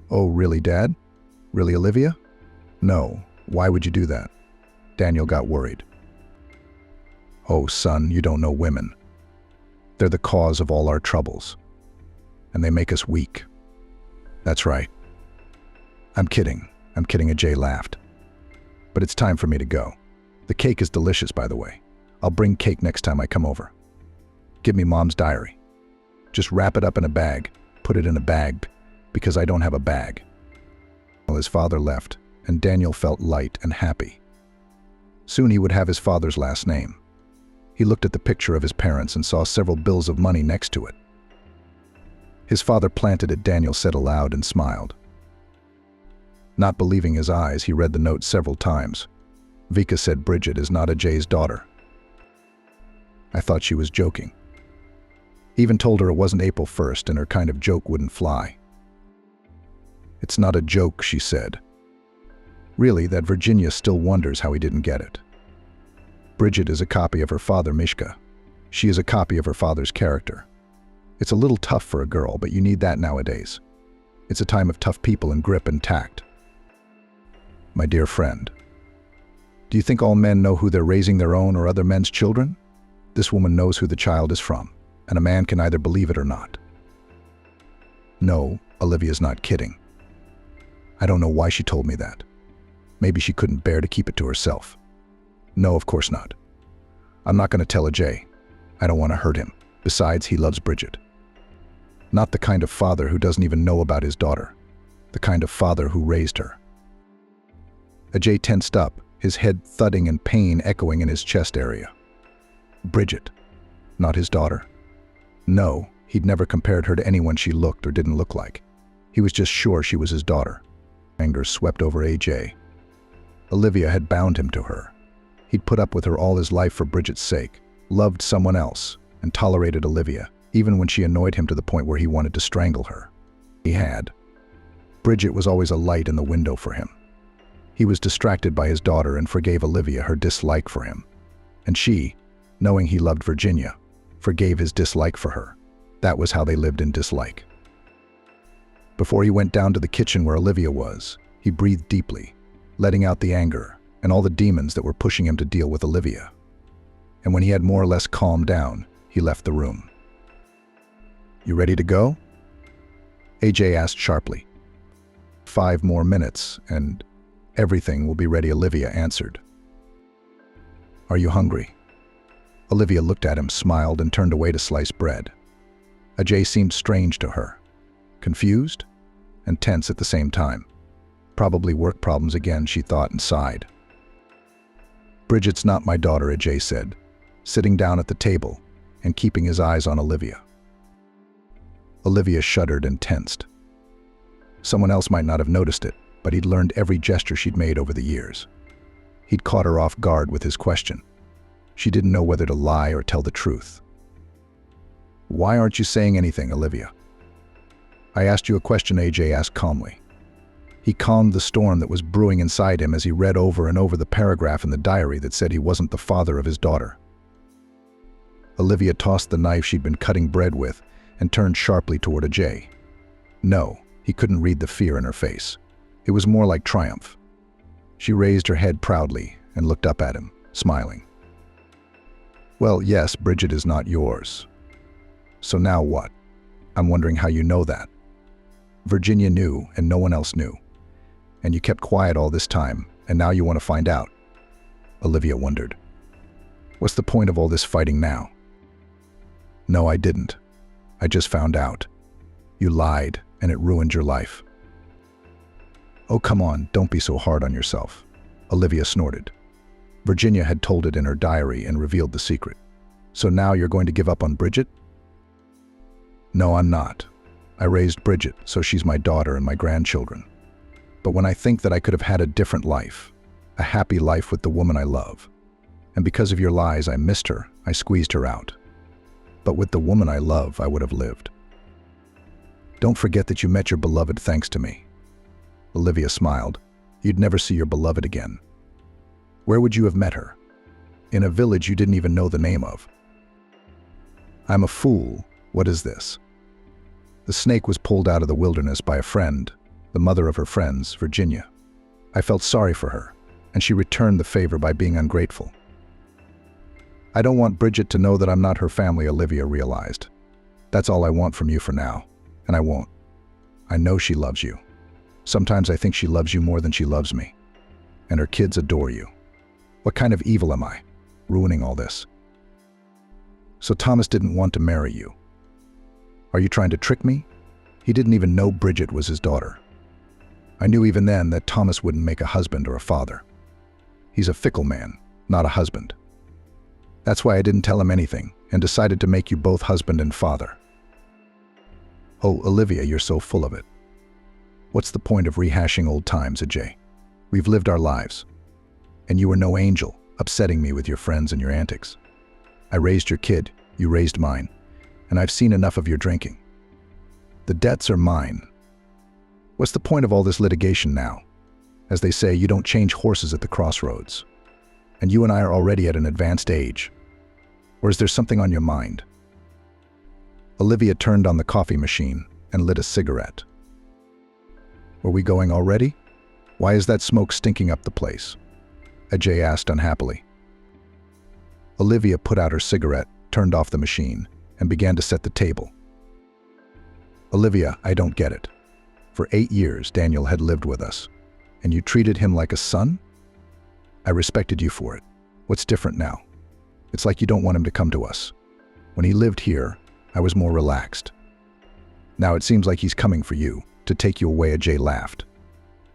Oh, really, Dad? Really, Olivia? No, why would you do that? Daniel got worried. Oh, son, you don't know women. They're the cause of all our troubles. And they make us weak. That's right. I'm kidding, Ajay laughed. But it's time for me to go. The cake is delicious, by the way. I'll bring cake next time I come over. Give me Mom's diary. Just wrap it up in a bag, put it in a bag, because I don't have a bag. Well, his father left, and Daniel felt light and happy. Soon he would have his father's last name. He looked at the picture of his parents and saw several bills of money next to it. His father planted it, Daniel said aloud, and smiled. Not believing his eyes, he read the note several times. Vika said Bridget is not Ajay's daughter. I thought she was joking. He even told her it wasn't April 1st and her kind of joke wouldn't fly. It's not a joke, she said. Really, that Virginia still wonders how he didn't get it. Bridget is a copy of her father, Mishka. She is a copy of her father's character. It's a little tough for a girl, but you need that nowadays. It's a time of tough people and grip and tact. My dear friend, do you think all men know who they're raising their own or other men's children? This woman knows who the child is from, and a man can either believe it or not. No, Olivia's not kidding. I don't know why she told me that. Maybe she couldn't bear to keep it to herself. No, of course not. I'm not going to tell Ajay. I don't want to hurt him. Besides, he loves Bridget. Not the kind of father who doesn't even know about his daughter. The kind of father who raised her. Ajay tensed up, his head thudding and pain echoing in his chest area. Bridget, not his daughter. No, he'd never compared her to anyone she looked or didn't look like. He was just sure she was his daughter. Anger swept over AJ. Olivia had bound him to her. He'd put up with her all his life for Bridget's sake, loved someone else, and tolerated Olivia, even when she annoyed him to the point where he wanted to strangle her. He had. Bridget was always a light in the window for him. He was distracted by his daughter and forgave Olivia her dislike for him. And she, knowing he loved Virginia, forgave his dislike for her. That was how they lived in dislike. Before he went down to the kitchen where Olivia was, he breathed deeply, letting out the anger and all the demons that were pushing him to deal with Olivia. And when he had more or less calmed down, he left the room. You ready to go? AJ asked sharply. 5 more minutes, and everything will be ready, Olivia answered. Are you hungry? Olivia looked at him, smiled, and turned away to slice bread. Ajay seemed strange to her, confused and tense at the same time. Probably work problems again, she thought, and sighed. Bridget's not my daughter, Ajay said, sitting down at the table and keeping his eyes on Olivia. Olivia shuddered and tensed. Someone else might not have noticed it, but he'd learned every gesture she'd made over the years. He'd caught her off guard with his question. She didn't know whether to lie or tell the truth. Why aren't you saying anything, Olivia? I asked you a question, AJ asked calmly. He calmed the storm that was brewing inside him as he read over and over the paragraph in the diary that said he wasn't the father of his daughter. Olivia tossed the knife she'd been cutting bread with and turned sharply toward Ajay. No, he couldn't read the fear in her face. It was more like triumph. She raised her head proudly and looked up at him, smiling. Well, yes, Bridget is not yours. So now what? I'm wondering how you know that. Virginia knew and no one else knew. And you kept quiet all this time, and now you want to find out. Olivia wondered. What's the point of all this fighting now? No, I didn't. I just found out. You lied, and it ruined your life. Oh, come on, don't be so hard on yourself. Olivia snorted. Virginia had told it in her diary and revealed the secret. So now you're going to give up on Bridget? No, I'm not. I raised Bridget, so she's my daughter and my grandchildren. But when I think that I could have had a different life, a happy life with the woman I love, and because of your lies I missed her, I squeezed her out. But with the woman I love, I would have lived. Don't forget that you met your beloved thanks to me. Olivia smiled. You'd never see your beloved again. Where would you have met her? In a village you didn't even know the name of. I'm a fool. What is this? The snake was pulled out of the wilderness by a friend, the mother of her friends, Virginia. I felt sorry for her, and she returned the favor by being ungrateful. I don't want Bridget to know that I'm not her family, Olivia realized. That's all I want from you for now, and I won't. I know she loves you. Sometimes I think she loves you more than she loves me. And her kids adore you. What kind of evil am I, ruining all this? So Thomas didn't want to marry you. Are you trying to trick me? He didn't even know Bridget was his daughter. I knew even then that Thomas wouldn't make a husband or a father. He's a fickle man, not a husband. That's why I didn't tell him anything and decided to make you both husband and father. Oh, Olivia, you're so full of it. What's the point of rehashing old times, Ajay? We've lived our lives. And you were no angel, upsetting me with your friends and your antics. I raised your kid, you raised mine, and I've seen enough of your drinking. The debts are mine. What's the point of all this litigation now? As they say, you don't change horses at the crossroads. And you and I are already at an advanced age. Or is there something on your mind? Olivia turned on the coffee machine and lit a cigarette. Were we going already? Why is that smoke stinking up the place? Ajay asked unhappily. Olivia put out her cigarette, turned off the machine, and began to set the table. Olivia, I don't get it. For 8 years, Daniel had lived with us, and you treated him like a son? I respected you for it. What's different now? It's like you don't want him to come to us. When he lived here, I was more relaxed. Now it seems like he's coming for you, to take you away. Ajay laughed.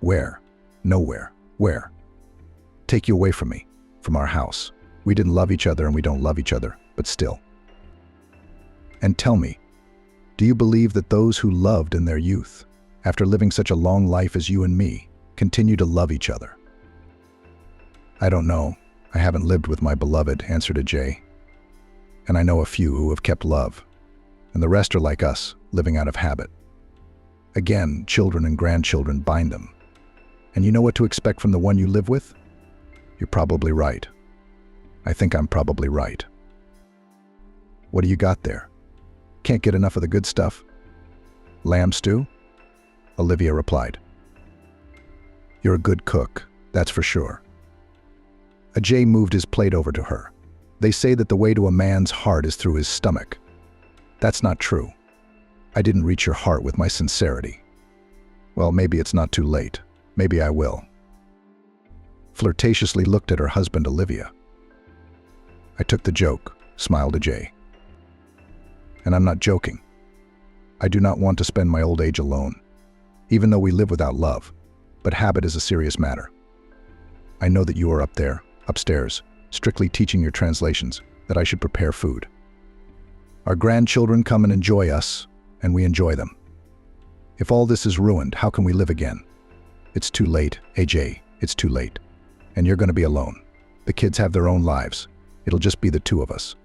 Where? Nowhere. Where? Take you away from me, from our house. We didn't love each other and we don't love each other, but still. And tell me, do you believe that those who loved in their youth, after living such a long life as you and me, continue to love each other? I don't know. I haven't lived with my beloved, answered Ajay. And I know a few who have kept love, and the rest are like us, living out of habit. Again, children and grandchildren bind them. And you know what to expect from the one you live with? You're probably right. I think I'm probably right. What do you got there? Can't get enough of the good stuff? Lamb stew? Olivia replied. You're a good cook, that's for sure. Ajay moved his plate over to her. They say that the way to a man's heart is through his stomach. That's not true. I didn't reach your heart with my sincerity. Well, maybe it's not too late. Maybe I will. Flirtatiously looked at her husband, Olivia. I took the joke, smiled Ajay. And I'm not joking. I do not want to spend my old age alone, even though we live without love, but habit is a serious matter. I know that you are up there, upstairs, strictly teaching your translations, that I should prepare food. Our grandchildren come and enjoy us, and we enjoy them. If all this is ruined, how can we live again? It's too late, Ajay, it's too late. And you're going to be alone. The kids have their own lives. It'll just be the two of us.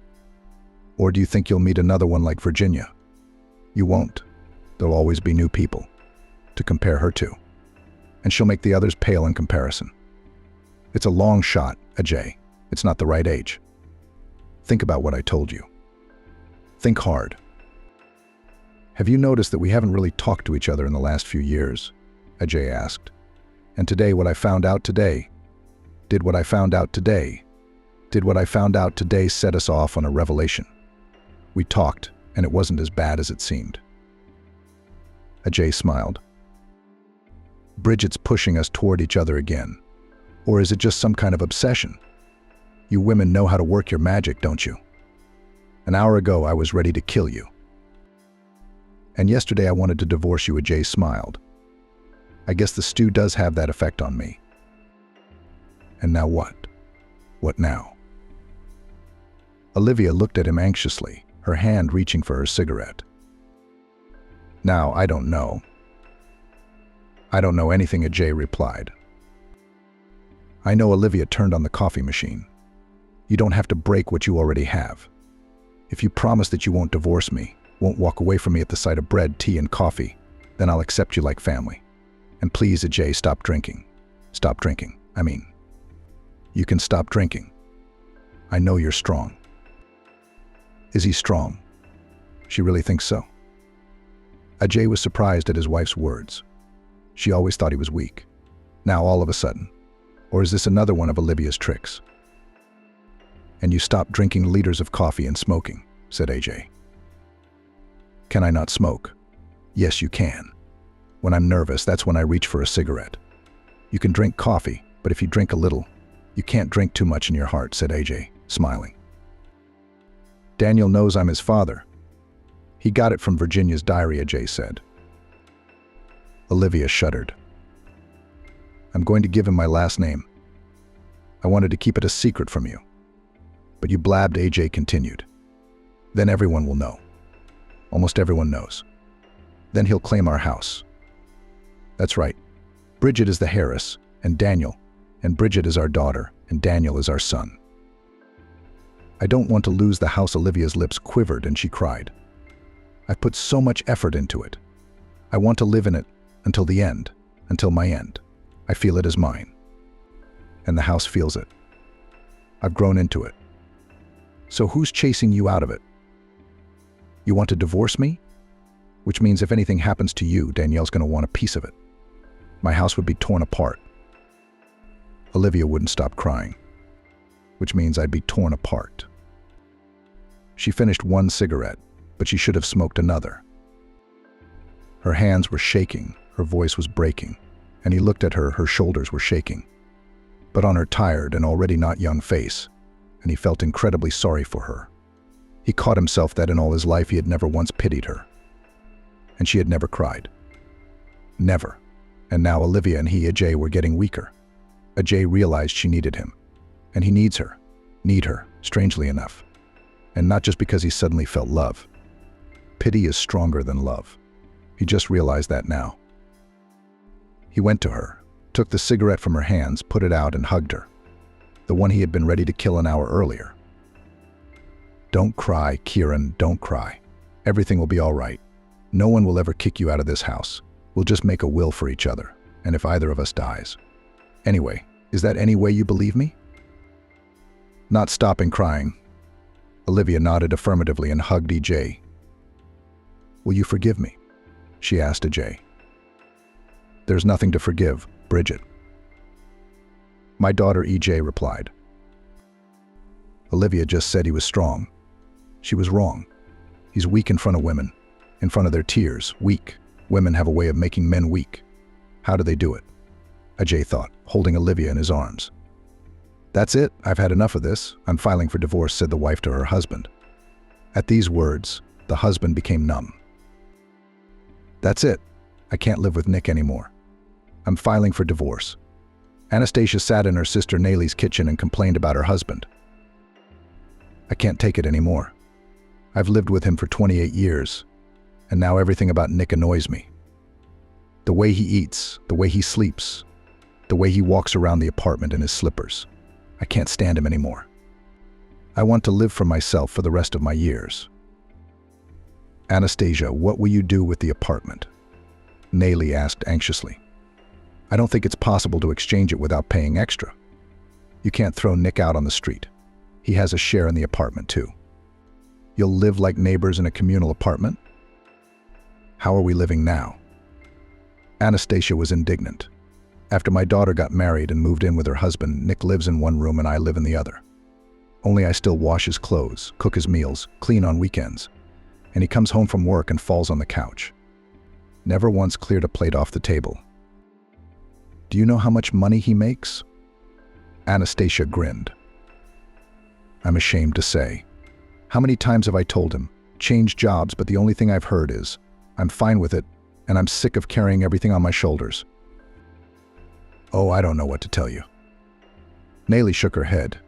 Or do you think you'll meet another one like Virginia? You won't. There'll always be new people to compare her to, and she'll make the others pale in comparison. It's a long shot, Ajay. It's not the right age. Think about what I told you. Think hard. Have you noticed that we haven't really talked to each other in the last few years? Ajay asked. And today what I found out today set us off on a revelation. We talked, and it wasn't as bad as it seemed. Ajay smiled. Bridget's pushing us toward each other again. Or is it just some kind of obsession? You women know how to work your magic, don't you? An hour ago, I was ready to kill you. And yesterday I wanted to divorce you, Ajay smiled. I guess the stew does have that effect on me. And now what? What now? Olivia looked at him anxiously, her hand reaching for her cigarette. Now, I don't know. I don't know anything, Ajay replied. I know Olivia turned on the coffee machine. You don't have to break what you already have. If you promise that you won't divorce me, won't walk away from me at the sight of bread, tea, and coffee, then I'll accept you like family. And please, Ajay, stop drinking. Stop drinking. You can stop drinking. I know you're strong. Is he strong? She really thinks so? Ajay was surprised at his wife's words. She always thought he was weak. Now all of a sudden. Or is this another one of Olivia's tricks? And you stop drinking liters of coffee and smoking, said Ajay. Can I not smoke? Yes, you can. When I'm nervous, that's when I reach for a cigarette. You can drink coffee, but if you drink a little, you can't drink too much in your heart, said Ajay, smiling. Daniel knows I'm his father. He got it from Virginia's diary, Ajay said. Olivia shuddered. I'm going to give him my last name. I wanted to keep it a secret from you. But you blabbed, Ajay continued. Then everyone will know. Almost everyone knows. Then he'll claim our house. That's right. Bridget is the heiress, and Bridget is our daughter, and Daniel is our son. I don't want to lose the house. Olivia's lips quivered and she cried. I've put so much effort into it. I want to live in it until the end, until my end. I feel it as mine. And the house feels it. I've grown into it. So who's chasing you out of it? You want to divorce me? Which means if anything happens to you, Danielle's going to want a piece of it. My house would be torn apart. Olivia wouldn't stop crying. Which means I'd be torn apart. She finished one cigarette, but she should have smoked another. Her hands were shaking, her voice was breaking, and he looked at her, her shoulders were shaking. But on her tired and already not young face, and he felt incredibly sorry for her. He caught himself that in all his life he had never once pitied her. And she had never cried. Never. And now Olivia and he, Ajay, were getting weaker. Ajay realized she needed him. And he needs her. Need her, strangely enough. And not just because he suddenly felt love. Pity is stronger than love. He just realized that now. He went to her, took the cigarette from her hands, put it out and hugged her. The one he had been ready to kill an hour earlier. Don't cry, Kiran, don't cry. Everything will be all right. No one will ever kick you out of this house. We'll just make a will for each other, and if either of us dies. Anyway, is that any way you believe me? Not stopping crying. Olivia nodded affirmatively and hugged Ajay. Will you forgive me? She asked Ajay. There's nothing to forgive, Bridget. My daughter, Ajay replied. Olivia just said he was strong. She was wrong. He's weak in front of women, in front of their tears, weak. Women have a way of making men weak. How do they do it? Ajay thought, holding Olivia in his arms. That's it, I've had enough of this. I'm filing for divorce, said the wife to her husband. At these words, the husband became numb. That's it. I can't live with Nick anymore. I'm filing for divorce. Anastasia sat in her sister Nayli's kitchen and complained about her husband. I can't take it anymore. I've lived with him for 28 years, and now everything about Nick annoys me. The way he eats, the way he sleeps, the way he walks around the apartment in his slippers. I can't stand him anymore. I want to live for myself for the rest of my years. Anastasia, what will you do with the apartment? Nayli asked anxiously. I don't think it's possible to exchange it without paying extra. You can't throw Nick out on the street. He has a share in the apartment too. You'll live like neighbors in a communal apartment? How are we living now? Anastasia was indignant. After my daughter got married and moved in with her husband, Nick lives in one room and I live in the other. Only I still wash his clothes, cook his meals, clean on weekends, and he comes home from work and falls on the couch. Never once cleared a plate off the table. Do you know how much money he makes? Anastasia grinned. I'm ashamed to say. How many times have I told him, change jobs, but the only thing I've heard is, I'm fine with it, and I'm sick of carrying everything on my shoulders. Oh, I don't know what to tell you. Nayli shook her head.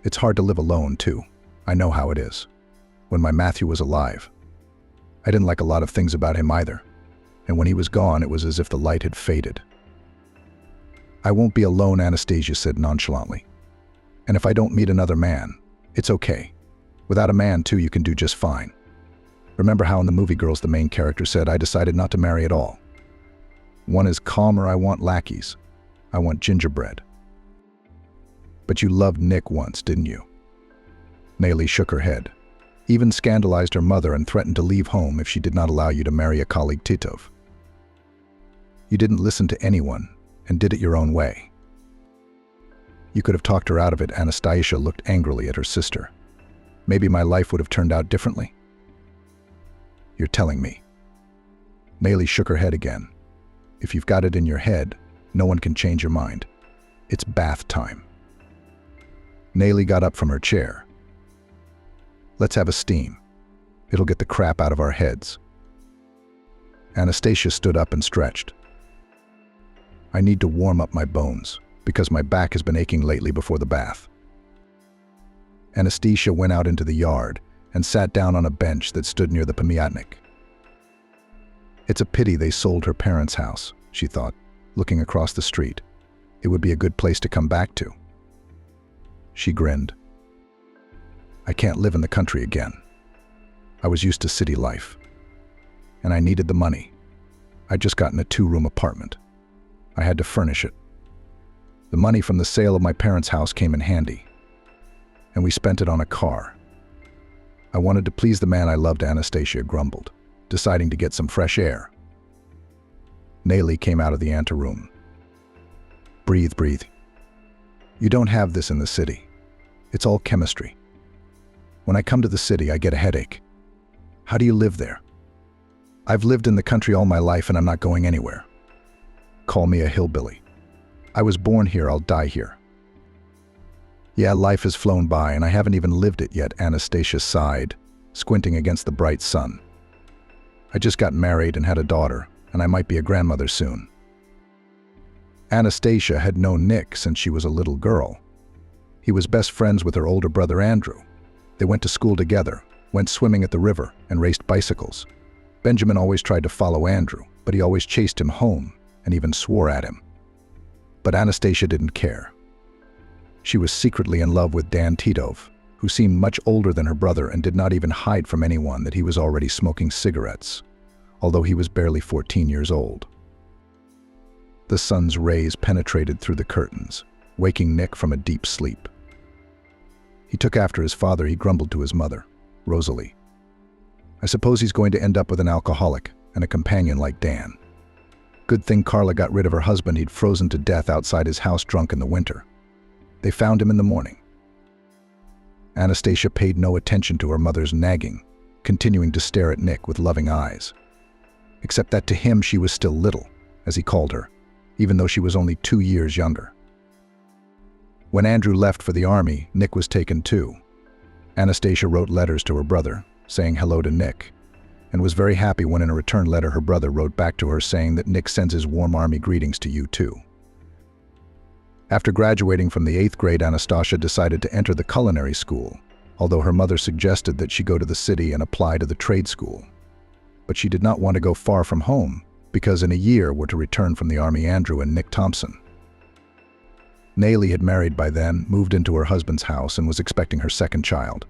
It's hard to live alone, too. I know how it is. When my Matthew was alive, I didn't like a lot of things about him either. And when he was gone, it was as if the light had faded. I won't be alone, Anastasia said nonchalantly. And if I don't meet another man, it's okay. Without a man, too, you can do just fine. Remember how in the movie Girls the main character said, I decided not to marry at all. One is calmer, I want lackeys. I want gingerbread. But you loved Nick once, didn't you? Nayli shook her head. Even scandalized her mother and threatened to leave home if she did not allow you to marry a colleague Titov. You didn't listen to anyone and did it your own way. You could have talked her out of it. Anastasia looked angrily at her sister. Maybe my life would have turned out differently. You're telling me. Nayli shook her head again. If you've got it in your head, no one can change your mind. It's bath time. Nayli got up from her chair. Let's have a steam. It'll get the crap out of our heads. Anastasia stood up and stretched. I need to warm up my bones, because my back has been aching lately before the bath. Anastasia went out into the yard and sat down on a bench that stood near the Pamiatnik. It's a pity they sold her parents' house, she thought, looking across the street. It would be a good place to come back to. She grinned. I can't live in the country again. I was used to city life. And I needed the money. I'd just gotten a 2-room apartment. I had to furnish it. The money from the sale of my parents' house came in handy. And we spent it on a car. I wanted to please the man I loved, Anastasia grumbled, deciding to get some fresh air. Nayli came out of the anteroom. Breathe, breathe. You don't have this in the city. It's all chemistry. When I come to the city, I get a headache. How do you live there? I've lived in the country all my life and I'm not going anywhere. Call me a hillbilly. I was born here, I'll die here. Yeah, life has flown by and I haven't even lived it yet, Anastasia sighed, squinting against the bright sun. I just got married and had a daughter, and I might be a grandmother soon. Anastasia had known Nick since she was a little girl. He was best friends with her older brother Andrew. They went to school together, went swimming at the river, and raced bicycles. Benjamin always tried to follow Andrew, but he always chased him home and even swore at him. But Anastasia didn't care. She was secretly in love with Dan Titov, who seemed much older than her brother and did not even hide from anyone that he was already smoking cigarettes, although he was barely 14 years old. The sun's rays penetrated through the curtains, waking Nick from a deep sleep. He took after his father. He grumbled to his mother, Rosalie. I suppose he's going to end up with an alcoholic and a companion like Dan. Good thing Carla got rid of her husband. He'd frozen to death outside his house drunk in the winter. They found him in the morning. Anastasia paid no attention to her mother's nagging, continuing to stare at Nick with loving eyes. Except that to him she was still little, as he called her, even though she was only 2 years younger. When Andrew left for the army, Nick was taken too. Anastasia wrote letters to her brother, saying hello to Nick, and was very happy when in a return letter her brother wrote back to her saying that Nick sends his warm army greetings to you too. After graduating from the 8th grade, Anastasia decided to enter the culinary school, although her mother suggested that she go to the city and apply to the trade school. But she did not want to go far from home, because in a year were to return from the army Andrew and Nick Thompson. Nayli had married by then, moved into her husband's house, and was expecting her second child.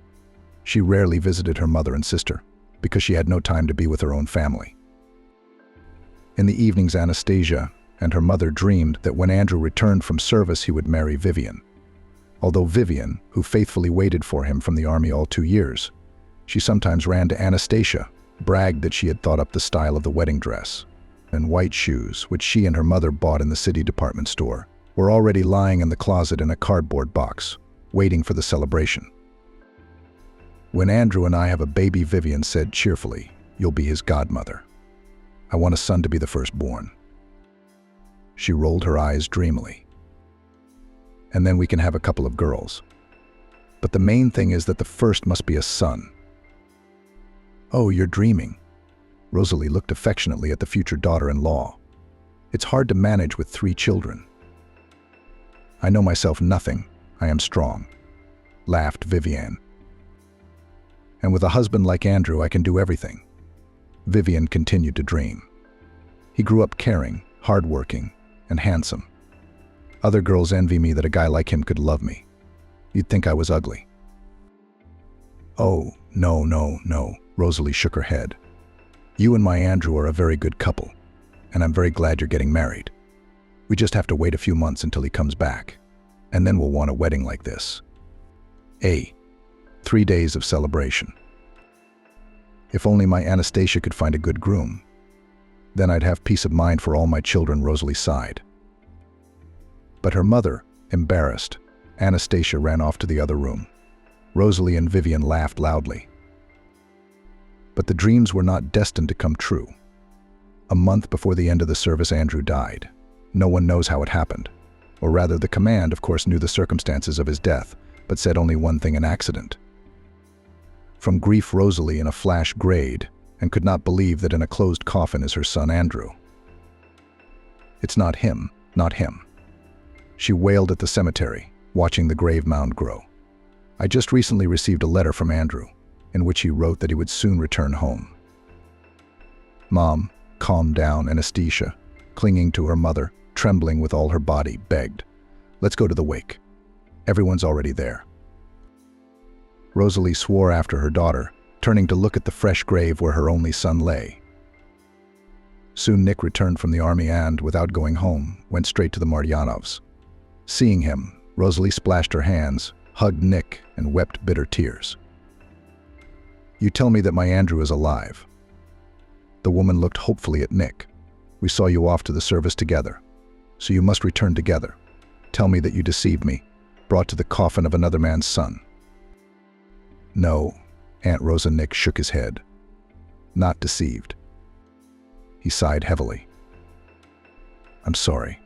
She rarely visited her mother and sister, because she had no time to be with her own family. In the evenings, Anastasia and her mother dreamed that when Andrew returned from service, he would marry Vivian. Although Vivian, who faithfully waited for him from the army all 2 years, she sometimes ran to Anastasia, bragged that she had thought up the style of the wedding dress, and white shoes, which she and her mother bought in the city department store, were already lying in the closet in a cardboard box, waiting for the celebration. When Andrew and I have a baby, Vivian said cheerfully, "You'll be his godmother. I want a son to be the firstborn." She rolled her eyes dreamily. "And then we can have a couple of girls. But the main thing is that the first must be a son." "Oh, you're dreaming." Rosalie looked affectionately at the future daughter-in-law. "It's hard to manage with 3 children." "I know myself nothing. I am strong," laughed Vivian. "And with a husband like Andrew, I can do everything." Vivian continued to dream. "He grew up caring, hardworking, and handsome. Other girls envy me that a guy like him could love me. You'd think I was ugly." "Oh, no, no, no," Rosalie shook her head. "You and my Andrew are a very good couple, and I'm very glad you're getting married. We just have to wait a few months until he comes back, and then we'll want a wedding like this. 3 days of celebration. If only my Anastasia could find a good groom. Then I'd have peace of mind for all my children," Rosalie sighed. But her mother, embarrassed, Anastasia ran off to the other room. Rosalie and Vivian laughed loudly. But the dreams were not destined to come true. A month before the end of the service, Andrew died. No one knows how it happened. Or rather, the command, of course, knew the circumstances of his death, but said only one thing: an accident. From grief, Rosalie in a flash grayed and could not believe that in a closed coffin is her son Andrew. "It's not him, not him." She wailed at the cemetery, watching the grave mound grow. "I just recently received a letter from Andrew, in which he wrote that he would soon return home." "Mom, calm down," Anastasia, clinging to her mother, trembling with all her body, begged. "Let's go to the wake. Everyone's already there." Rosalie swore after her daughter, turning to look at the fresh grave where her only son lay. Soon Nick returned from the army and, without going home, went straight to the Martyanovs. Seeing him, Rosalie splashed her hands, hugged Nick, and wept bitter tears. "You tell me that my Andrew is alive." The woman looked hopefully at Nick. "We saw you off to the service together, so you must return together. Tell me that you deceived me, brought to the coffin of another man's son." "No," Aunt Rosa. Nick shook his head. "Not deceived." He sighed heavily. "I'm sorry."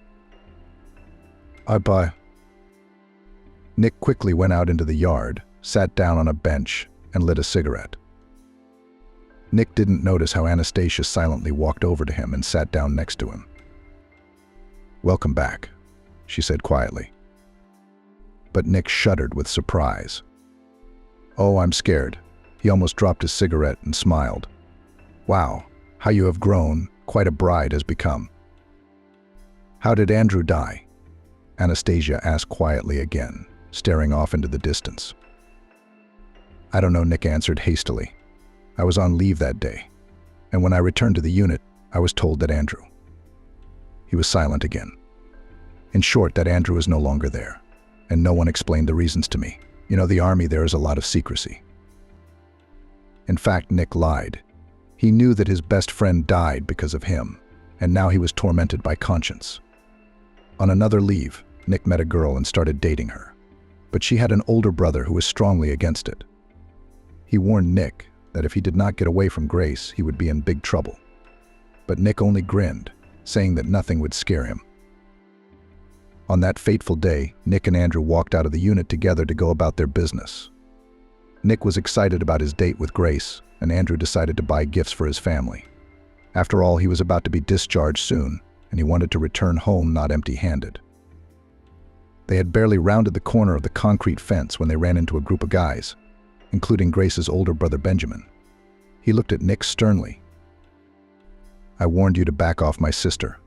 Bye. Nick quickly went out into the yard, sat down on a bench, and lit a cigarette. Nick didn't notice how Anastasia silently walked over to him and sat down next to him. "Welcome back," she said quietly. But Nick shuddered with surprise. "Oh, I'm scared." He almost dropped his cigarette and smiled. "Wow, how you have grown, quite a bride has become." "How did Andrew die?" Anastasia asked quietly again, staring off into the distance. "I don't know," Nick answered hastily. "I was on leave that day, and when I returned to the unit, I was told that Andrew..." He was silent again. "In short, that Andrew is no longer there, and no one explained the reasons to me. You know, the army, there is a lot of secrecy." In fact, Nick lied. He knew that his best friend died because of him, and now he was tormented by conscience. On another leave, Nick met a girl and started dating her, but she had an older brother who was strongly against it. He warned Nick that if he did not get away from Grace, he would be in big trouble. But Nick only grinned, saying that nothing would scare him. On that fateful day, Nick and Andrew walked out of the unit together to go about their business. Nick was excited about his date with Grace, and Andrew decided to buy gifts for his family. After all, he was about to be discharged soon, and he wanted to return home not empty-handed. They had barely rounded the corner of the concrete fence when they ran into a group of guys, including Grace's older brother Benjamin. He looked at Nick sternly. "I warned you to back off my sister.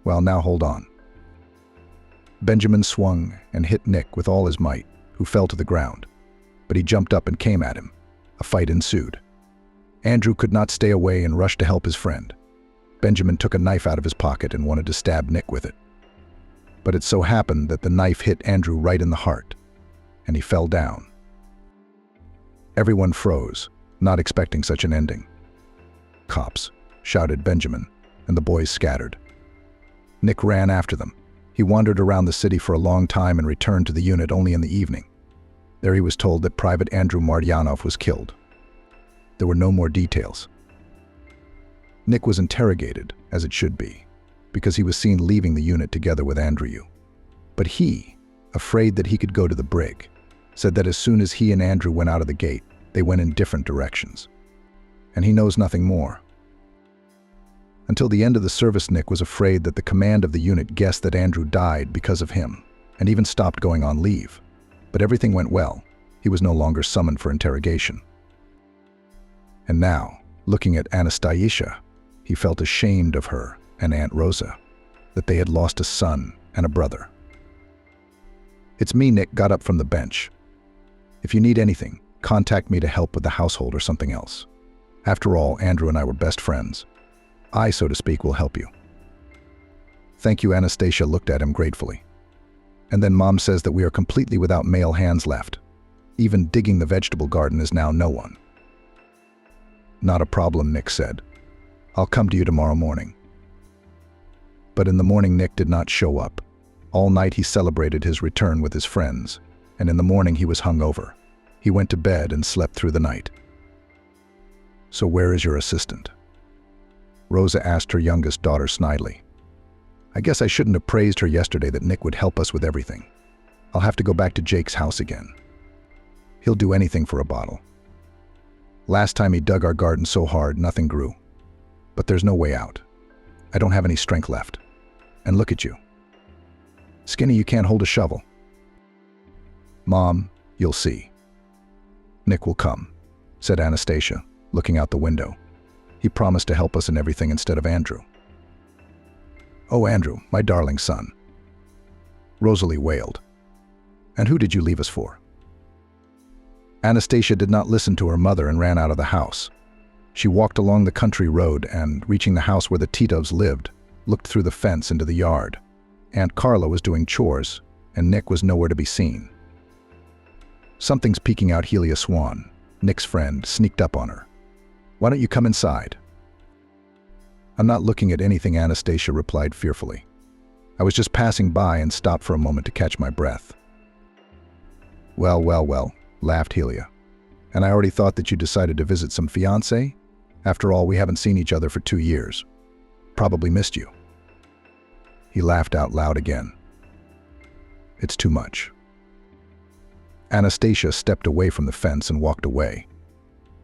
Well, now hold on." Benjamin swung and hit Nick with all his might, who fell to the ground. But he jumped up and came at him. A fight ensued. Andrew could not stay away and rushed to help his friend. Benjamin took a knife out of his pocket and wanted to stab Nick with it. But it so happened that the knife hit Andrew right in the heart, and he fell down. Everyone froze, not expecting such an ending. "Cops!" shouted Benjamin, and the boys scattered. Nick ran after them. He wandered around the city for a long time and returned to the unit only in the evening. There he was told that Private Andrew Martyanov was killed. There were no more details. Nick was interrogated, as it should be, because he was seen leaving the unit together with Andrew. But he, afraid that he could go to the brig, said that as soon as he and Andrew went out of the gate, they went in different directions. And he knows nothing more. Until the end of the service, Nick was afraid that the command of the unit guessed that Andrew died because of him, and even stopped going on leave. But everything went well. He was no longer summoned for interrogation. And now, looking at Anastasia, he felt ashamed of her and Aunt Rosa, that they had lost a son and a brother. "It's me," Nick got up from the bench. "If you need anything, contact me to help with the household or something else. After all, Andrew and I were best friends. I, so to speak, will help you." "Thank you," Anastasia looked at him gratefully. "And then Mom says that we are completely without male hands left. Even digging the vegetable garden is now no one." "Not a problem," Nick said. "I'll come to you tomorrow morning." But in the morning, Nick did not show up. All night he celebrated his return with his friends, and in the morning he was hungover. He went to bed and slept through the night. "So where is your assistant?" Rosa asked her youngest daughter snidely. "I guess I shouldn't have praised her yesterday that Nick would help us with everything. I'll have to go back to Jake's house again. He'll do anything for a bottle. Last time he dug our garden so hard, nothing grew. But there's no way out. I don't have any strength left. And look at you. Skinny, you can't hold a shovel." "Mom, you'll see. Nick will come," said Anastasia, looking out the window. "He promised to help us in everything instead of Andrew." "Oh, Andrew, my darling son," Rosalie wailed. "And who did you leave us for?" Anastasia did not listen to her mother and ran out of the house. She walked along the country road and, reaching the house where the Titovs lived, looked through the fence into the yard. Aunt Carla was doing chores, and Nick was nowhere to be seen. "Something's peeking out," Helia Swan, Nick's friend, sneaked up on her. "Why don't you come inside?" "I'm not looking at anything," Anastasia replied fearfully. "I was just passing by and stopped for a moment to catch my breath." Well, laughed Helia. "And I already thought that you decided to visit some fiancé? After all, we haven't seen each other for 2 years. Probably missed you." He laughed out loud again. "It's too much." Anastasia stepped away from the fence and walked away.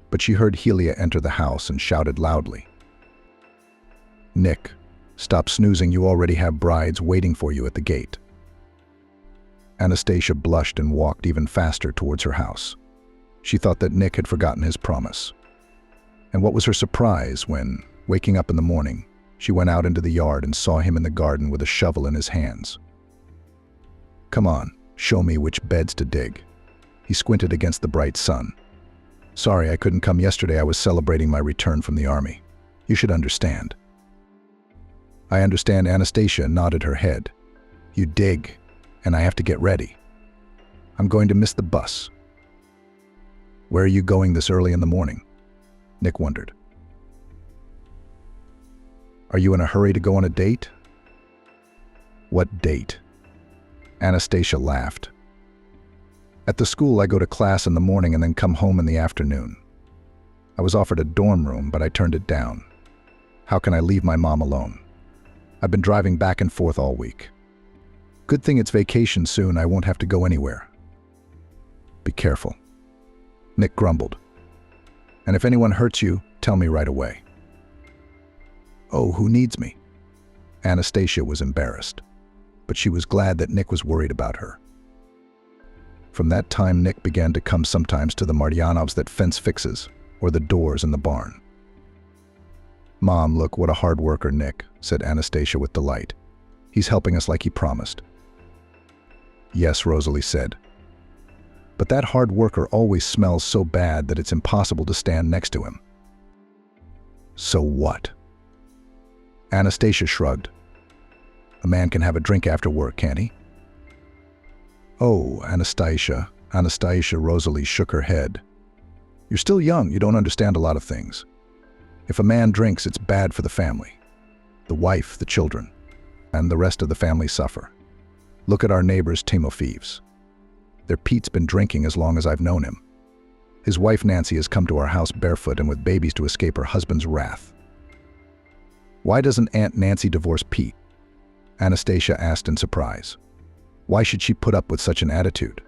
But she heard Helia enter the house and shouted loudly, "Nick, stop snoozing, you already have brides waiting for you at the gate." Anastasia blushed and walked even faster towards her house. She thought that Nick had forgotten his promise. And what was her surprise when, waking up in the morning, she went out into the yard and saw him in the garden with a shovel in his hands. "Come on, show me which beds to dig." He squinted against the bright sun. "Sorry, I couldn't come yesterday. I was celebrating my return from the army. You should understand." "I understand," Anastasia nodded her head. "You dig, and I have to get ready. I'm going to miss the bus." "Where are you going this early in the morning?" Nick wondered. "Are you in a hurry to go on a date?" "What date?" Anastasia laughed. "At the school, I go to class in the morning and then come home in the afternoon. I was offered a dorm room, but I turned it down. How can I leave my mom alone? I've been driving back and forth all week. Good thing it's vacation soon. I won't have to go anywhere." "Be careful," Nick grumbled. "And if anyone hurts you, tell me right away." "Oh, who needs me?" Anastasia was embarrassed, but she was glad that Nick was worried about her. From that time, Nick began to come sometimes to the Martyanovs that fence fixes, or the doors in the barn. "Mom, look, what a hard worker, Nick," said Anastasia with delight. "He's helping us like he promised." "Yes," Rosalie said. "But that hard worker always smells so bad that it's impossible to stand next to him. So what? Anastasia shrugged. A man can have a drink after work, can't he? Oh, Anastasia. Rosalie shook her head. You're still young, you don't understand a lot of things. If a man drinks, it's bad for the family. The wife, the children, and the rest of the family suffer. Look at our neighbors, Timofeevs. Their Pete's been drinking as long as I've known him. His wife Nancy has come to our house barefoot and with babies to escape her husband's wrath. Why doesn't Aunt Nancy divorce Pete? Anastasia asked in surprise. Why should she put up with such an attitude?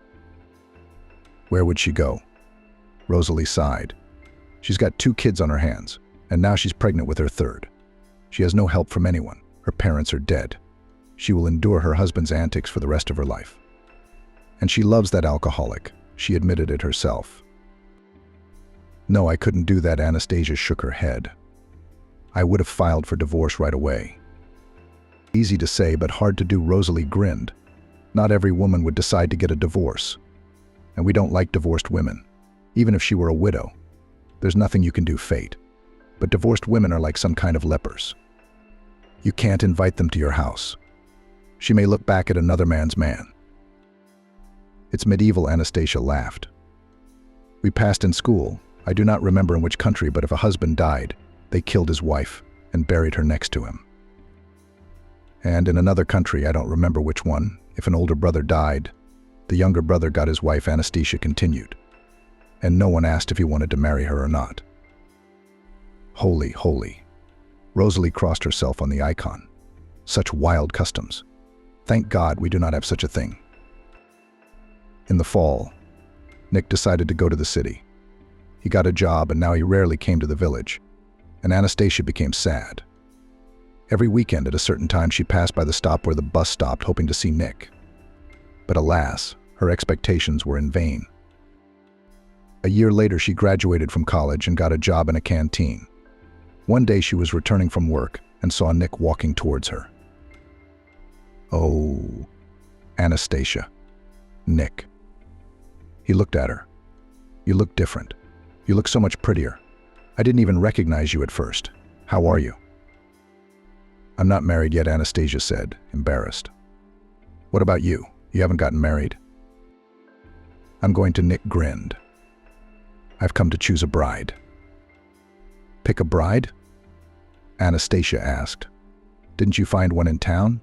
Where would she go? Rosalie sighed. She's got 2 kids on her hands, and now she's pregnant with her 3rd. She has no help from anyone. Her parents are dead. She will endure her husband's antics for the rest of her life. And she loves that alcoholic. She admitted it herself. No, I couldn't do that. Anastasia shook her head. I would have filed for divorce right away. Easy to say, but hard to do. Rosalie grinned. Not every woman would decide to get a divorce. And we don't like divorced women. Even if she were a widow. There's nothing you can do, fate. But divorced women are like some kind of lepers. You can't invite them to your house. She may look back at another man's man. It's medieval. Anastasia laughed. We passed in school. I do not remember in which country, but if a husband died, they killed his wife and buried her next to him. And in another country, I don't remember which one, if an older brother died, the younger brother got his wife. Anastasia continued. And no one asked if he wanted to marry her or not. Holy, holy. Rosalie crossed herself on the icon. Such wild customs. Thank God we do not have such a thing. In the fall, Nick decided to go to the city. He got a job and now he rarely came to the village, and Anastasia became sad. Every weekend at a certain time she passed by the stop where the bus stopped, hoping to see Nick. But alas, her expectations were in vain. A year later she graduated from college and got a job in a canteen. One day she was returning from work and saw Nick walking towards her. Oh, Anastasia. Nick. He looked at her. You look different. You look so much prettier. I didn't even recognize you at first. How are you? I'm not married yet, Anastasia said, embarrassed. What about you? You haven't gotten married? I'm going to. Nick grinned. I've come to choose a bride. Pick a bride? Anastasia asked. Didn't you find one in town?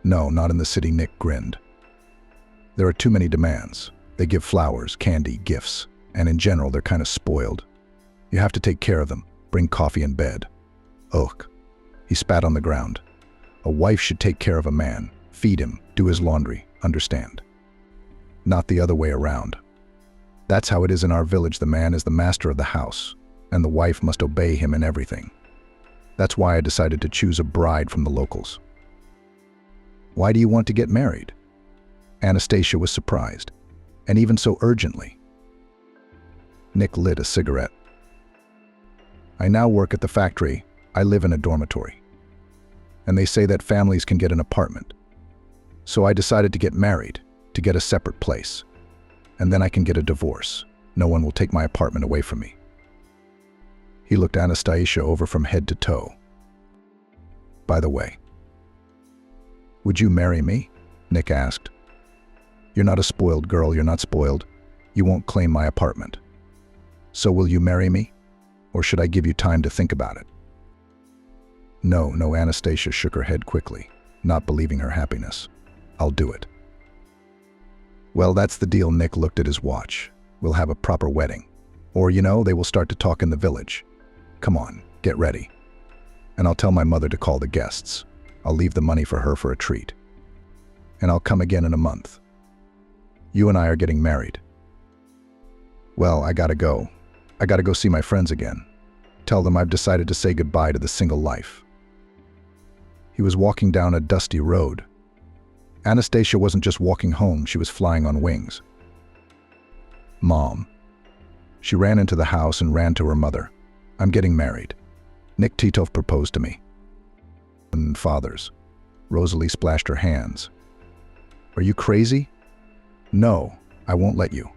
No, not in the city. Nick grinned. There are too many demands. They give flowers, candy, gifts, and in general they're kind of spoiled. You have to take care of them, bring coffee in bed. Ugh. He spat on the ground. A wife should take care of a man, feed him, do his laundry, understand? Not the other way around. That's how it is in our village. The man is the master of the house, and the wife must obey him in everything. That's why I decided to choose a bride from the locals. Why do you want to get married? Anastasia was surprised, and even so urgently. Nick lit a cigarette. I now work at the factory. I live in a dormitory. And they say that families can get an apartment. So I decided to get married, to get a separate place. And then I can get a divorce. No one will take my apartment away from me. He looked Anastasia over from head to toe. By the way, would you marry me? Nick asked. You're not a spoiled girl. You're not spoiled. You won't claim my apartment. So will you marry me? Or should I give you time to think about it? No, Anastasia shook her head quickly, not believing her happiness. I'll do it. Well, that's the deal. Nick looked at his watch. We'll have a proper wedding. Or, they will start to talk in the village. Come on, get ready. And I'll tell my mother to call the guests. I'll leave the money for her for a treat. And I'll come again in a month. You and I are getting married. Well, I gotta go. I gotta go see my friends again. Tell them I've decided to say goodbye to the single life. He was walking down a dusty road. Anastasia wasn't just walking home, she was flying on wings. Mom. She ran into the house and ran to her mother. I'm getting married. Nick Titov proposed to me. And fathers. Rosalie splashed her hands. Are you crazy? No, I won't let you.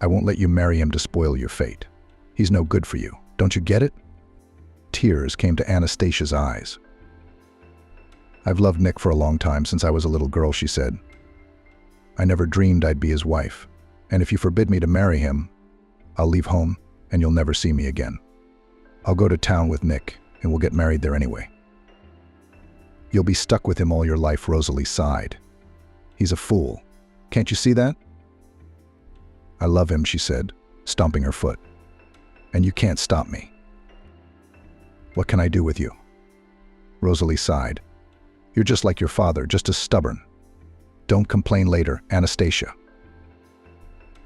I won't let you marry him to spoil your fate. He's no good for you. Don't you get it? tears came to Anastasia's eyes. "I've loved Nick for a long time, since I was a little girl," she said. "I never dreamed I'd be his wife, and if you forbid me to marry him, I'll leave home and you'll never see me again. I'll go to town with Nick and we'll get married there anyway." "You'll be stuck with him all your life," Rosalie sighed. "He's a fool. Can't you see that?" "I love him," she said, stomping her foot. "And you can't stop me." "What can I do with you?" Rosalie sighed. "You're just like your father, just as stubborn. Don't complain later, Anastasia."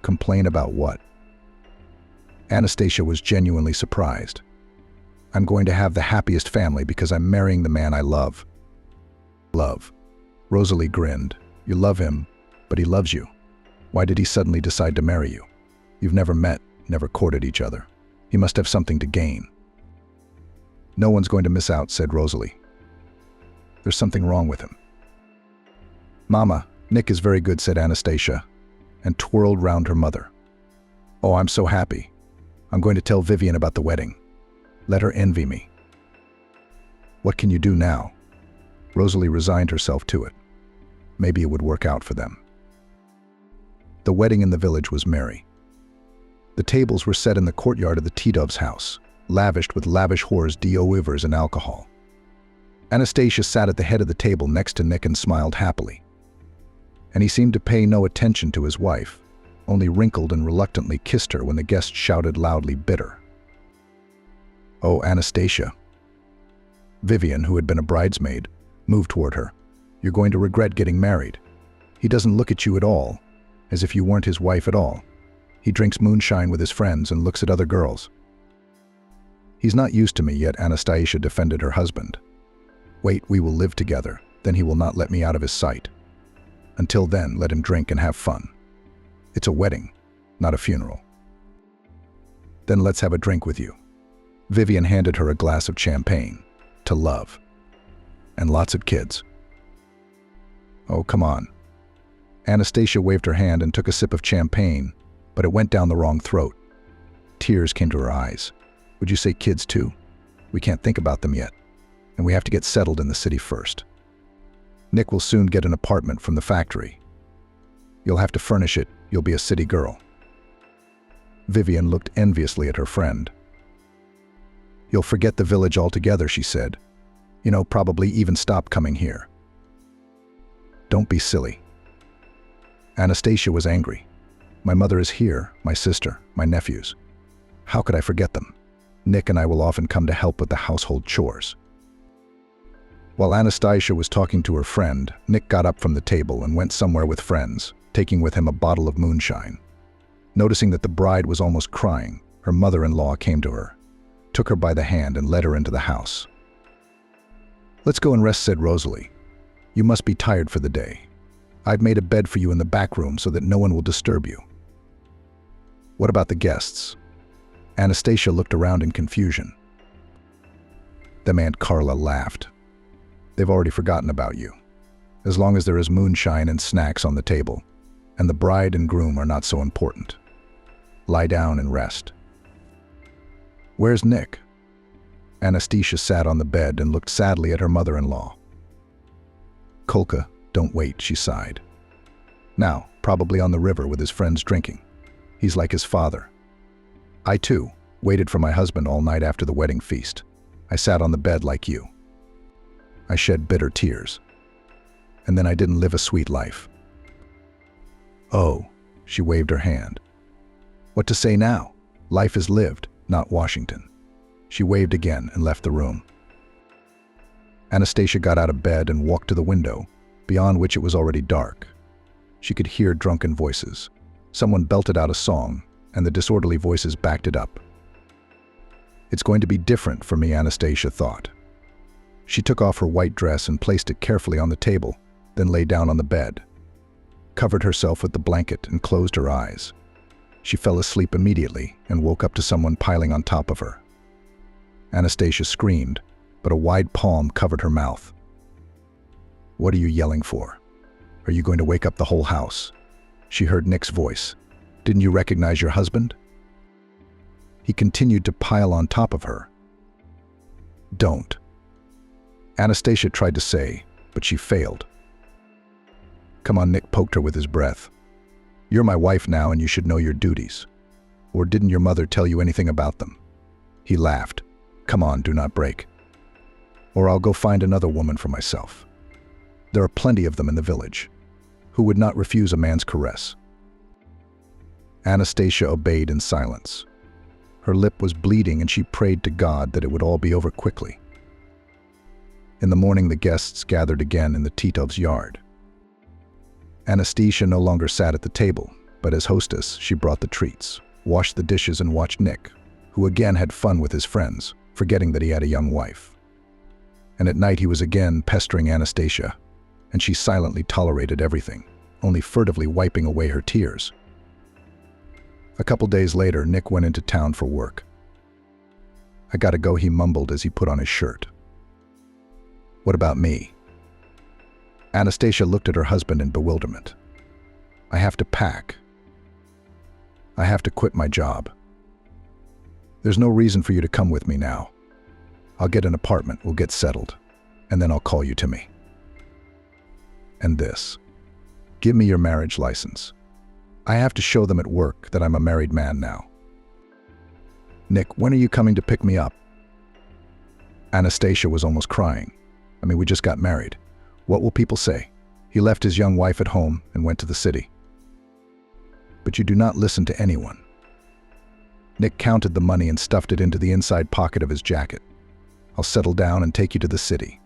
"Complain about what?" Anastasia was genuinely surprised. "I'm going to have the happiest family because I'm marrying the man I love." "Love?" Rosalie grinned. "You love him, but he loves you. Why did he suddenly decide to marry you? You've never met, never courted each other. He must have something to gain." "No one's going to miss out," said Rosalie. "There's something wrong with him." "Mama, Nick is very good," said Anastasia, and twirled round her mother. "Oh, I'm so happy. I'm going to tell Vivian about the wedding. Let her envy me." "What can you do now?" Rosalie resigned herself to it. Maybe it would work out for them. The wedding in the village was merry. The tables were set in the courtyard of the T-Dove's house, lavished with lavish whores, d'oeuvres, and alcohol. Anastasia sat at the head of the table next to Nick and smiled happily. And he seemed to pay no attention to his wife, only wrinkled and reluctantly kissed her when the guests shouted loudly bitter. "Oh, Anastasia." Vivian, who had been a bridesmaid, moved toward her. "You're going to regret getting married. He doesn't look at you at all, as if you weren't his wife at all. He drinks moonshine with his friends and looks at other girls." "He's not used to me yet," Anastasia defended her husband. "Wait, we will live together, then he will not let me out of his sight. Until then, let him drink and have fun. It's a wedding, not a funeral." "Then let's have a drink with you." Vivian handed her a glass of champagne. "To love. And lots of kids." "Oh, come on." Anastasia waved her hand and took a sip of champagne, but it went down the wrong throat. Tears came to her eyes. "Would you say kids too? We can't think about them yet, and we have to get settled in the city first. Nick will soon get an apartment from the factory. You'll have to furnish it. You'll be a city girl." Vivian looked enviously at her friend. "You'll forget the village altogether," she said. "You know, probably even stop coming here." "Don't be silly." Anastasia was angry. "My mother is here, my sister, my nephews. How could I forget them? Nick and I will often come to help with the household chores." While Anastasia was talking to her friend, Nick got up from the table and went somewhere with friends, taking with him a bottle of moonshine. Noticing that the bride was almost crying, her mother-in-law came to her, took her by the hand and led her into the house. "Let's go and rest," said Rosalie. "You must be tired for the day. I've made a bed for you in the back room so that no one will disturb you." "What about the guests?" Anastasia looked around in confusion. Them Aunt Carla laughed. "They've already forgotten about you. As long as there is moonshine and snacks on the table, and the bride and groom are not so important. Lie down and rest." "Where's Nick?" Anastasia sat on the bed and looked sadly at her mother-in-law. "Kolka, don't wait," she sighed. "Now, probably on the river with his friends drinking. He's like his father. I, too, waited for my husband all night after the wedding feast. I sat on the bed like you. I shed bitter tears. And then I didn't live a sweet life." "Oh," she waved her hand. "What to say now? Life is lived, not Washington." She waved again and left the room. Anastasia got out of bed and walked to the window, beyond which it was already dark. She could hear drunken voices. Someone belted out a song, and the disorderly voices backed it up. "It's going to be different for me," Anastasia thought. She took off her white dress and placed it carefully on the table, then lay down on the bed, covered herself with the blanket and closed her eyes. She fell asleep immediately and woke up to someone piling on top of her. Anastasia screamed, but a wide palm covered her mouth. "What are you yelling for? Are you going to wake up the whole house?" She heard Nick's voice. "Didn't you recognize your husband?" He continued to pile on top of her. Don't. Anastasia tried to say, but she failed. Come on, Nick poked her with his breath. You're my wife now and you should know your duties. Or didn't your mother tell you anything about them? He laughed. Come on, do not break. Or I'll go find another woman for myself. There are plenty of them in the village. Who would not refuse a man's caress? Anastasia obeyed in silence. Her lip was bleeding and she prayed to God that it would all be over quickly. In the morning, the guests gathered again in the Titov's yard. Anastasia no longer sat at the table, but as hostess, she brought the treats, washed the dishes and watched Nick, who again had fun with his friends, forgetting that he had a young wife. And at night he was again pestering Anastasia, and she silently tolerated everything, only furtively wiping away her tears. A couple days later, Nick went into town for work. I gotta go, he mumbled as he put on his shirt. What about me? Anastasia looked at her husband in bewilderment. I have to pack. I have to quit my job. There's no reason for you to come with me now. I'll get an apartment, we'll get settled, and then I'll call you to me. And this. Give me your marriage license. I have to show them at work that I'm a married man now. Nick, when are you coming to pick me up? Anastasia was almost crying. I mean, we just got married. What will people say? He left his young wife at home and went to the city. But you do not listen to anyone. Nick counted the money and stuffed it into the inside pocket of his jacket. I'll settle down and take you to the city.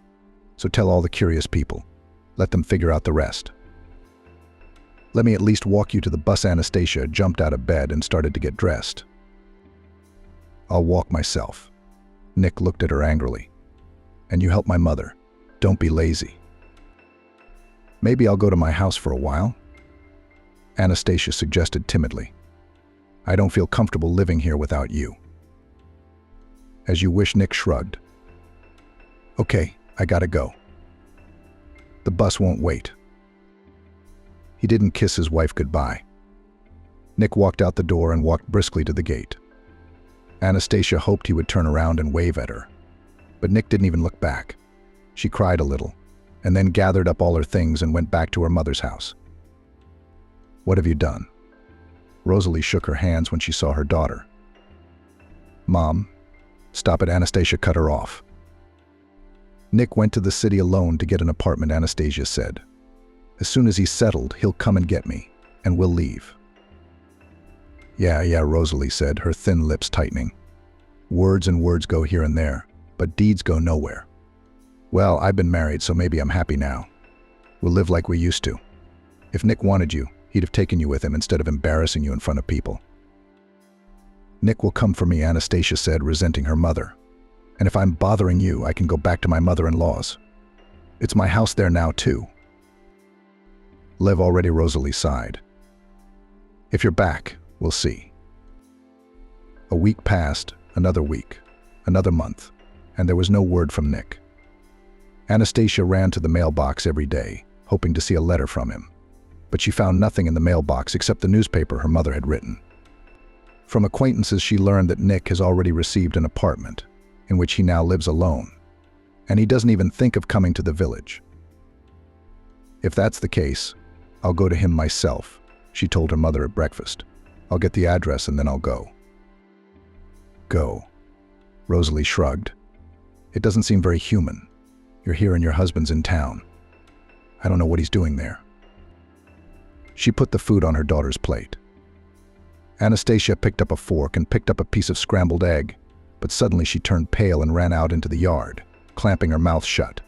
So tell all the curious people. Let them figure out the rest. Let me at least walk you to the bus. Anastasia jumped out of bed and started to get dressed. I'll walk myself. Nick looked at her angrily. And you help my mother. Don't be lazy. Maybe I'll go to my house for a while? Anastasia suggested timidly. I don't feel comfortable living here without you. As you wish, Nick shrugged. Okay, I gotta go. The bus won't wait. He didn't kiss his wife goodbye. Nick walked out the door and walked briskly to the gate. Anastasia hoped he would turn around and wave at her. But Nick didn't even look back. She cried a little, and then gathered up all her things and went back to her mother's house. What have you done? Rosalie shook her hands when she saw her daughter. Mom, stop it, Anastasia cut her off. Nick went to the city alone to get an apartment, Anastasia said. As soon as he's settled, he'll come and get me, and we'll leave. Yeah, Rosalie said, her thin lips tightening. Words and words go here and there, but deeds go nowhere. Well, I've been married, so maybe I'm happy now. We'll live like we used to. If Nick wanted you, he'd have taken you with him instead of embarrassing you in front of people. Nick will come for me, Anastasia said, resenting her mother. And if I'm bothering you, I can go back to my mother-in-law's. It's my house there now, too. Lev already, Rosalie sighed. If you're back, we'll see. A week passed, another week, another month, and there was no word from Nick. Anastasia ran to the mailbox every day, hoping to see a letter from him. But she found nothing in the mailbox except the newspaper her mother had written. From acquaintances, she learned that Nick has already received an apartment, in which he now lives alone, and he doesn't even think of coming to the village. If that's the case, I'll go to him myself, she told her mother at breakfast. I'll get the address and then I'll go. Go. Rosalie shrugged. It doesn't seem very human. You're here and your husband's in town. I don't know what he's doing there. She put the food on her daughter's plate. Anastasia picked up a fork and picked up a piece of scrambled egg, but suddenly she turned pale and ran out into the yard, clamping her mouth shut.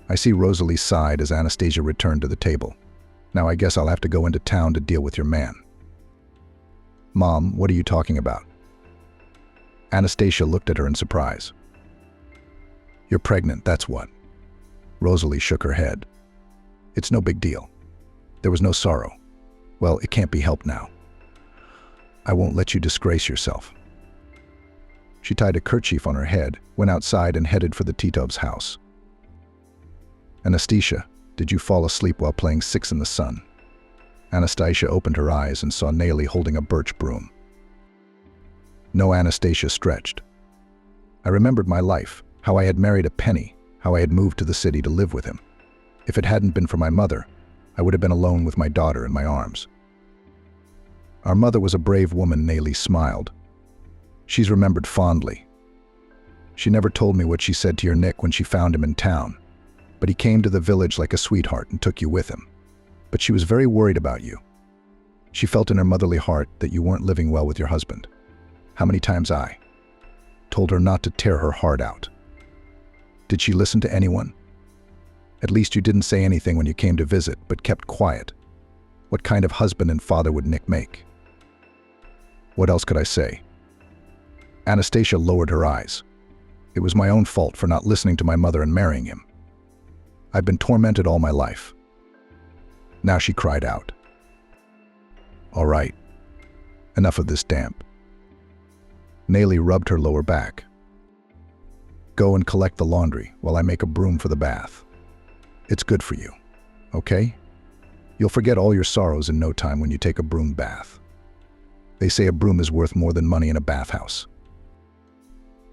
I see Rosalie sighed as Anastasia returned to the table. Now I guess I'll have to go into town to deal with your man. Mom, what are you talking about? Anastasia looked at her in surprise. You're pregnant, that's what. Rosalie shook her head. It's no big deal. There was no sorrow. Well, it can't be helped now. I won't let you disgrace yourself. She tied a kerchief on her head, went outside and headed for the Titov's house. Anastasia, did you fall asleep while playing Six in the Sun? Anastasia opened her eyes and saw Nelly holding a birch broom. No, Anastasia stretched. I remembered my life, how I had married a penny, how I had moved to the city to live with him. If it hadn't been for my mother, I would have been alone with my daughter in my arms. Our mother was a brave woman, Nayli smiled. She's remembered fondly. She never told me what she said to your Nick when she found him in town, but he came to the village like a sweetheart and took you with him. But she was very worried about you. She felt in her motherly heart that you weren't living well with your husband. How many times I told her not to tear her heart out. Did she listen to anyone? At least you didn't say anything when you came to visit, but kept quiet. What kind of husband and father would Nick make? What else could I say? Anastasia lowered her eyes. It was my own fault for not listening to my mother and marrying him. I've been tormented all my life. Now she cried out. All right, enough of this damp. Nayli rubbed her lower back. Go and collect the laundry while I make a broom for the bath. It's good for you, okay? You'll forget all your sorrows in no time when you take a broom bath. They say a broom is worth more than money in a bathhouse.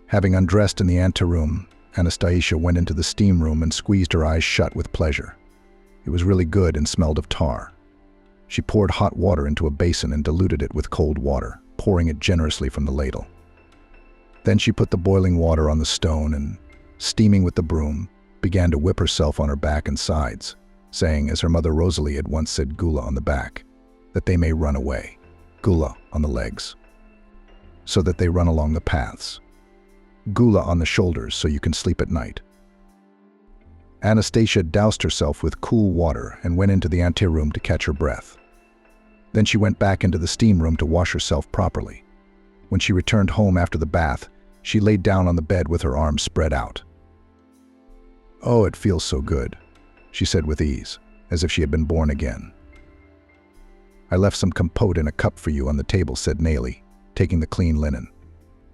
Having undressed in the anteroom, Anastasia went into the steam room and squeezed her eyes shut with pleasure. It was really good and smelled of tar. She poured hot water into a basin and diluted it with cold water, pouring it generously from the ladle. Then she put the boiling water on the stone and, steaming with the broom, began to whip herself on her back and sides, saying, as her mother Rosalie had once said, gula on the back, that they may run away, gula on the legs, so that they run along the paths, gula on the shoulders so you can sleep at night. Anastasia doused herself with cool water and went into the anteroom to catch her breath. Then she went back into the steam room to wash herself properly. When she returned home after the bath, she laid down on the bed with her arms spread out. Oh, it feels so good, she said with ease, as if she had been born again. I left some compote in a cup for you on the table, said Nayli, taking the clean linen.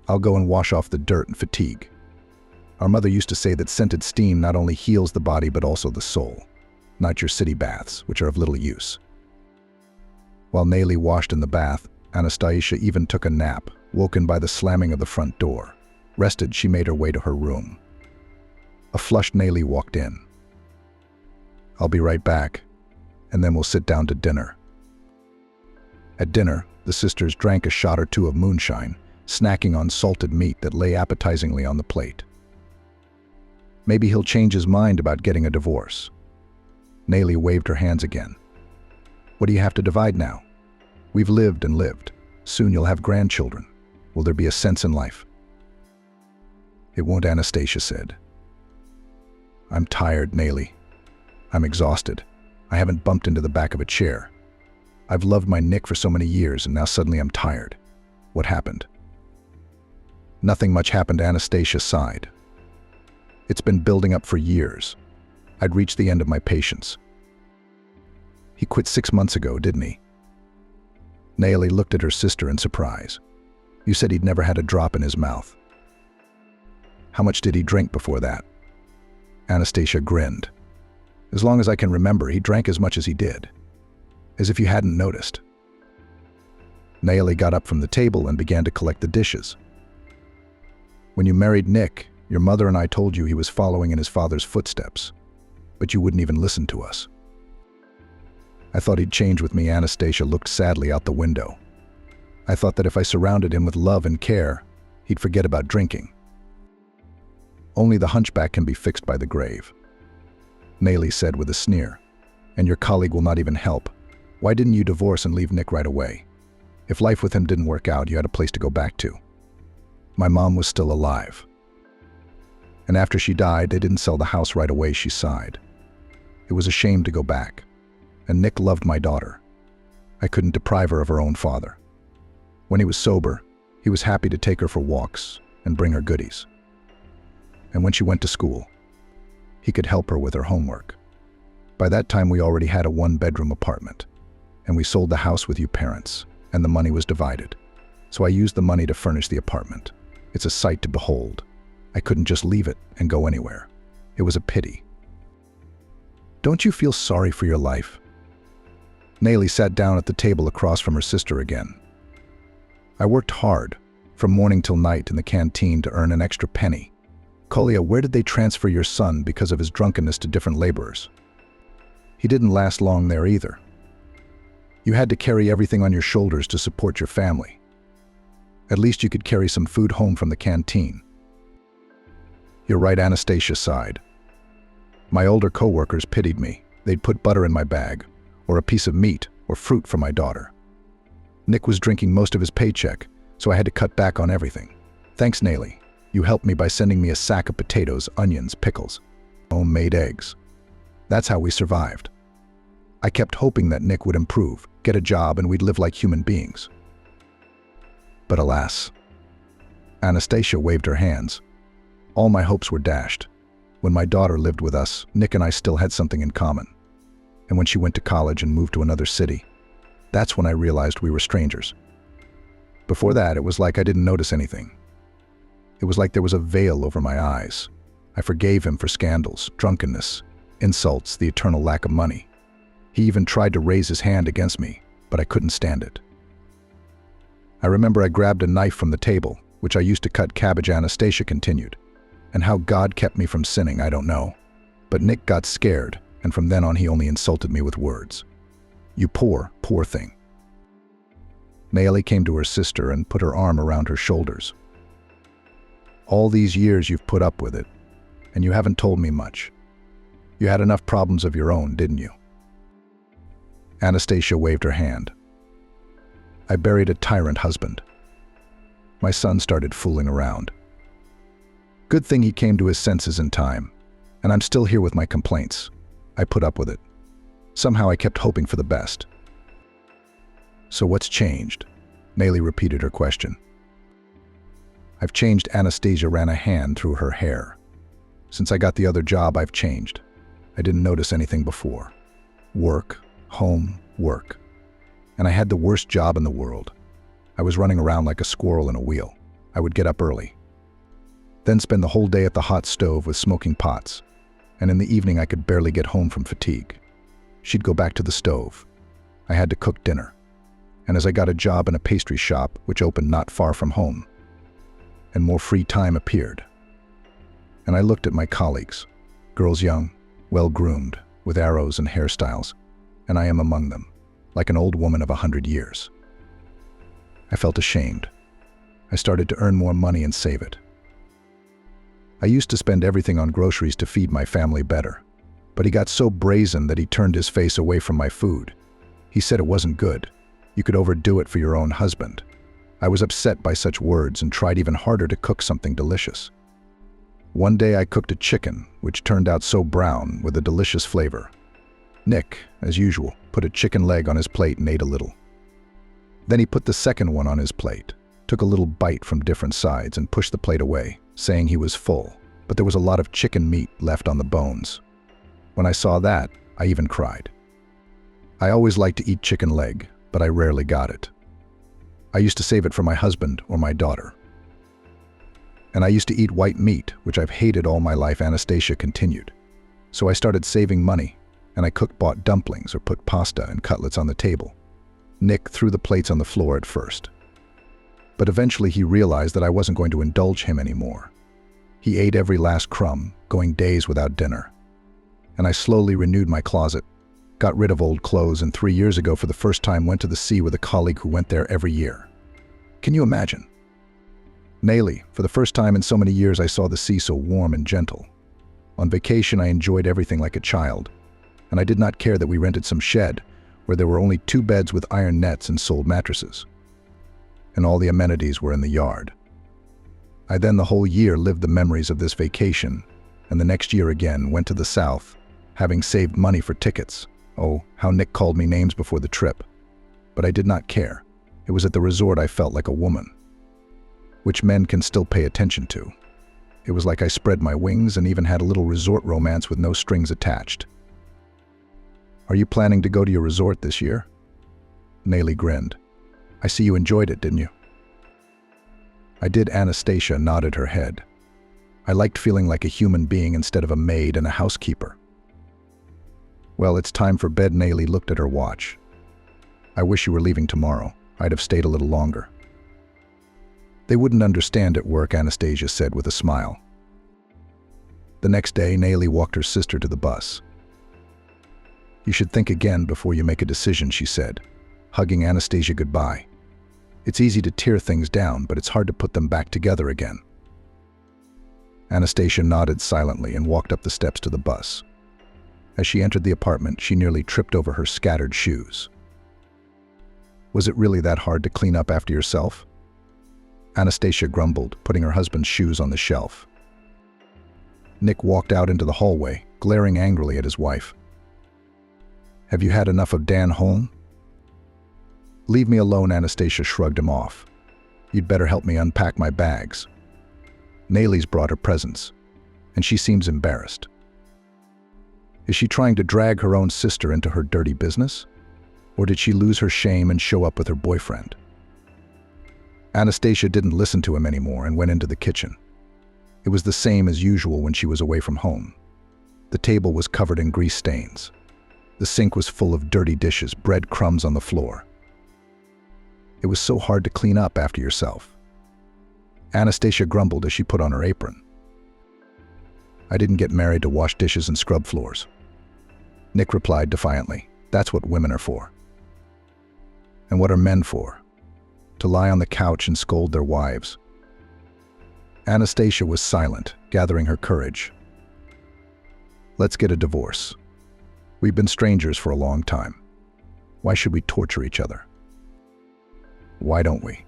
I'll go and wash off the dirt and fatigue. Our mother used to say that scented steam not only heals the body but also the soul, not your city baths, which are of little use. While Nayli washed in the bath, Anastasia even took a nap, woken by the slamming of the front door. Rested, she made her way to her room. A flushed Nayli walked in. I'll be right back, and then we'll sit down to dinner. At dinner, the sisters drank a shot or two of moonshine, snacking on salted meat that lay appetizingly on the plate. Maybe he'll change his mind about getting a divorce. Nayli waved her hands again. What do you have to divide now? We've lived and lived. Soon you'll have grandchildren. Will there be a sense in life? It won't, Anastasia said. I'm tired, Nayli. I'm exhausted. I haven't bumped into the back of a chair. I've loved my Nick for so many years, and now suddenly I'm tired. What happened? Nothing much happened, Anastasia sighed. It's been building up for years. I'd reached the end of my patience. He quit 6 months ago, didn't he? Nayli looked at her sister in surprise. You said he'd never had a drop in his mouth. How much did he drink before that? Anastasia grinned. As long as I can remember, he drank as much as he did. As if you hadn't noticed. Nayli got up from the table and began to collect the dishes. When you married Nick, your mother and I told you he was following in his father's footsteps, but you wouldn't even listen to us. I thought he'd change with me. Anastasia looked sadly out the window. I thought that if I surrounded him with love and care, he'd forget about drinking. Only the hunchback can be fixed by the grave. Nayli said with a sneer. And your colleague will not even help. Why didn't you divorce and leave Nick right away? If life with him didn't work out, you had a place to go back to. My mom was still alive. And after she died, they didn't sell the house right away, she sighed. It was a shame to go back. And Nick loved my daughter. I couldn't deprive her of her own father. When he was sober, he was happy to take her for walks and bring her goodies. And when she went to school, he could help her with her homework. By that time, we already had a one-bedroom apartment, and we sold the house with you parents, and the money was divided. So I used the money to furnish the apartment. It's a sight to behold. I couldn't just leave it and go anywhere. It was a pity. Don't you feel sorry for your life? Nayli sat down at the table across from her sister again. I worked hard, from morning till night in the canteen to earn an extra penny. Kolya, where did they transfer your son because of his drunkenness to different laborers? He didn't last long there either. You had to carry everything on your shoulders to support your family. At least you could carry some food home from the canteen. You're right, Anastasia sighed. My older co-workers pitied me. They'd put butter in my bag, or a piece of meat, or fruit for my daughter. Nick was drinking most of his paycheck, so I had to cut back on everything. Thanks, Nelly. You helped me by sending me a sack of potatoes, onions, pickles, homemade eggs. That's how we survived. I kept hoping that Nick would improve, get a job, and we'd live like human beings. But alas, Anastasia waved her hands. All my hopes were dashed. When my daughter lived with us, Nick and I still had something in common. And when she went to college and moved to another city, that's when I realized we were strangers. Before that, it was like I didn't notice anything. It was like there was a veil over my eyes. I forgave him for scandals, drunkenness, insults, the eternal lack of money. He even tried to raise his hand against me, but I couldn't stand it. I remember I grabbed a knife from the table, which I used to cut cabbage. Anastasia continued. And how God kept me from sinning, I don't know. But Nick got scared, and from then on he only insulted me with words. You poor, poor thing. Naomi came to her sister and put her arm around her shoulders. All these years you've put up with it, and you haven't told me much. You had enough problems of your own, didn't you? Anastasia waved her hand. I buried a tyrant husband. My son started fooling around. Good thing he came to his senses in time, and I'm still here with my complaints. I put up with it. Somehow I kept hoping for the best. So what's changed? Naomi repeated her question. I've changed. Anastasia ran a hand through her hair. Since I got the other job, I've changed. I didn't notice anything before. Work, home, work. And I had the worst job in the world. I was running around like a squirrel in a wheel. I would get up early, then spend the whole day at the hot stove with smoking pots, and in the evening I could barely get home from fatigue. She'd go back to the stove. I had to cook dinner. And as I got a job in a pastry shop, which opened not far from home, and more free time appeared. And I looked at my colleagues, girls young, well-groomed, with arrows and hairstyles, and I am among them, like an old woman of 100 years. I felt ashamed. I started to earn more money and save it. I used to spend everything on groceries to feed my family better, but he got so brazen that he turned his face away from my food. He said it wasn't good. You could overdo it for your own husband. I was upset by such words and tried even harder to cook something delicious. One day I cooked a chicken, which turned out so brown with a delicious flavor. Nick, as usual, put a chicken leg on his plate and ate a little. Then he put the second one on his plate, took a little bite from different sides and pushed the plate away, saying he was full, but there was a lot of chicken meat left on the bones. When I saw that, I even cried. I always liked to eat chicken leg, but I rarely got it. I used to save it for my husband or my daughter. And I used to eat white meat, which I've hated all my life. Anastasia continued. So I started saving money, and I bought dumplings or put pasta and cutlets on the table. Nick threw the plates on the floor at first. But eventually he realized that I wasn't going to indulge him anymore. He ate every last crumb, going days without dinner. And I slowly renewed my closet, got rid of old clothes, and 3 years ago for the first time went to the sea with a colleague who went there every year. Can you imagine? Naomi, for the first time in so many years I saw the sea so warm and gentle. On vacation I enjoyed everything like a child, and I did not care that we rented some shed where there were only 2 beds with iron nets and sold mattresses. And all the amenities were in the yard. I then the whole year lived the memories of this vacation, and the next year again went to the south, having saved money for tickets. Oh, how Nick called me names before the trip. But I did not care. It was at the resort I felt like a woman, which men can still pay attention to. It was like I spread my wings and even had a little resort romance with no strings attached. Are you planning to go to your resort this year? Naomi grinned. I see you enjoyed it, didn't you? I did. Anastasia nodded her head. I liked feeling like a human being instead of a maid and a housekeeper. Well, it's time for bed. Naomi looked at her watch. I wish you were leaving tomorrow. I'd have stayed a little longer. They wouldn't understand at work, Anastasia said with a smile. The next day, Nayeli walked her sister to the bus. You should think again before you make a decision, she said, hugging Anastasia goodbye. It's easy to tear things down, but it's hard to put them back together again. Anastasia nodded silently and walked up the steps to the bus. As she entered the apartment, she nearly tripped over her scattered shoes. Was it really that hard to clean up after yourself? Anastasia grumbled, putting her husband's shoes on the shelf. Nick walked out into the hallway, glaring angrily at his wife. Have you had enough of Dan Holm? Leave me alone, Anastasia shrugged him off. You'd better help me unpack my bags. Nayeli's brought her presents, and she seems embarrassed. Is she trying to drag her own sister into her dirty business? Or did she lose her shame and show up with her boyfriend? Anastasia didn't listen to him anymore and went into the kitchen. It was the same as usual when she was away from home. The table was covered in grease stains. The sink was full of dirty dishes, bread crumbs on the floor. It was so hard to clean up after yourself. Anastasia grumbled as she put on her apron. I didn't get married to wash dishes and scrub floors. Nick replied defiantly, that's what women are for. And what are men for? To lie on the couch and scold their wives. Anastasia was silent, gathering her courage. Let's get a divorce. We've been strangers for a long time. Why should we torture each other? Why don't we?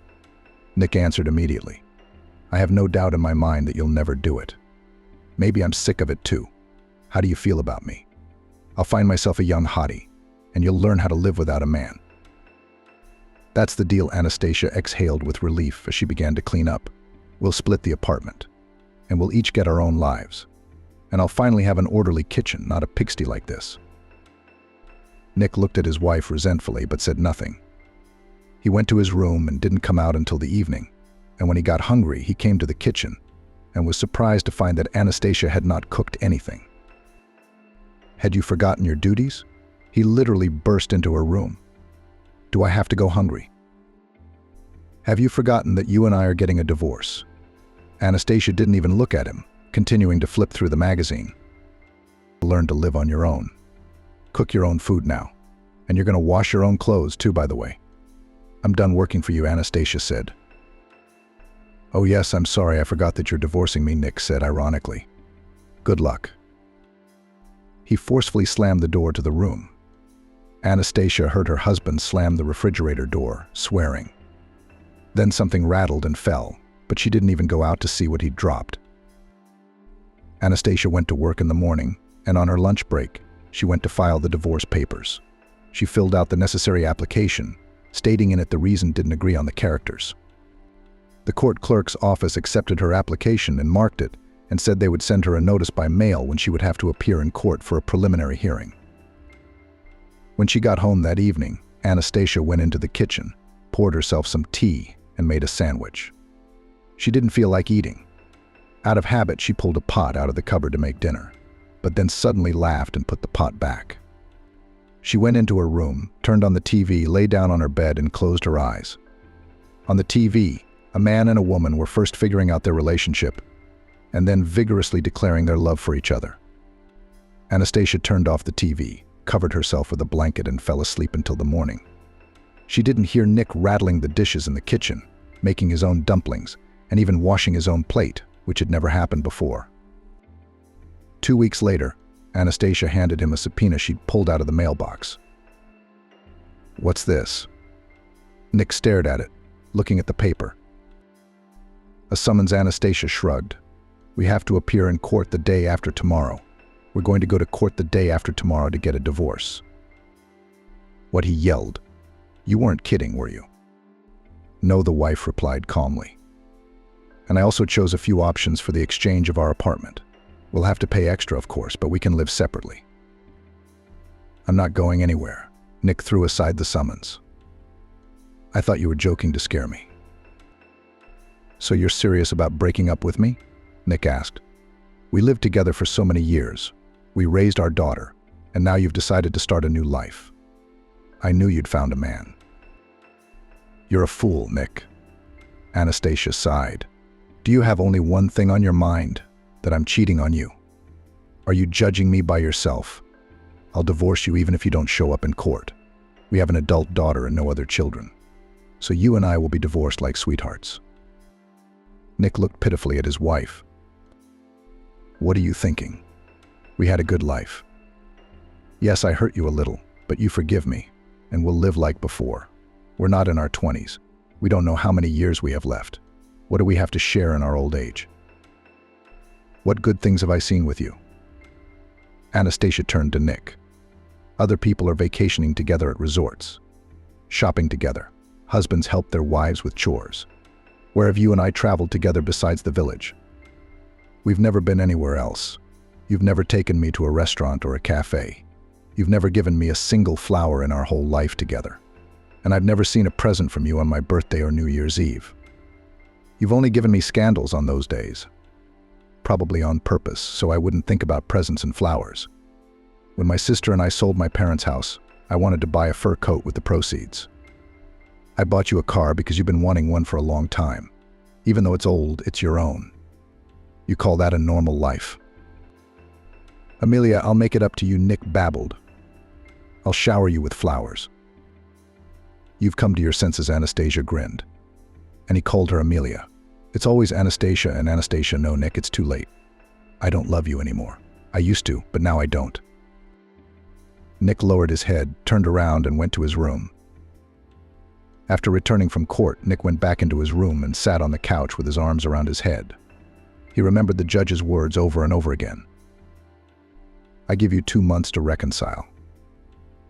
Nick answered immediately. I have no doubt in my mind that you'll never do it. Maybe I'm sick of it too. How do you feel about me? I'll find myself a young hottie, and you'll learn how to live without a man. That's the deal, Anastasia exhaled with relief as she began to clean up. We'll split the apartment, and we'll each get our own lives. And I'll finally have an orderly kitchen, not a pigsty like this. Nick looked at his wife resentfully but said nothing. He went to his room and didn't come out until the evening, and when he got hungry, he came to the kitchen and was surprised to find that Anastasia had not cooked anything. Had you forgotten your duties? He literally burst into her room. Do I have to go hungry? Have you forgotten that you and I are getting a divorce? Anastasia didn't even look at him, continuing to flip through the magazine. Learn to live on your own. Cook your own food now. And you're going to wash your own clothes too, by the way. I'm done working for you, Anastasia said. Oh yes, I'm sorry, I forgot that you're divorcing me, Nick said ironically. Good luck. He forcefully slammed the door to the room. Anastasia heard her husband slam the refrigerator door, swearing. Then something rattled and fell, but she didn't even go out to see what he'd dropped. Anastasia went to work in the morning, and on her lunch break, she went to file the divorce papers. She filled out the necessary application, stating in it the reason didn't agree on the characters. The court clerk's office accepted her application and marked it, and said they would send her a notice by mail when she would have to appear in court for a preliminary hearing. When she got home that evening, Anastasia went into the kitchen, poured herself some tea, and made a sandwich. She didn't feel like eating. Out of habit, she pulled a pot out of the cupboard to make dinner, but then suddenly laughed and put the pot back. She went into her room, turned on the TV, lay down on her bed, and closed her eyes. On the TV, a man and a woman were first figuring out their relationship, and then vigorously declaring their love for each other. Anastasia turned off the TV, covered herself with a blanket, and fell asleep until the morning. She didn't hear Nick rattling the dishes in the kitchen, making his own dumplings, and even washing his own plate, which had never happened before. 2 weeks later, Anastasia handed him a subpoena she'd pulled out of the mailbox. What's this? Nick stared at it, looking at the paper. A summons. Anastasia shrugged. We have to appear in court the day after tomorrow. We're going to go to court the day after tomorrow to get a divorce. What, he yelled. You weren't kidding, were you? No, the wife replied calmly. And I also chose a few options for the exchange of our apartment. We'll have to pay extra, of course, but we can live separately. I'm not going anywhere. Nick threw aside the summons. I thought you were joking to scare me. So you're serious about breaking up with me? Nick asked. We lived together for so many years. We raised our daughter, and now you've decided to start a new life. I knew you'd found a man. You're a fool, Nick. Anastasia sighed. Do you have only one thing on your mind? That I'm cheating on you? Are you judging me by yourself? I'll divorce you even if you don't show up in court. We have an adult daughter and no other children. So you and I will be divorced like sweethearts. Nick looked pitifully at his wife. What are you thinking? We had a good life. Yes, I hurt you a little, but you forgive me, and we'll live like before. We're not in our 20s. We don't know how many years we have left. What do we have to share in our old age? What good things have I seen with you? Anastasia turned to Nick. Other people are vacationing together at resorts, shopping together. Husbands help their wives with chores. Where have you and I traveled together besides the village? We've never been anywhere else. You've never taken me to a restaurant or a cafe. You've never given me a single flower in our whole life together. And I've never seen a present from you on my birthday or New Year's Eve. You've only given me scandals on those days. Probably on purpose, so I wouldn't think about presents and flowers. When my sister and I sold my parents' house, I wanted to buy a fur coat with the proceeds. I bought you a car because you've been wanting one for a long time. Even though it's old, it's your own. You call that a normal life? Amelia, I'll make it up to you, Nick babbled. I'll shower you with flowers. You've come to your senses, Anastasia grinned. And he called her Amelia. It's always Anastasia and Anastasia. No, Nick, it's too late. I don't love you anymore. I used to, but now I don't. Nick lowered his head, turned around, and went to his room. After returning from court, Nick went back into his room and sat on the couch with his arms around his head. He remembered the judge's words over and over again. I give you 2 months to reconcile.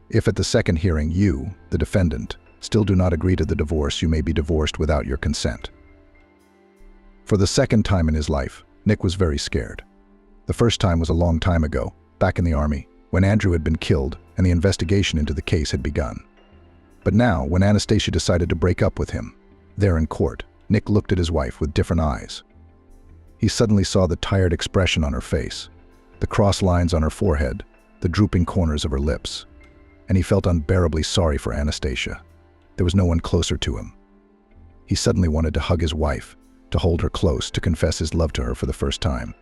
If at the second hearing you, the defendant, still do not agree to the divorce, you may be divorced without your consent. For the second time in his life, Nick was very scared. The first time was a long time ago, back in the army, when Andrew had been killed and the investigation into the case had begun. But now, when Anastasia decided to break up with him, there in court, Nick looked at his wife with different eyes. He suddenly saw the tired expression on her face, the cross lines on her forehead, the drooping corners of her lips, and he felt unbearably sorry for Anastasia. There was no one closer to him. He suddenly wanted to hug his wife, to hold her close, to confess his love to her for the first time.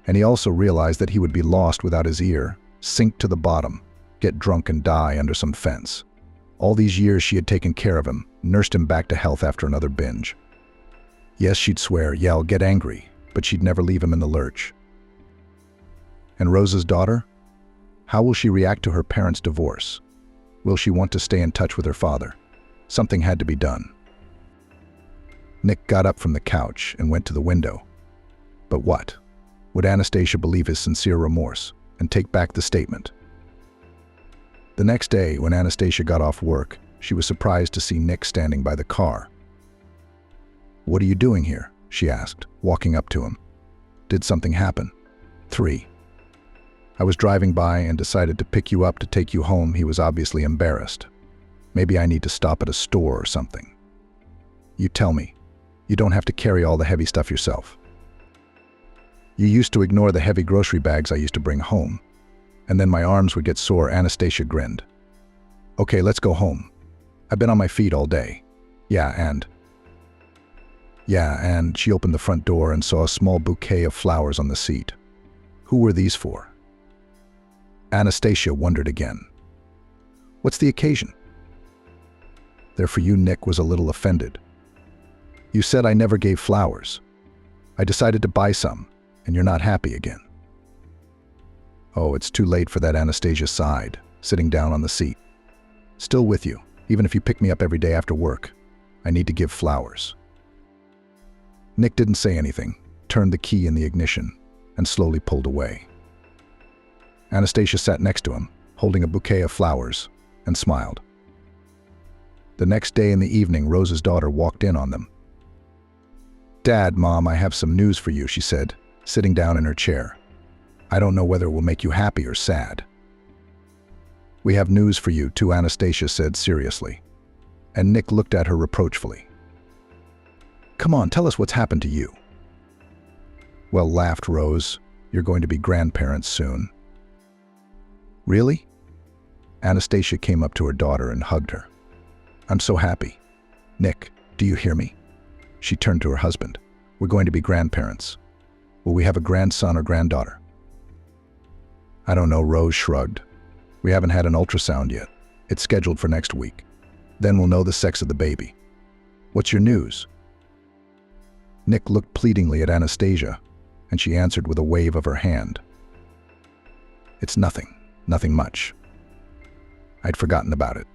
And he also realized that he would be lost without his ear, sink to the bottom, get drunk and die under some fence. All these years she had taken care of him, nursed him back to health after another binge. Yes, she'd swear, yell, get angry, but she'd never leave him in the lurch. And Rosa's daughter? How will she react to her parents' divorce? Will she want to stay in touch with her father? Something had to be done. Nick got up from the couch and went to the window. But what? Would Anastasia believe his sincere remorse and take back the statement? The next day, when Anastasia got off work, she was surprised to see Nick standing by the car. What are you doing here? She asked, walking up to him. Did something happen? 3. I was driving by and decided to pick you up to take you home. He was obviously embarrassed. Maybe I need to stop at a store or something. You tell me. You don't have to carry all the heavy stuff yourself. You used to ignore the heavy grocery bags I used to bring home. And then my arms would get sore. Anastasia grinned. Okay, let's go home. I've been on my feet all day. Yeah, and she opened the front door and saw a small bouquet of flowers on the seat. Who were these for? Anastasia wondered again. What's the occasion? They're for you. Nick was a little offended. You said I never gave flowers. I decided to buy some, and you're not happy again. Oh, it's too late for that. Anastasia sighed, sitting down on the seat. Still with you, even if you pick me up every day after work. I need to give flowers. Nick didn't say anything, turned the key in the ignition, and slowly pulled away. Anastasia sat next to him, holding a bouquet of flowers, and smiled. The next day in the evening, Rosa's daughter walked in on them. Dad, Mom, I have some news for you, she said, sitting down in her chair. I don't know whether it will make you happy or sad. We have news for you too, Anastasia said seriously. And Nick looked at her reproachfully. Come on, tell us what's happened to you. Well, laughed Rose, you're going to be grandparents soon. Really? Anastasia came up to her daughter and hugged her. I'm so happy. Nick, do you hear me? She turned to her husband. We're going to be grandparents. Will we have a grandson or granddaughter? I don't know, Rose shrugged. We haven't had an ultrasound yet. It's scheduled for next week. Then we'll know the sex of the baby. What's your news? Nick looked pleadingly at Anastasia, and she answered with a wave of her hand. It's nothing much. I'd forgotten about it.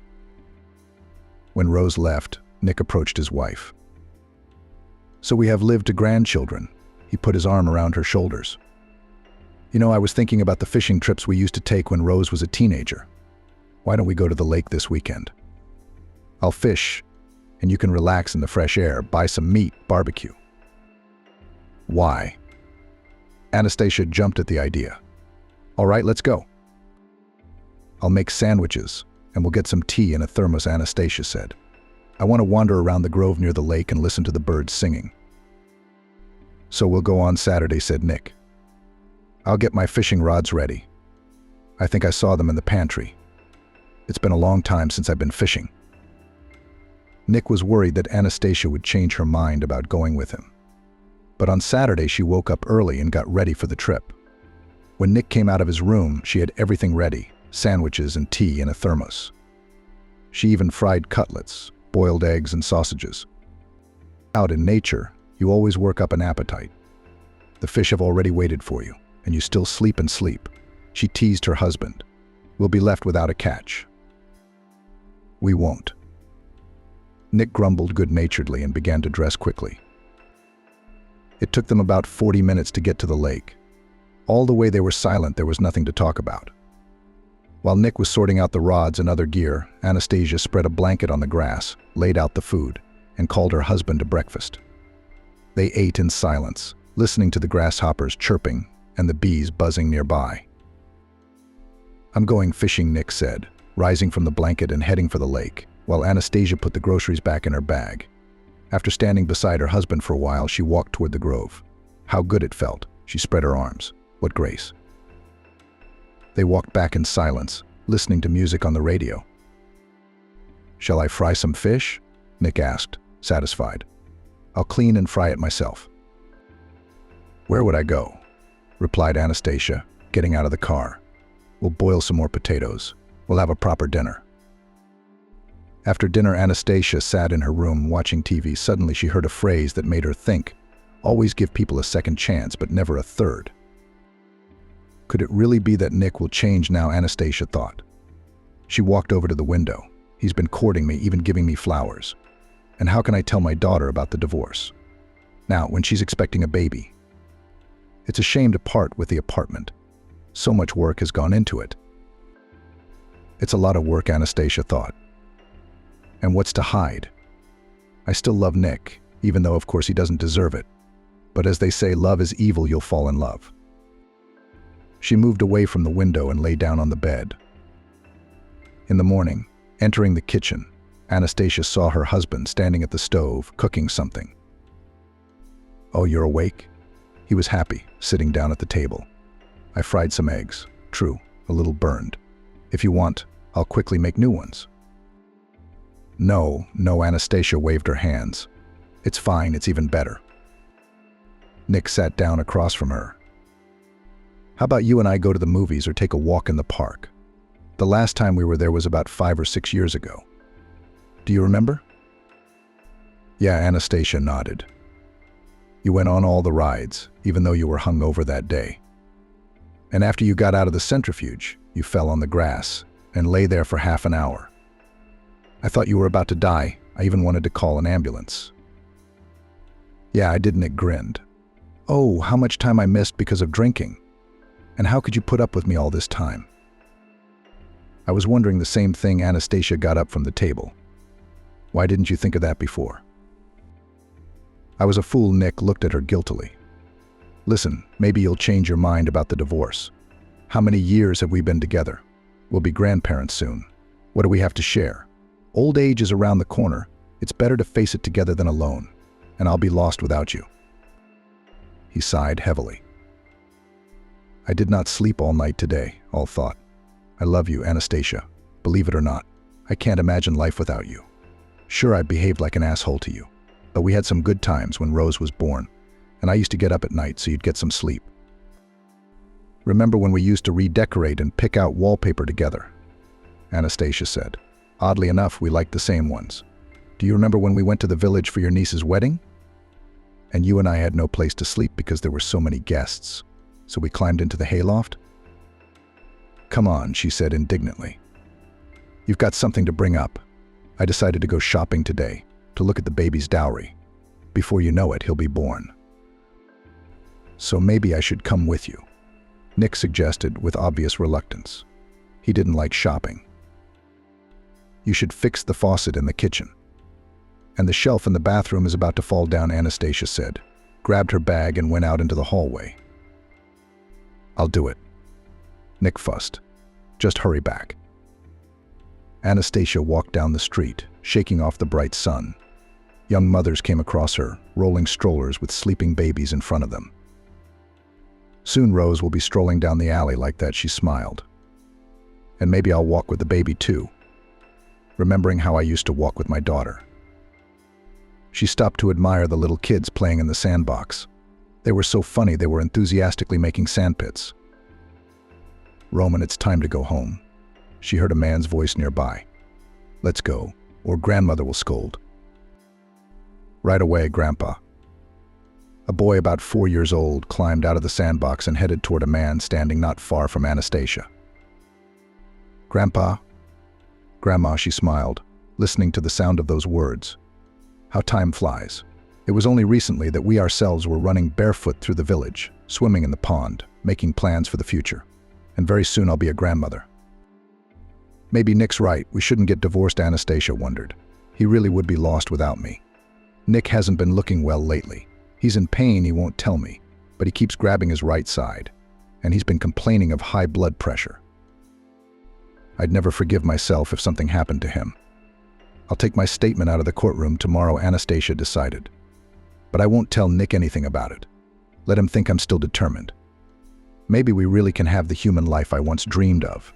When Rose left, Nick approached his wife. So we have lived to grandchildren. He put his arm around her shoulders. You know, I was thinking about the fishing trips we used to take when Rose was a teenager. Why don't we go to the lake this weekend? I'll fish, and you can relax in the fresh air, buy some meat, barbecue. Why? Anastasia jumped at the idea. All right, let's go. I'll make sandwiches, and we'll get some tea in a thermos, Anastasia said. I want to wander around the grove near the lake and listen to the birds singing. So we'll go on Saturday, said Nick. I'll get my fishing rods ready. I think I saw them in the pantry. It's been a long time since I've been fishing. Nick was worried that Anastasia would change her mind about going with him. But on Saturday, she woke up early and got ready for the trip. When Nick came out of his room, she had everything ready, sandwiches and tea in a thermos. She even fried cutlets, boiled eggs and sausages. Out in nature, you always work up an appetite. The fish have already waited for you, and you still sleep and sleep. She teased her husband. We'll be left without a catch. We won't. Nick grumbled good-naturedly and began to dress quickly. It took them about 40 minutes to get to the lake. All the way they were silent, there was nothing to talk about. While Nick was sorting out the rods and other gear, Anastasia spread a blanket on the grass, laid out the food, and called her husband to breakfast. They ate in silence, listening to the grasshoppers chirping and the bees buzzing nearby. I'm going fishing, Nick said, rising from the blanket and heading for the lake, while Anastasia put the groceries back in her bag. After standing beside her husband for a while, she walked toward the grove. How good it felt. She spread her arms. What grace. They walked back in silence, listening to music on the radio. Shall I fry some fish? Nick asked, satisfied. I'll clean and fry it myself. Where would I go? Replied Anastasia, getting out of the car. We'll boil some more potatoes. We'll have a proper dinner. After dinner, Anastasia sat in her room watching TV. Suddenly she heard a phrase that made her think. Always give people a second chance, but never a third. Could it really be that Nick will change now, Anastasia thought. She walked over to the window. He's been courting me, even giving me flowers. And how can I tell my daughter about the divorce? Now, when she's expecting a baby. It's a shame to part with the apartment. So much work has gone into it. It's a lot of work, Anastasia thought. And what's to hide? I still love Nick, even though of course he doesn't deserve it. But as they say, love is evil, you'll fall in love. She moved away from the window and lay down on the bed. In the morning, entering the kitchen, Anastasia saw her husband standing at the stove, cooking something. Oh, you're awake? He was happy, sitting down at the table. I fried some eggs. True, a little burned. If you want, I'll quickly make new ones. No, Anastasia waved her hands. It's fine, it's even better. Nick sat down across from her. How about you and I go to the movies or take a walk in the park? The last time we were there was about 5 or 6 years ago. Do you remember? Yeah, Anastasia nodded. You went on all the rides, even though you were hungover that day. And after you got out of the centrifuge, you fell on the grass and lay there for half an hour. I thought you were about to die. I even wanted to call an ambulance. Yeah, I did, Nick grinned. Oh, how much time I missed because of drinking. And how could you put up with me all this time? I was wondering the same thing. Anastasia got up from the table. Why didn't you think of that before? I was a fool, Nick looked at her guiltily. Listen, maybe you'll change your mind about the divorce. How many years have we been together? We'll be grandparents soon. What do we have to share? Old age is around the corner. It's better to face it together than alone. And I'll be lost without you. He sighed heavily. I did not sleep all night today, all thought. I love you, Anastasia. Believe it or not, I can't imagine life without you. Sure, I behaved like an asshole to you. But we had some good times when Rose was born, and I used to get up at night so you'd get some sleep. Remember when we used to redecorate and pick out wallpaper together? Anastasia said. Oddly enough, we liked the same ones. Do you remember when we went to the village for your niece's wedding? And you and I had no place to sleep because there were so many guests, so we climbed into the hayloft? Come on, she said indignantly. You've got something to bring up. I decided to go shopping today, to look at the baby's dowry. Before you know it, he'll be born. So maybe I should come with you, Nick suggested with obvious reluctance. He didn't like shopping. You should fix the faucet in the kitchen. And the shelf in the bathroom is about to fall down, Anastasia said, grabbed her bag and went out into the hallway. I'll do it, Nick fussed. Just hurry back. Anastasia walked down the street, shaking off the bright sun. Young mothers came across her, rolling strollers with sleeping babies in front of them. Soon Rose will be strolling down the alley like that, she smiled. And maybe I'll walk with the baby too, remembering how I used to walk with my daughter. She stopped to admire the little kids playing in the sandbox. They were so funny, they were enthusiastically making sandpits. Roman, it's time to go home. She heard a man's voice nearby. Let's go, or grandmother will scold. Right away, Grandpa. A boy about 4 years old climbed out of the sandbox and headed toward a man standing not far from Anastasia. Grandpa? Grandma, she smiled, listening to the sound of those words. How time flies. It was only recently that we ourselves were running barefoot through the village, swimming in the pond, making plans for the future. And very soon I'll be a grandmother. Maybe Nick's right, we shouldn't get divorced, Anastasia wondered. He really would be lost without me. Nick hasn't been looking well lately. He's in pain, he won't tell me, but he keeps grabbing his right side, and he's been complaining of high blood pressure. I'd never forgive myself if something happened to him. I'll take my statement out of the courtroom tomorrow, Anastasia decided. But I won't tell Nick anything about it. Let him think I'm still determined. Maybe we really can have the human life I once dreamed of.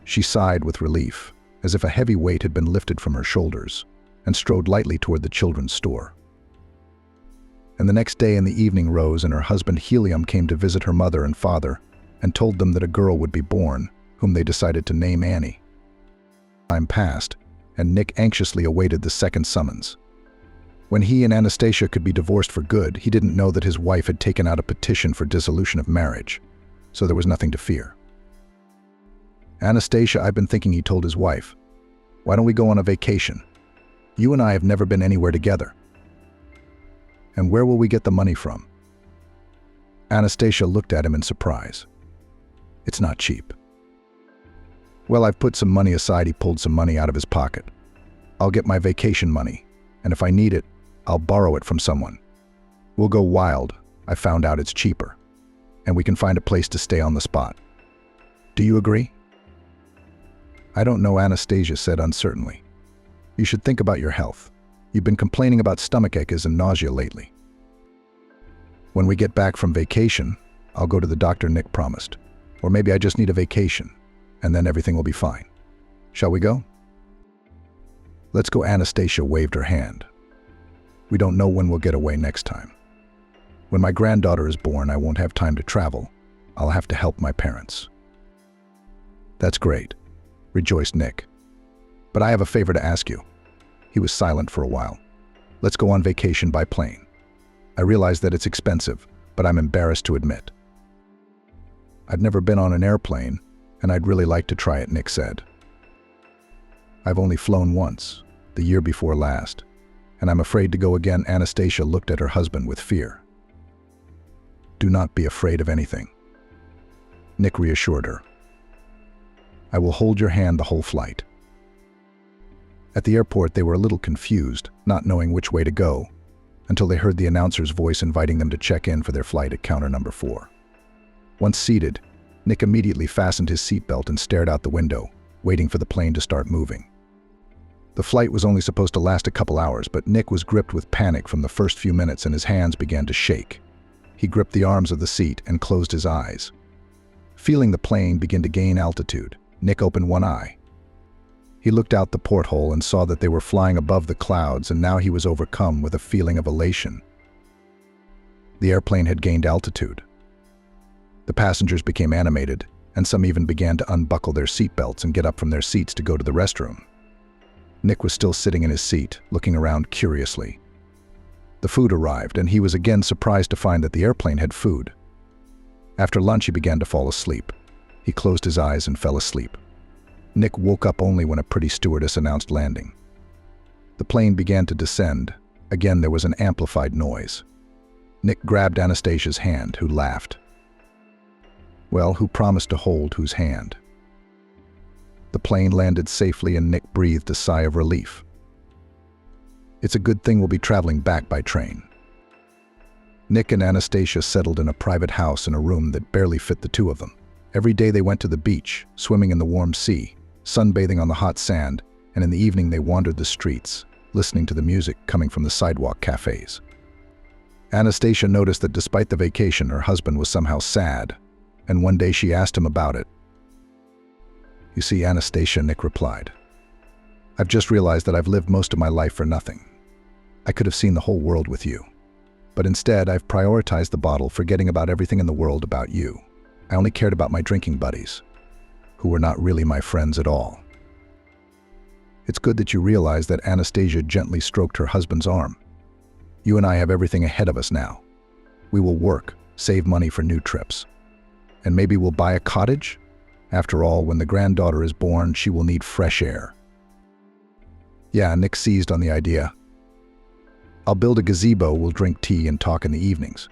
She sighed with relief, as if a heavy weight had been lifted from her shoulders, and strode lightly toward the children's store. And the next day in the evening, Rose and her husband Helium came to visit her mother and father and told them that a girl would be born, whom they decided to name Annie. Time passed, and Nick anxiously awaited the second summons. When he and Anastasia could be divorced for good, he didn't know that his wife had taken out a petition for dissolution of marriage, so there was nothing to fear. Anastasia, I've been thinking, he told his wife. Why don't we go on a vacation? You and I have never been anywhere together. And where will we get the money from? Anastasia looked at him in surprise. It's not cheap. Well, I've put some money aside. He pulled some money out of his pocket. I'll get my vacation money, and if I need it, I'll borrow it from someone. We'll go wild. I found out it's cheaper, and we can find a place to stay on the spot. Do you agree? I don't know, Anastasia said uncertainly. You should think about your health. You've been complaining about stomachaches and nausea lately. When we get back from vacation, I'll go to the doctor, Nick promised. Or maybe I just need a vacation, and then everything will be fine. Shall we go? Let's go, Anastasia waved her hand. We don't know when we'll get away next time. When my granddaughter is born, I won't have time to travel. I'll have to help my parents. That's great, rejoiced Nick. But I have a favor to ask you. He was silent for a while. Let's go on vacation by plane. I realize that it's expensive, but I'm embarrassed to admit. I've never been on an airplane, and I'd really like to try it, Nick said. I've only flown once, the year before last, and I'm afraid to go again. Anastasia looked at her husband with fear. Do not be afraid of anything, Nick reassured her. I will hold your hand the whole flight. At the airport, they were a little confused, not knowing which way to go, until they heard the announcer's voice inviting them to check in for their flight at counter number 4. Once seated, Nick immediately fastened his seatbelt and stared out the window, waiting for the plane to start moving. The flight was only supposed to last a couple hours, but Nick was gripped with panic from the first few minutes and his hands began to shake. He gripped the arms of the seat and closed his eyes. Feeling the plane begin to gain altitude, Nick opened one eye. He looked out the porthole and saw that they were flying above the clouds, and now he was overcome with a feeling of elation. The airplane had gained altitude. The passengers became animated, and some even began to unbuckle their seatbelts and get up from their seats to go to the restroom. Nick was still sitting in his seat, looking around curiously. The food arrived, and he was again surprised to find that the airplane had food. After lunch, he began to fall asleep. He closed his eyes and fell asleep. Nick woke up only when a pretty stewardess announced landing. The plane began to descend. Again, there was an amplified noise. Nick grabbed Anastasia's hand, who laughed. Well, who promised to hold whose hand? The plane landed safely, and Nick breathed a sigh of relief. It's a good thing we'll be traveling back by train. Nick and Anastasia settled in a private house in a room that barely fit the two of them. Every day they went to the beach, swimming in the warm sea, sunbathing on the hot sand, and in the evening they wandered the streets, listening to the music coming from the sidewalk cafes. Anastasia noticed that despite the vacation, her husband was somehow sad, and one day she asked him about it. "You see, Anastasia," Nick replied, "I've just realized that I've lived most of my life for nothing. I could have seen the whole world with you. But instead, I've prioritized the bottle, forgetting about everything in the world about you. I only cared about my drinking buddies, who were not really my friends at all." It's good that you realize that. Anastasia gently stroked her husband's arm. "You and I have everything ahead of us now. We will work, save money for new trips. And maybe we'll buy a cottage? After all, when the granddaughter is born, she will need fresh air." Yeah, Nick seized on the idea. "I'll build a gazebo, we'll drink tea and talk in the evenings.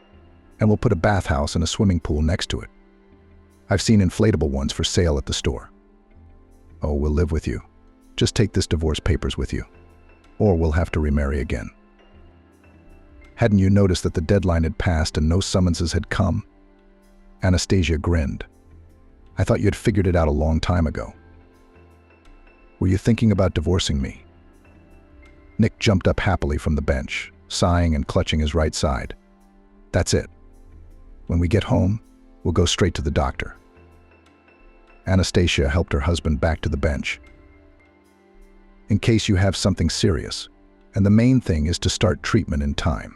And we'll put a bathhouse and a swimming pool next to it. I've seen inflatable ones for sale at the store." "Oh, we'll live with you. Just take this divorce papers with you. Or we'll have to remarry again." "Hadn't you noticed that the deadline had passed and no summonses had come?" Anastasia grinned. "I thought you had figured it out a long time ago." "Were you thinking about divorcing me?" Nick jumped up happily from the bench, sighing and clutching his right side. "That's it. When we get home, we'll go straight to the doctor." Anastasia helped her husband back to the bench. "In case you have something serious, and the main thing is to start treatment in time."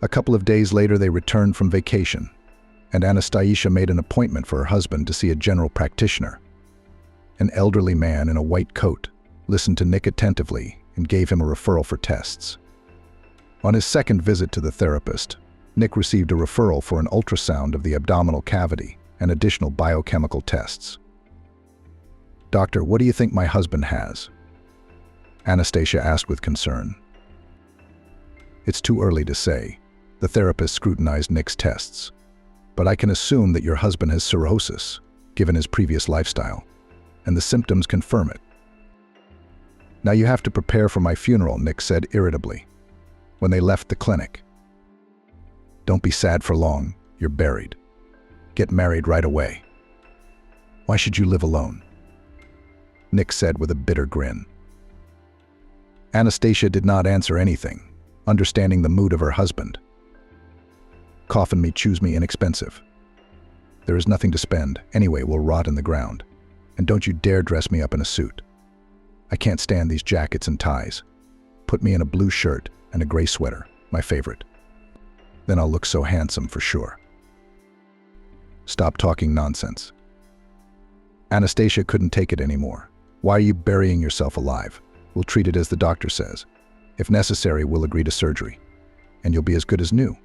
A couple of days later, they returned from vacation, and Anastasia made an appointment for her husband to see a general practitioner. An elderly man in a white coat listened to Nick attentively and gave him a referral for tests. On his second visit to the therapist, Nick received a referral for an ultrasound of the abdominal cavity and additional biochemical tests. "Doctor, what do you think my husband has?" Anastasia asked with concern. "It's too early to say." The therapist scrutinized Nick's tests. "But I can assume that your husband has cirrhosis, given his previous lifestyle, and the symptoms confirm it." "Now you have to prepare for my funeral," Nick said irritably, when they left the clinic. "Don't be sad for long, you're buried. Get married right away." "Why should you live alone?" Nick said with a bitter grin. Anastasia did not answer anything, understanding the mood of her husband. "Coffin me, choose me, inexpensive. There is nothing to spend, anyway we'll rot in the ground. And don't you dare dress me up in a suit. I can't stand these jackets and ties. Put me in a blue shirt and a gray sweater, my favorite. Then I'll look so handsome for sure." "Stop talking nonsense." Anastasia couldn't take it anymore. "Why are you burying yourself alive? We'll treat it as the doctor says. If necessary, we'll agree to surgery. And you'll be as good as new.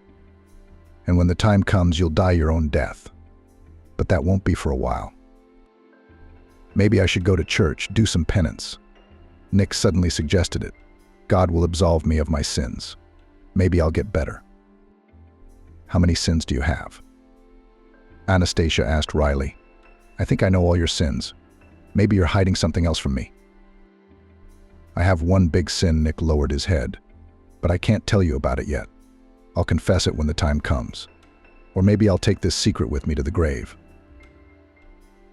And when the time comes, you'll die your own death. But that won't be for a while. Maybe I should go to church, do some penance." Nick suddenly suggested it. "God will absolve me of my sins. Maybe I'll get better." "How many sins do you have?" Anastasia asked wryly. "I think I know all your sins. Maybe you're hiding something else from me." "I have one big sin," Nick lowered his head. "But I can't tell you about it yet. I'll confess it when the time comes. Or maybe I'll take this secret with me to the grave."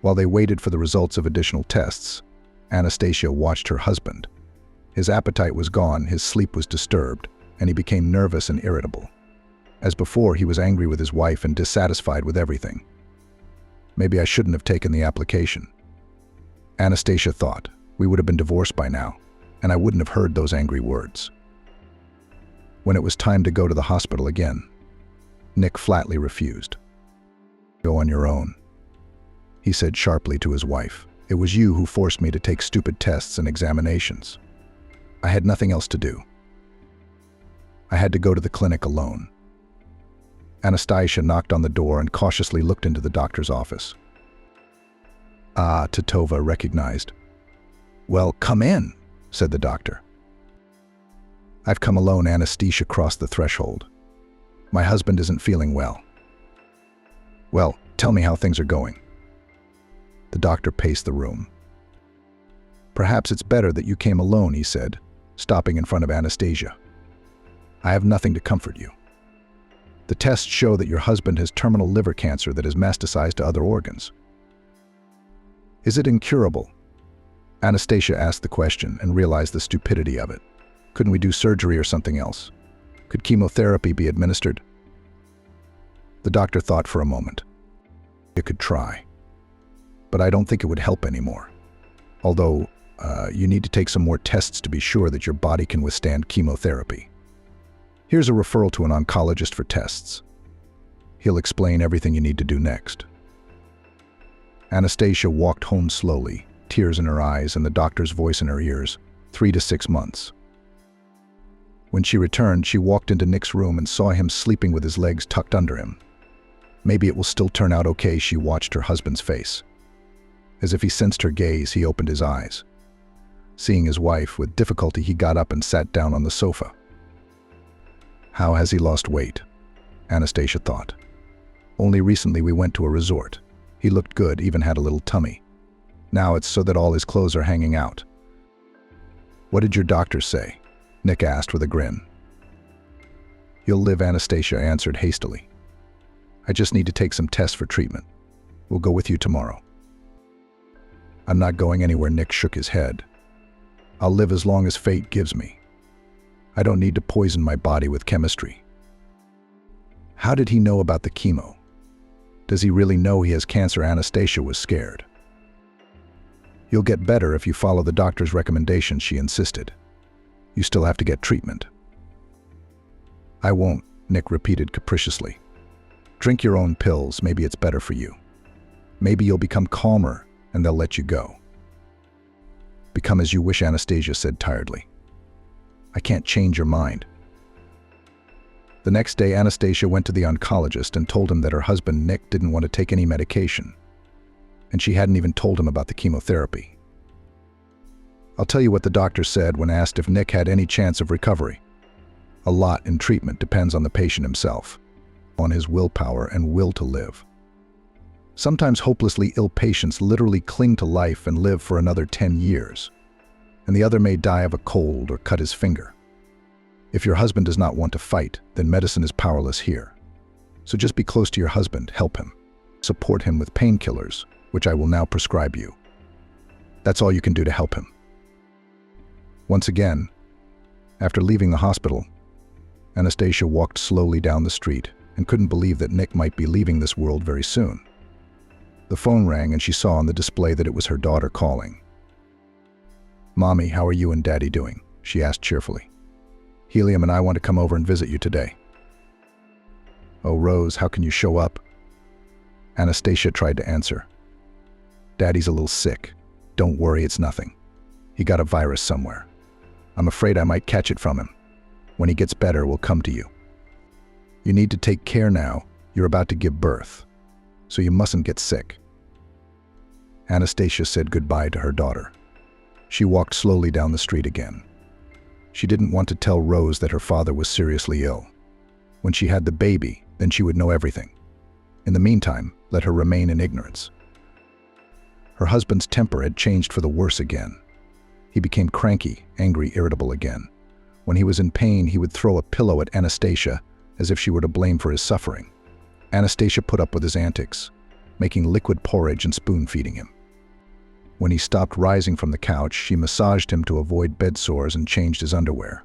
While they waited for the results of additional tests, Anastasia watched her husband. His appetite was gone, his sleep was disturbed, and he became nervous and irritable. As before, he was angry with his wife and dissatisfied with everything. "Maybe I shouldn't have taken the application." Anastasia thought. We would have been divorced by now, and I wouldn't have heard those angry words. When it was time to go to the hospital again, Nick flatly refused. Go on your own, he said sharply to his wife. It was you who forced me to take stupid tests and examinations. I had nothing else to do. I had to go to the clinic alone. Anastasia knocked on the door and cautiously looked into the doctor's office. Ah, Titova recognized. Well, come in, said the doctor. I've come alone. Anastasia crossed the threshold. My husband isn't feeling well. Well, tell me how things are going. The doctor paced the room. Perhaps it's better that you came alone, he said, stopping in front of Anastasia. I have nothing to comfort you. The tests show that your husband has terminal liver cancer that has metastasized to other organs. Is it incurable? Anastasia asked the question and realized the stupidity of it. Couldn't we do surgery or something else? Could chemotherapy be administered? The doctor thought for a moment. You could try. But I don't think it would help anymore. Although, you need to take some more tests to be sure that your body can withstand chemotherapy. Here's a referral to an oncologist for tests. He'll explain everything you need to do next. Anastasia walked home slowly, tears in her eyes and the doctor's voice in her ears, 3 to 6 months. When she returned, she walked into Nick's room and saw him sleeping with his legs tucked under him. Maybe it will still turn out okay, she watched her husband's face. As if he sensed her gaze, he opened his eyes. Seeing his wife, with difficulty he got up and sat down on the sofa. How has he lost weight? Anastasia thought. Only recently we went to a resort. He looked good, even had a little tummy. Now it's so that all his clothes are hanging out. What did your doctor say? Nick asked with a grin. You'll live, Anastasia answered hastily. I just need to take some tests for treatment. We'll go with you tomorrow. I'm not going anywhere, Nick shook his head. I'll live as long as fate gives me. I don't need to poison my body with chemistry. How did he know about the chemo? Does he really know he has cancer? Anastasia was scared. You'll get better if you follow the doctor's recommendations, she insisted. You still have to get treatment. I won't, Nick repeated capriciously. Drink your own pills, maybe it's better for you. Maybe you'll become calmer and they'll let you go. Become as you wish, Anastasia said tiredly. I can't change your mind. The next day, Anastasia went to the oncologist and told him that her husband, Nick, didn't want to take any medication. And she hadn't even told him about the chemotherapy. I'll tell you what the doctor said when asked if Nick had any chance of recovery. A lot in treatment depends on the patient himself, on his willpower and will to live. Sometimes hopelessly ill patients literally cling to life and live for another 10 years, and the other may die of a cold or cut his finger. If your husband does not want to fight, then medicine is powerless here. So just be close to your husband, help him. Support him with painkillers, which I will now prescribe you. That's all you can do to help him. Once again, after leaving the hospital, Anastasia walked slowly down the street and couldn't believe that Nick might be leaving this world very soon. The phone rang and she saw on the display that it was her daughter calling. Mommy, how are you and Daddy doing? She asked cheerfully. Helium and I want to come over and visit you today. Oh, Rose, how can you show up? Anastasia tried to answer. Daddy's a little sick. Don't worry, it's nothing. He got a virus somewhere. I'm afraid I might catch it from him. When he gets better, we'll come to you. You need to take care now. You're about to give birth, so you mustn't get sick. Anastasia said goodbye to her daughter. She walked slowly down the street again. She didn't want to tell Rose that her father was seriously ill. When she had the baby, then she would know everything. In the meantime, let her remain in ignorance. Her husband's temper had changed for the worse again. He became cranky, angry, irritable again. When he was in pain, he would throw a pillow at Anastasia as if she were to blame for his suffering. Anastasia put up with his antics, making liquid porridge and spoon-feeding him. When he stopped rising from the couch, she massaged him to avoid bed sores and changed his underwear.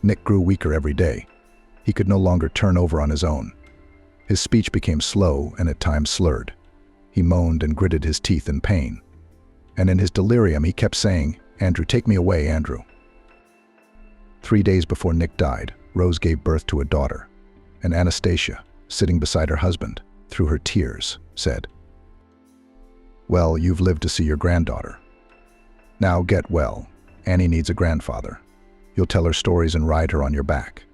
Nick grew weaker every day. He could no longer turn over on his own. His speech became slow and at times slurred. He moaned and gritted his teeth in pain. And in his delirium, he kept saying, "Andrew, take me away, Andrew." 3 days before Nick died, Rose gave birth to a daughter, and Anastasia, sitting beside her husband, through her tears, said, "Well, you've lived to see your granddaughter. Now get well. Annie needs a grandfather. You'll tell her stories and ride her on your back."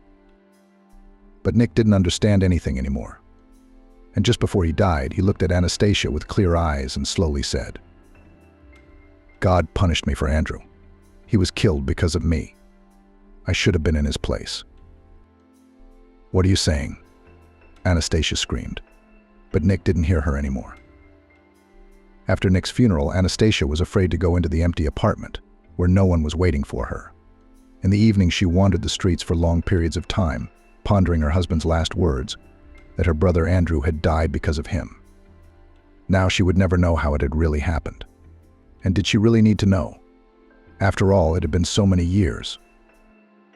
But Nick didn't understand anything anymore. And just before he died, he looked at Anastasia with clear eyes and slowly said, "God punished me for Andrew. He was killed because of me. I should have been in his place." "What are you saying?" Anastasia screamed. But Nick didn't hear her anymore. After Nick's funeral, Anastasia was afraid to go into the empty apartment, where no one was waiting for her. In the evening, she wandered the streets for long periods of time, pondering her husband's last words, that her brother Andrew had died because of him. Now she would never know how it had really happened. And did she really need to know? After all, it had been so many years.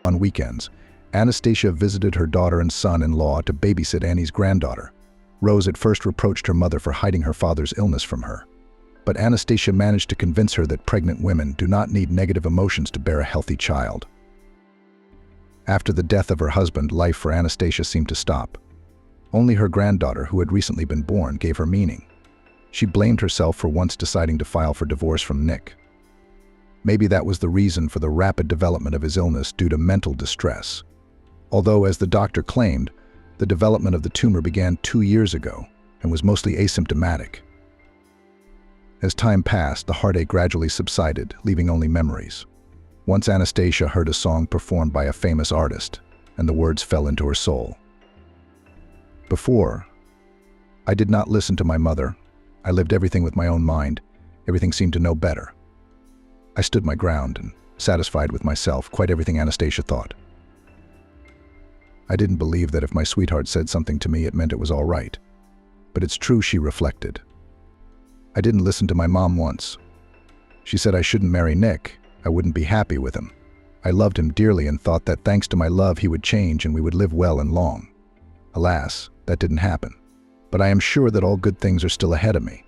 On weekends, Anastasia visited her daughter and son-in-law to babysit Annie's granddaughter. Rose at first reproached her mother for hiding her father's illness from her. But Anastasia managed to convince her that pregnant women do not need negative emotions to bear a healthy child. After the death of her husband, life for Anastasia seemed to stop. Only her granddaughter, who had recently been born, gave her meaning. She blamed herself for once deciding to file for divorce from Nick. Maybe that was the reason for the rapid development of his illness due to mental distress. Although, as the doctor claimed, the development of the tumor began 2 years ago and was mostly asymptomatic. As time passed, the heartache gradually subsided, leaving only memories. Once Anastasia heard a song performed by a famous artist, and the words fell into her soul. "Before, I did not listen to my mother. I lived everything with my own mind. Everything seemed to know better. I stood my ground and, satisfied with myself, quite everything Anastasia thought. I didn't believe that if my sweetheart said something to me, it meant it was all right. But it's true," she reflected. "I didn't listen to my mom once. She said I shouldn't marry Nick. I wouldn't be happy with him. I loved him dearly and thought that thanks to my love he would change and we would live well and long. Alas, that didn't happen. But I am sure that all good things are still ahead of me.